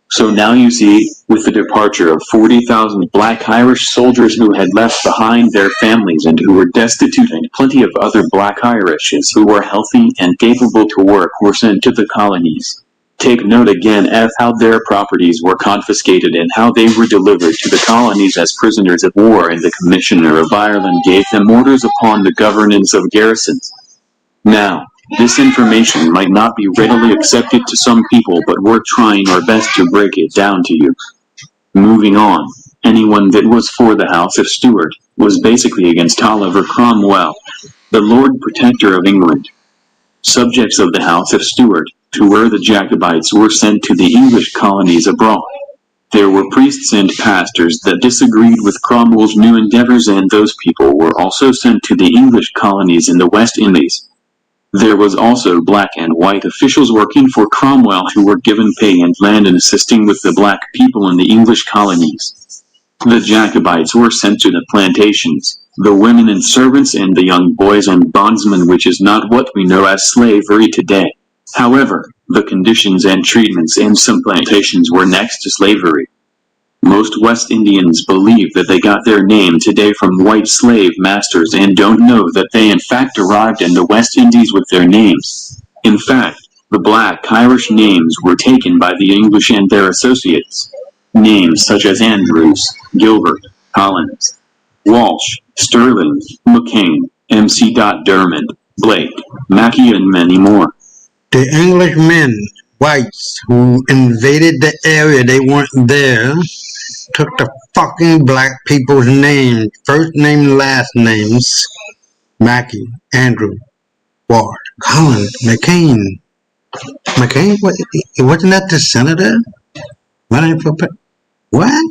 So now you see, with the departure of 40,000 black Irish soldiers who had left behind their families and who were destitute, and plenty of other black Irishes who were healthy and capable to work were sent to the colonies. Take note again of how their properties were confiscated and how they were delivered to the colonies as prisoners of war, and the Commissioner of Ireland gave them orders upon the governance of garrisons. Now, this information might not be readily accepted to some people, but we're trying our best to break it down to you. Moving on, anyone that was for the House of Stuart was basically against Oliver Cromwell, the Lord Protector of England. Subjects of the House of Stuart, who were the Jacobites, were sent to the English colonies abroad. There were priests and pastors that disagreed with Cromwell's new endeavors, and those people were also sent to the English colonies in the West Indies. There was also black and white officials working for Cromwell who were given pay and land and assisting with the black people in the English colonies. The Jacobites were sent to the plantations, the women and servants and the young boys and bondsmen, which is not what we know as slavery today. However, the conditions and treatments in some plantations were next to slavery. Most West Indians believe that they got their name today from white slave masters and don't know that they in fact arrived in the West Indies with their names. In fact, the black Irish names were taken by the English and their associates. Names such as Andrews, Gilbert, Collins, Walsh, Sterling, McCain, MC. Dermond, Blake, Mackay, and many more. The Englishmen, whites, who invaded the area, they weren't there, took the fucking black people's names, first name, last names, Mackay, Andrew, Ward, Collins, McCain. McCain? What, wasn't that the senator? What?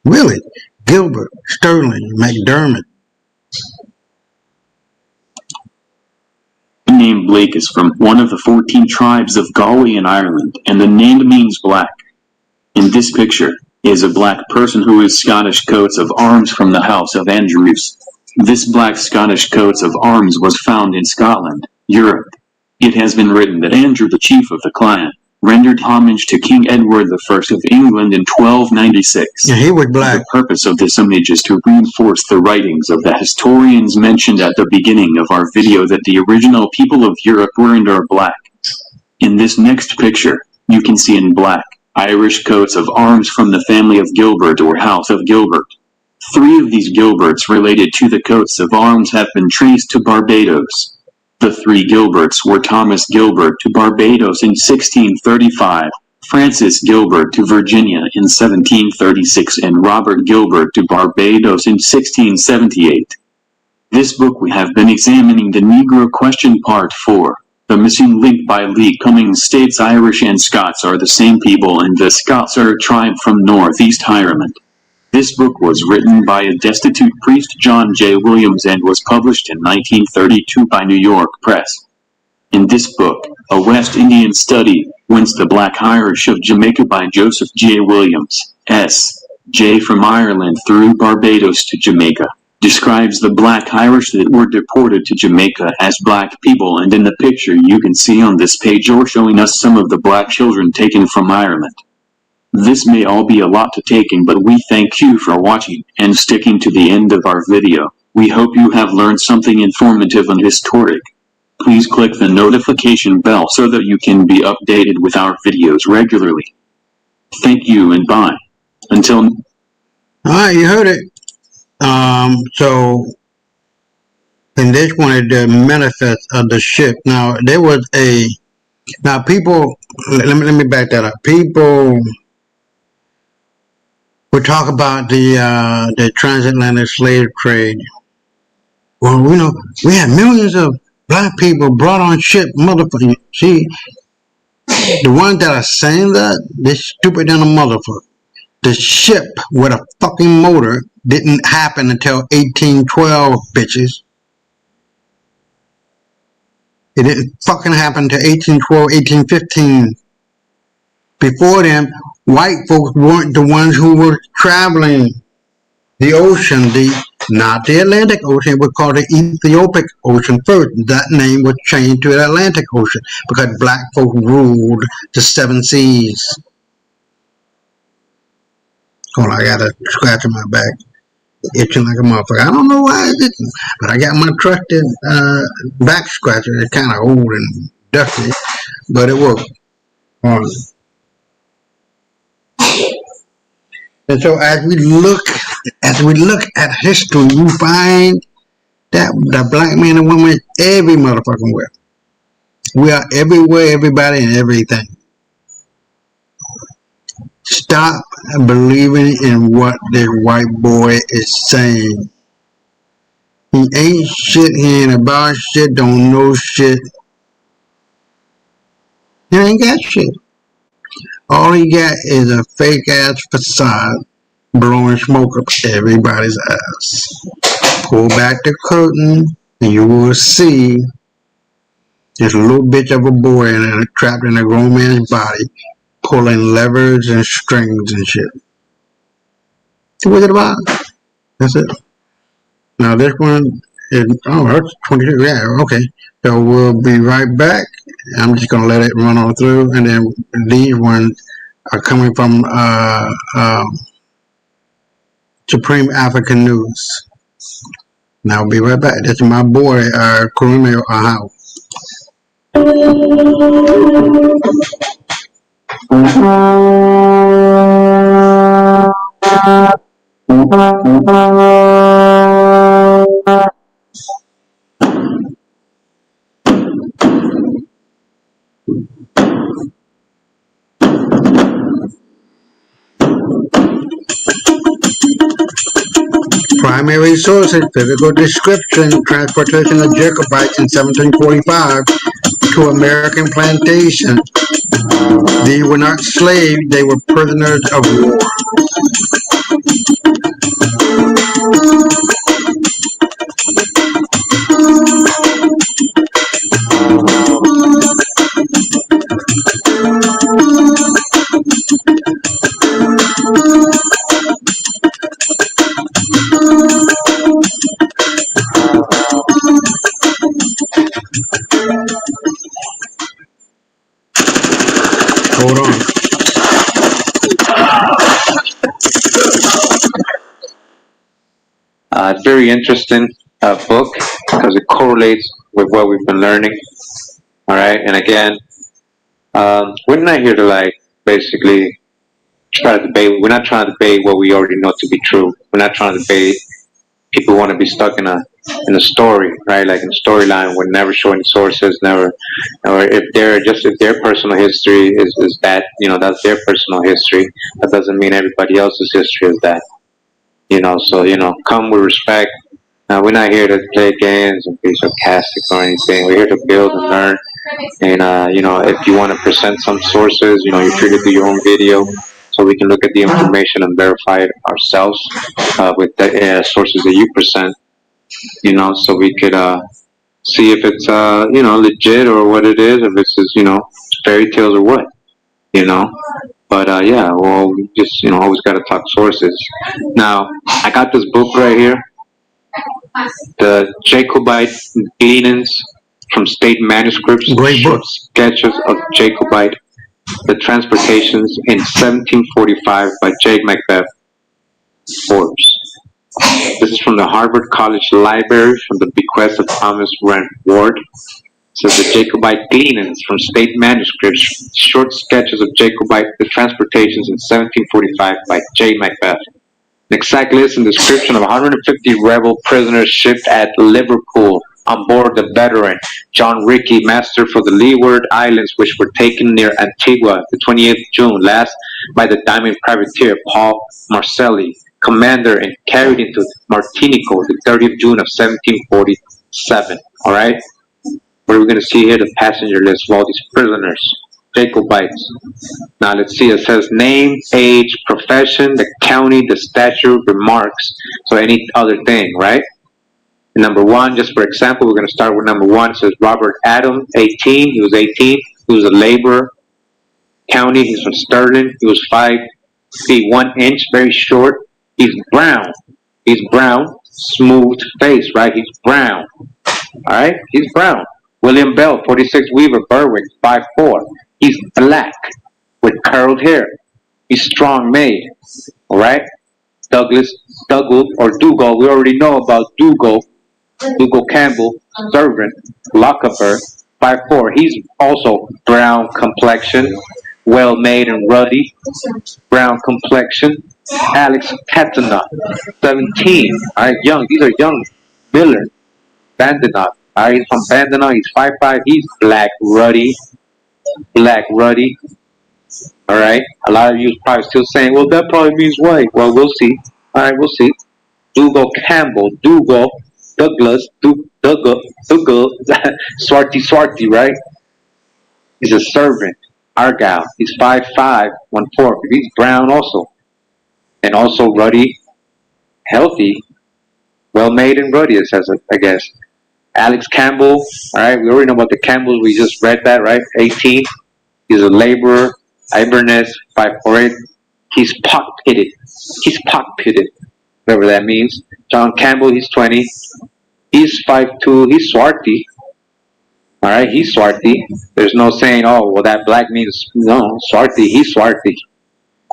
Really? Gilbert, Sterling, McDermott. The name Blake is from one of the 14 tribes of Galway in Ireland, and the name means black. In this picture is a black person who is Scottish coats of arms from the House of Andrews. This black Scottish coats of arms was found in Scotland, Europe. It has been written that Andrew, the chief of the clan, rendered homage to King Edward I of England in 1296. Yeah, he was black. The purpose of this image is to reinforce the writings of the historians mentioned at the beginning of our video that the original people of Europe were and are black. In this next picture, you can see in black Irish coats of arms from the family of Gilbert or House of Gilbert. 3 of these Gilberts related to the coats of arms have been traced to Barbados. The 3 Gilberts were Thomas Gilbert to Barbados in 1635, Francis Gilbert to Virginia in 1736, and Robert Gilbert to Barbados in 1678. This book we have been examining the Negro Question Part 4. The missing link by Lee Cummings states Irish and Scots are the same people, and the Scots are a tribe from northeast Ireland. This book was written by a destitute priest, John J. Williams, and was published in 1932 by New York Press. In this book, A West Indian Study, Whence the Black Irish of Jamaica by Joseph J. Williams, S.J. from Ireland through Barbados to Jamaica, describes the black Irish that were deported to Jamaica as black people, and in the picture you can see on this page are showing us some of the black children taken from Ireland. This may all be a lot to take in, but we thank you for watching and sticking to the end of our video. We hope you have learned something informative and historic. Please click the notification bell so that you can be updated with our videos regularly. Thank you and bye. Until... Alright, you heard it. So, and this one is the manifest of the ship. Now, there was a... Now, people... Let me back that up. People... We talk about the transatlantic slave trade. Well, we know we had millions of black people brought on ship, motherfucker. See, the ones that are saying that, they're stupid than a motherfucker. The ship with a fucking motor didn't happen until 1812, bitches. It didn't fucking happen until 1812, 1815. before them, white folks weren't the ones who were traveling the ocean, not the Atlantic Ocean. It was called the Ethiopic Ocean first. That name was changed to the Atlantic Ocean because black folk ruled the 7 seas. Hold on, I got a scratch in my back, itching like a motherfucker. I don't know why it's itching, but I got my trusted back scratcher. It's kind of old and dusty, but it worked. Hold on. And so as we look at history, we find that the black man and woman every motherfucking where. We are everywhere, everybody, and everything. Stop believing in what the white boy is saying. He ain't shit, he ain't about shit, don't know shit. He ain't got shit. All he got is a fake ass facade blowing smoke up everybody's ass. Pull back the curtain and you will see this little bitch of a boy trapped in a grown man's body pulling levers and strings and shit. What's it about? That's it. Now this one is, oh, that's 22, yeah, okay. So we'll be right back. I'm just gonna let it run on through, and then these ones are coming from Supreme African News. Now I'll be right back. This is my boy, Kurumi Ahau. Primary sources, physical description, transportation of Jacobites in 1745 to American plantation. These were not slaves, they were prisoners of war. Hold on. It's very interesting book because it correlates with what we've been learning. All right, and again, we're not here to like basically try to debate. We're not trying to debate what we already know to be true. We're not trying to debate. People want to be stuck in a story, right? Like in a storyline, we're never showing sources, never, or if their personal history is that, that's their personal history. That doesn't mean everybody else's history is that, So come with respect. We're not here to play games and be sarcastic or anything. We're here to build and learn. And if you want to present some sources, you're free to do your own video. So we can look at the information and verify it ourselves with the sources that you present, so we could see if it's, legit or what it is, if it's just, fairy tales or what, But, yeah, well, we just, always got to talk sources. Now, I got this book right here, The Jacobite Gleanings from State Manuscripts, Great book. Sketches of Jacobite, the Transportations in 1745 by J. Macbeth Forbes. This is from the Harvard College Library from the bequest of Thomas Wren Ward. It says the Jacobite Gleanings from State Manuscripts, short sketches of Jacobite, the Transportations in 1745 by J. Macbeth. An exact list and description of 150 rebel prisoners shipped at Liverpool on board the veteran John Rickey, master for the Leeward Islands, which were taken near Antigua the 28th June last by the diamond privateer Paul Marcelli, commander, and carried into Martinico the 30th June of 1747. All right? What are we going to see here? The passenger list of all these prisoners, Jacobites. Now let's see. It says name, age, profession, the county, the statute, remarks. So any other thing, right? Number one, just for example, we're going to start with number one. It says Robert Adam, 18. He was 18. He was a laborer. County. He's from Sterling. He was 5 feet 1 inch, very short. He's brown. He's brown, smooth face, right? He's brown. All right, he's brown. William Bell, 46 Weaver, Berwick, 5'4". He's black with curled hair. He's strong made. All right. Dougal or Dougal. We already know about Dougal. Dougal Campbell, servant, Lockaber, 5'4". He's also brown complexion, well made and ruddy. Brown complexion. Alex Katana, 17. All right, young. These are young. Miller, Bandanoff. All right, he's from Bandanoff. He's 5'5". He's black, ruddy. Black, ruddy. All right. A lot of you probably still saying, well, that probably means white. Well, we'll see. All right, we'll see. Dougal Campbell, Dougal, Douglas, Dougal, Swarty, right? He's a servant. Argyle. He's 5'5", 1/4. He's brown also. And also ruddy, healthy, well made and ruddy, it says, I guess. Alex Campbell. All right, we already know about the Campbells. We just read that, right? 18. He's a laborer. Inverness, 5'4". He's pock-pitted. He's pock-pitted, whatever that means. John Campbell, he's 20. He's 5'2". He's Swarty. All right, he's Swarty. There's no saying, oh, well, that black means, no, Swarty. He's Swarty.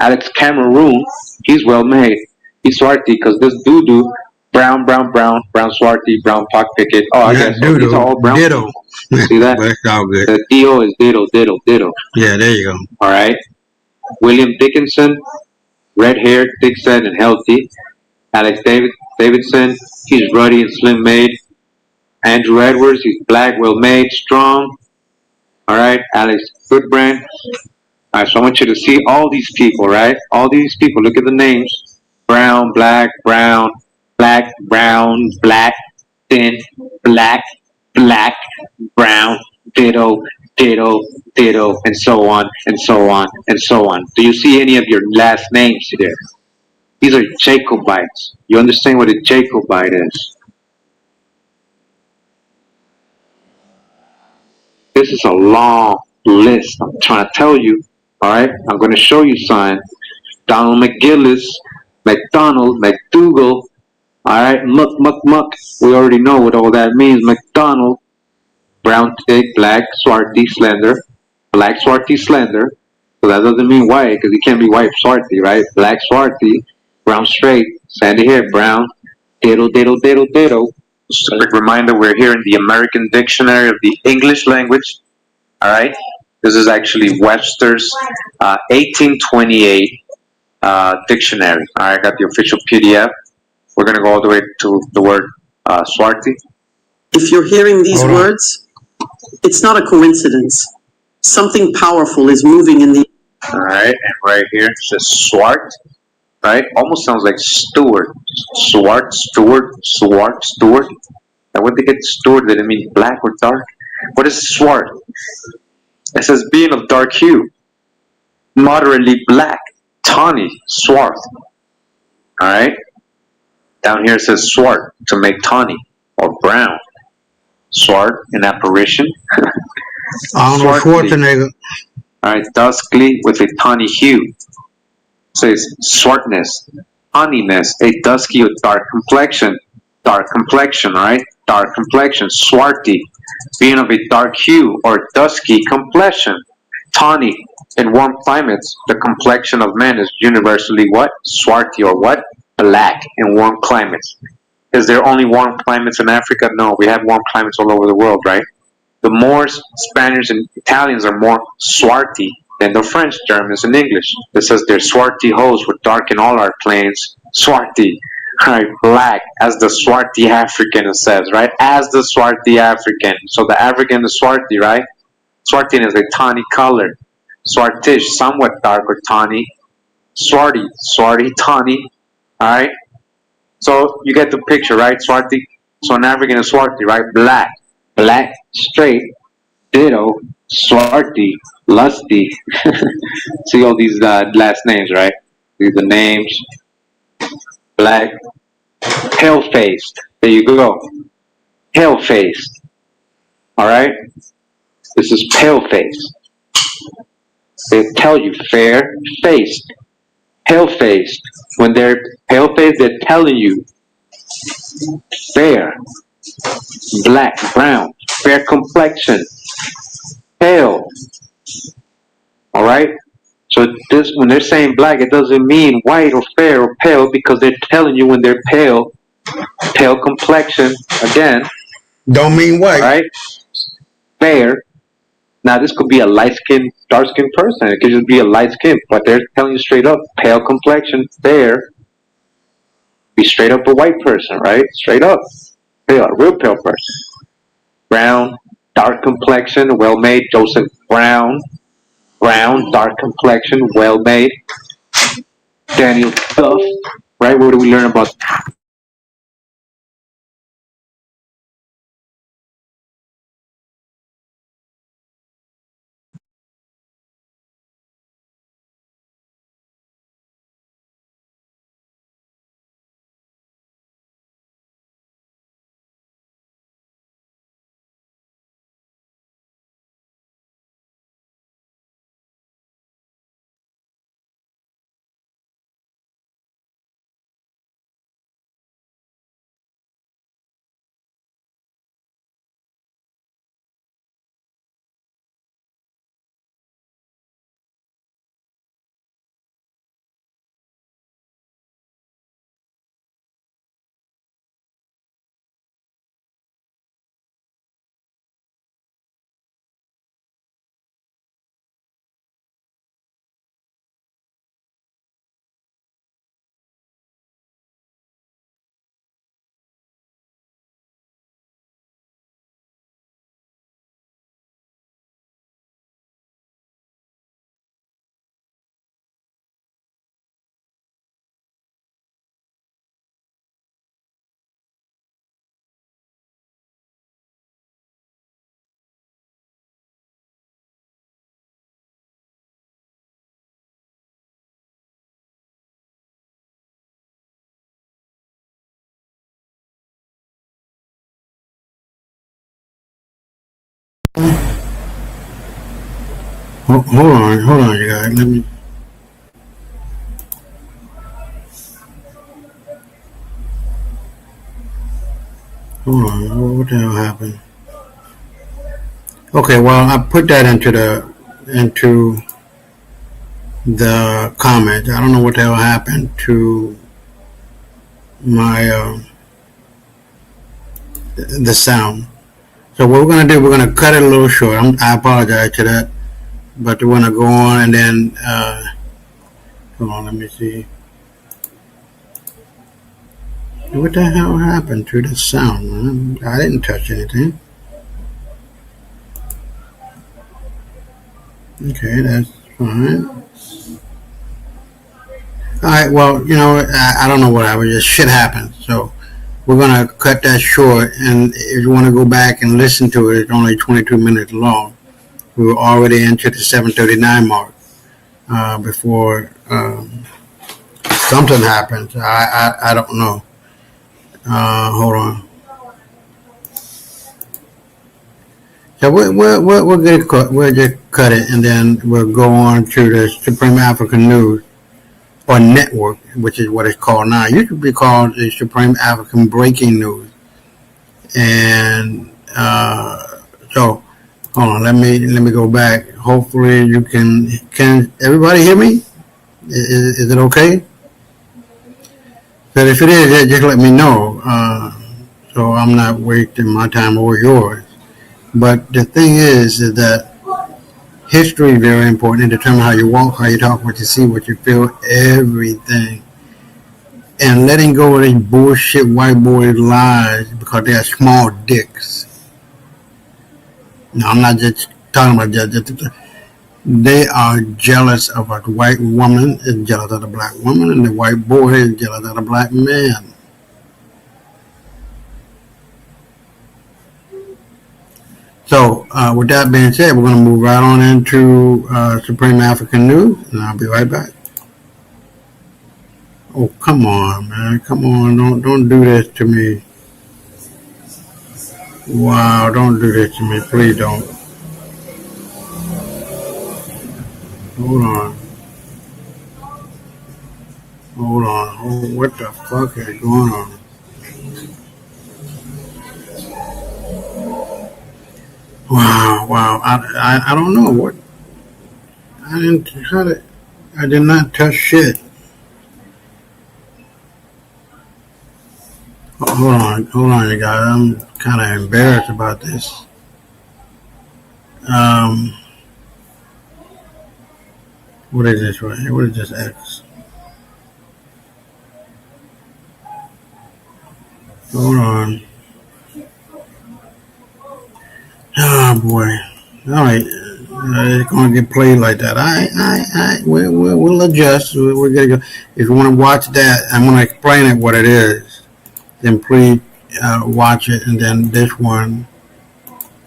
Alex Cameroon, he's well made. He's Swarty because this doo-doo, brown, Swarty, brown pock-picket. Oh, I guess so. These are all brown. Ditto. See that? That's all good. The D.O. is ditto. Yeah, there you go. All right. William Dickinson, red-haired, thick-set, and healthy. Alex Davidson, he's ruddy and slim-made. Andrew Edwards, he's black, well-made, strong. All right. Alex Goodbrand. All right, so I want you to see all these people, right? All these people. Look at the names. Brown, black, brown, black, brown, black, thin, black, brown, ditto, and so on, and so on, and so on. Do you see any of your last names there? These are Jacobites. You understand what a Jacobite is? This is a long list. I'm trying to tell you. All right, I'm going to show you sign. Donald McGillis, McDonald, McDougal. All right, Muck. We already know what all that means. McDonald, brown, thick, black, Swarty, slender. Black, Swarty, slender. So that doesn't mean white because he can't be white Swarty, right? Black, Swarty, brown, straight, sandy hair, brown, ditto. Just a quick reminder, we're here in the American Dictionary of the English language. All right. This is actually Webster's 1828 dictionary. All right, I got the official PDF. We're going to go all the way to the word Swarty. If you're hearing these words, it's not a coincidence. Something powerful is moving in the... All right, and right here it says Swart, right? Almost sounds like Stewart. Swart, Stewart. And when they get Stewart, did it mean black or dark? What is Swart? It says being of dark hue, moderately black, tawny, swarth. Alright? Down here it says swart, to make tawny, or brown. Swart, an apparition. Arnold Schwarzenegger. Alright, duskly with a tawny hue. It says swartness, tawniness, a dusky or dark complexion. Dark complexion, alright? Dark complexion, swarty. Being of a dark hue or dusky complexion. Tawny. In warm climates, the complexion of men is universally what? Swarty or what? Black in warm climates. Is there only warm climates in Africa? No, we have warm climates all over the world, right? The Moors, Spaniards, and Italians are more swarty than the French, Germans, and English. It says their swarty hoes would darken all our plains. Swarty. Right, black, as the Swarty African, it says, right? As the Swarty African. So the African is Swarty, right? Swarty is a tawny color. Swartish, somewhat dark or tawny. Swarty, tawny. Alright? So you get the picture, right? Swarty. So an African is Swarty, right? Black, straight, ditto, Swarty, lusty. See all these last names, right? These are the names. Black, pale-faced. There you go. Pale-faced. All right. This is pale-faced. They tell you fair-faced, pale-faced. When they're pale-faced, they're telling you fair, black, brown, fair complexion, pale. All right. So this, when they're saying black, it doesn't mean white or fair or pale, because they're telling you when they're pale, pale complexion. Again, don't mean white. Right? Fair. Now this could be a light-skinned, dark-skinned person. It could just be a light skin, but they're telling you straight up, pale complexion, fair. Be straight up a white person, right? Straight up, pale, a real pale person. Brown, dark complexion, well-made. Joseph Brown. Brown, dark complexion, well-made. Daniel Duff, right? Where do we learn about? Hold on, you guys. Let me. Hold on. What the hell happened? Okay, well, I put that into the comments. I don't know what the hell happened to my the sound. So what we're gonna do, we're gonna cut it a little short. I apologize to that, but we're gonna go on and then hold on. Let me see. What the hell happened to the sound, man? I didn't touch anything. Okay, that's fine. Alright, well, you know, I don't know what happened. Just shit happens. So we're going to cut that short. And if you want to go back and listen to it, it's only 22 minutes long. We were already into the 7:39 mark before something happens. I don't know. Hold on. So we'll just cut it, and then we'll go on to the Supreme African News, or Network, which is what it's called now. It used to be called the Supreme African Breaking News. And so, hold on, let me go back. Hopefully you can everybody hear me? Is it okay? So if it is, just let me know, so I'm not wasting my time or yours. But the thing is that history is very important. It determines how you walk, how you talk, what you see, what you feel, everything. And letting go of these bullshit white boy lies because they are small dicks. Now, I'm not just talking about just they are jealous of a white woman, is jealous of the black woman, and the white boy is jealous of the black man. So, with that being said, we're going to move right on into Supreme African News, and I'll be right back. Oh, come on, man. Come on. Don't do this to me. Wow, don't do this to me. Please don't. Hold on. Hold on. Oh, what the fuck is going on? Wow. I don't know what. I did not touch shit. Hold on, you guys. I'm kind of embarrassed about this. What is this right here? What is this X? Hold on. Oh boy. All right. It's gonna get played like that. We'll adjust. We're gonna go. If you want to watch that, I'm gonna explain it what it is. Then please watch it, and then this one.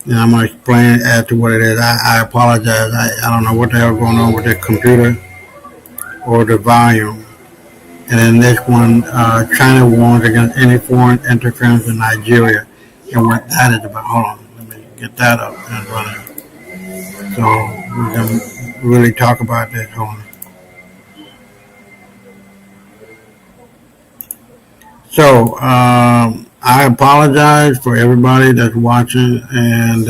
And I'm gonna explain it as to what it is. I apologize. I don't know what the hell going on with the computer or the volume. And then this one, China warns against any foreign interference in Nigeria, and what that is about. Hold on, let me get that up and run it. So we can really talk about this. Hold on. So I apologize for everybody that's watching, and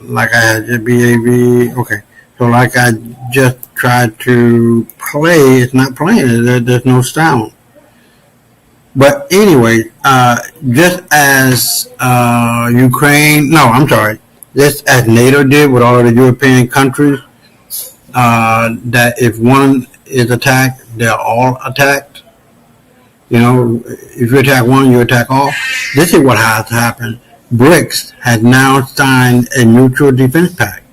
like I had the BAV. Okay, so like I just tried to play, it's not playing. There's no sound. But anyway, just as Ukraine, no, I'm sorry, just as NATO did with all of the European countries, that if one is attacked, they're all attacked. You know, if you attack one, you attack all. This is what has happened. BRICS has now signed a mutual defense pact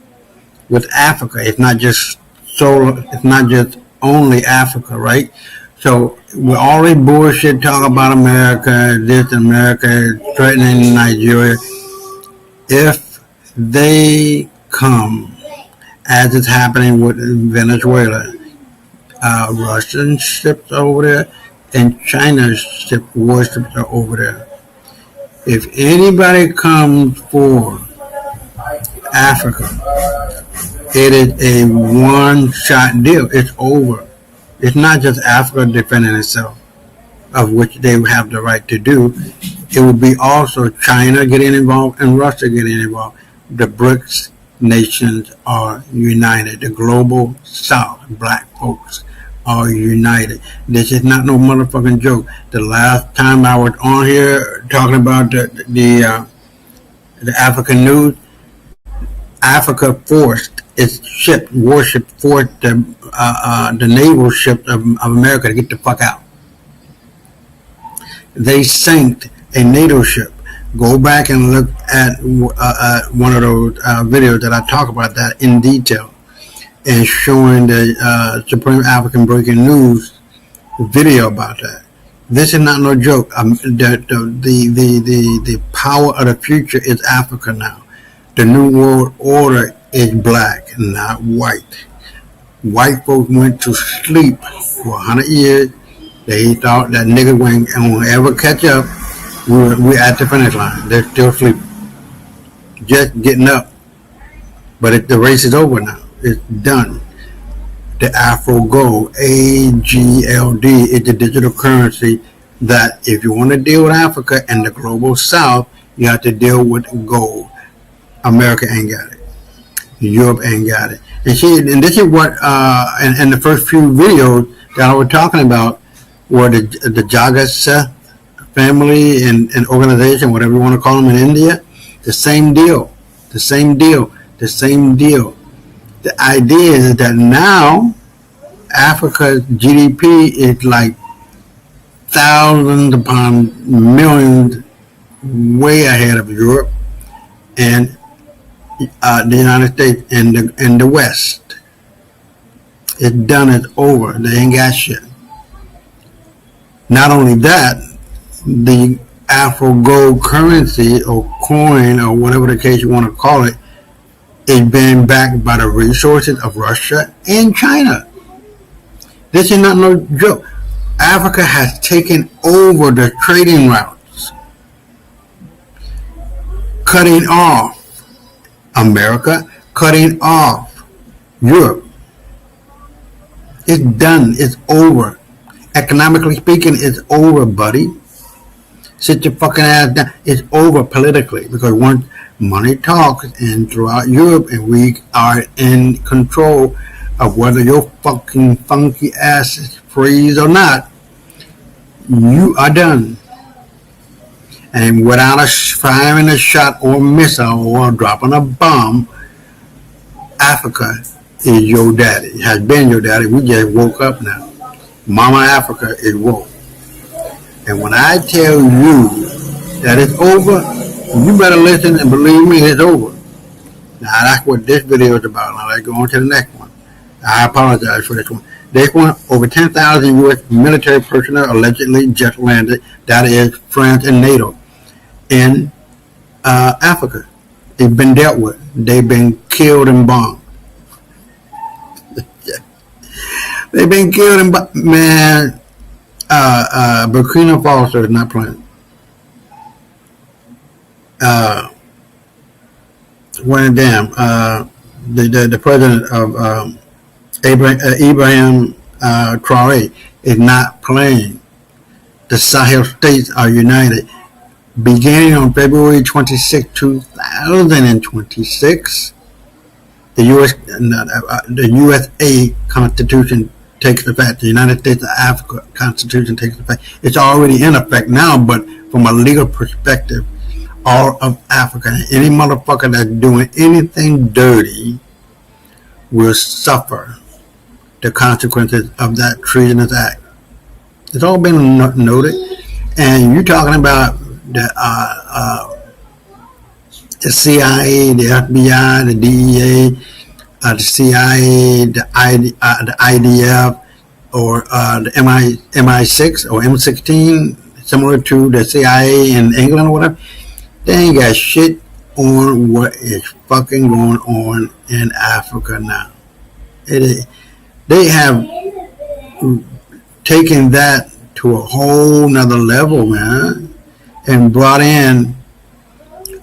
with Africa. It's not just only Africa, right? So with all this bullshit talk about America, this America threatening Nigeria, if they come, as is happening with Venezuela, Russian ships are over there, and China's warships are over there. If anybody comes for Africa, it is a one-shot deal. It's over. It's not just Africa defending itself, of which they have the right to do. It would be also China getting involved and Russia getting involved. The BRICS nations are united. The global South, black folks, are united. This is not no motherfucking joke. The last time I was on here talking about the African news, Africa forced its warship forced the naval ships of America to get the fuck out. They sank a NATO ship. Go back and look at one of those videos that I talk about that in detail, and showing the Supreme African Breaking News video about that. This is not no joke. The power of the future is Africa now. The new world order is black, not white. White folks went to sleep for 100 years. They thought that niggas won't ever catch up. We're at the finish line. They're still sleeping. Just getting up. But the race is over now. It's done. The Afro Gold, AGLD, is the digital currency that if you want to deal with Africa and the global South, you have to deal with gold. America ain't got it. Europe ain't got it. And this is what, in the first few videos that I was talking about, were the Jagat Seth family and organization, whatever you want to call them in India, the same deal. The idea is that now Africa's GDP is like thousands upon millions way ahead of Europe and the United States and the West. It's done. It's over. They ain't got shit. Not only that, the Afro Gold currency or coin or whatever the case you want to call it is being backed by the resources of Russia and China. This is not no joke. Africa has taken over the trading routes, cutting off America, cutting off Europe, It's done. It's over. Economically speaking, it's over, buddy. Sit your fucking ass down. It's over politically because once money talks and throughout Europe and we are in control of whether your fucking funky asses freeze or not, you are done. And without firing a shot or missile or dropping a bomb, Africa is your daddy. It has been your daddy. We just woke up now. Mama Africa is woke. And when I tell you that it's over, you better listen and believe me, it's over. Now that's what this video is about. Now let's go on to the next one. I apologize for this one. This one, over 10,000 U.S. military personnel allegedly just landed, that is France and NATO, in Africa. They've been dealt with. They've been killed and bombed. They've been killed and bombed. Man, Burkina Faso is not playing. The president of Ibrahim Traore is not playing. The Sahel states are united. Beginning on February 26, 2026, the USA Constitution takes effect. The United States of Africa Constitution takes effect. It's already in effect now, but from a legal perspective, all of Africa, any motherfucker that's doing anything dirty will suffer the consequences of that treasonous act. It's all been noted. And you're talking about the CIA, the FBI, the DEA, the CIA, the IDF, or the MI6 or M16, similar to the CIA in England or whatever. They ain't got shit on what is fucking going on in Africa now. They have taken that to a whole nother level, man, and brought in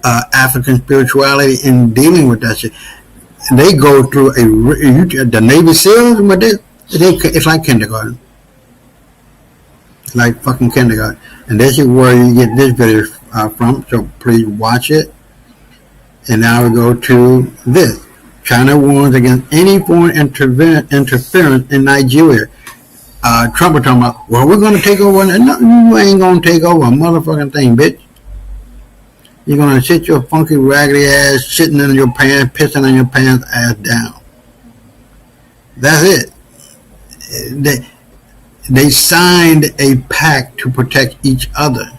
African spirituality in dealing with that shit. They go through the Navy SEALs, but it's like kindergarten. It's like fucking kindergarten. And this is where you get this video from, so please watch it. And now we go to this. China warns against any foreign interference in Nigeria. Trump was talking about, well, we're going to take over. No, you ain't going to take over a motherfucking thing, bitch. You're going to sit your funky, raggedy ass, shitting in your pants, pissing in your pants ass down. That's it. They signed a pact to protect each other.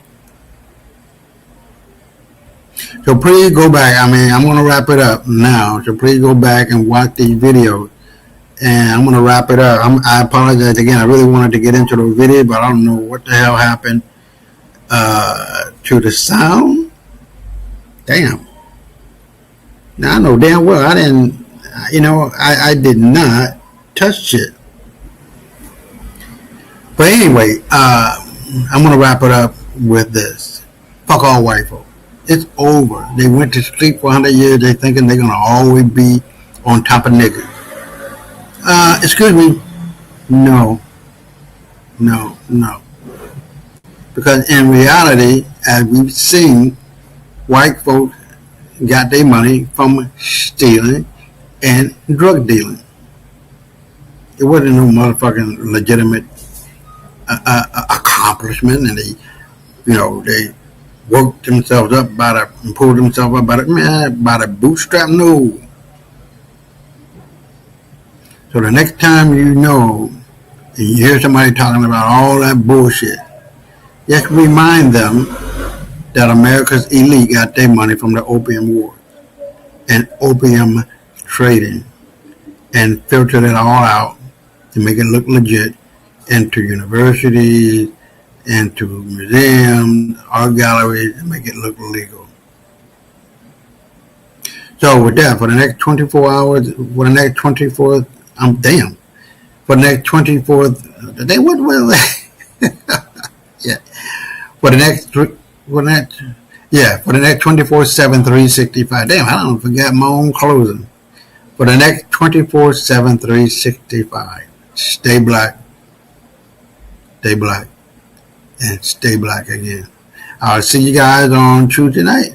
So please go back. I mean, I'm going to wrap it up now. So please go back and watch these videos. And I'm going to wrap it up. I apologize again. I really wanted to get into the video, but I don't know what the hell happened to the sound. Damn. Now, I know damn well I didn't, I did not touch it. But anyway, I'm going to wrap it up with this. Fuck all white folks. It's over. They went to sleep for 100 years. They thinking they're going to always be on top of niggas. Excuse me. No. Because in reality, as we've seen, white folks got their money from stealing and drug dealing. It wasn't no motherfucking legitimate accomplishment, and they worked themselves up and pulled themselves up by the bootstrap. No. So the next time you hear somebody talking about all that bullshit, just remind them that America's elite got their money from the opium war and opium trading and filtered it all out to make it look legit into universities, into museums, art galleries, and make it look legal. So with that, for the next 24 hours, for the next 24th, for the next 24th, for the next 24/7, 365. Damn, I don't forget my own closing. For the next 24/7, 365. stay black, and stay black again. I'll see you guys on Truth Tonight.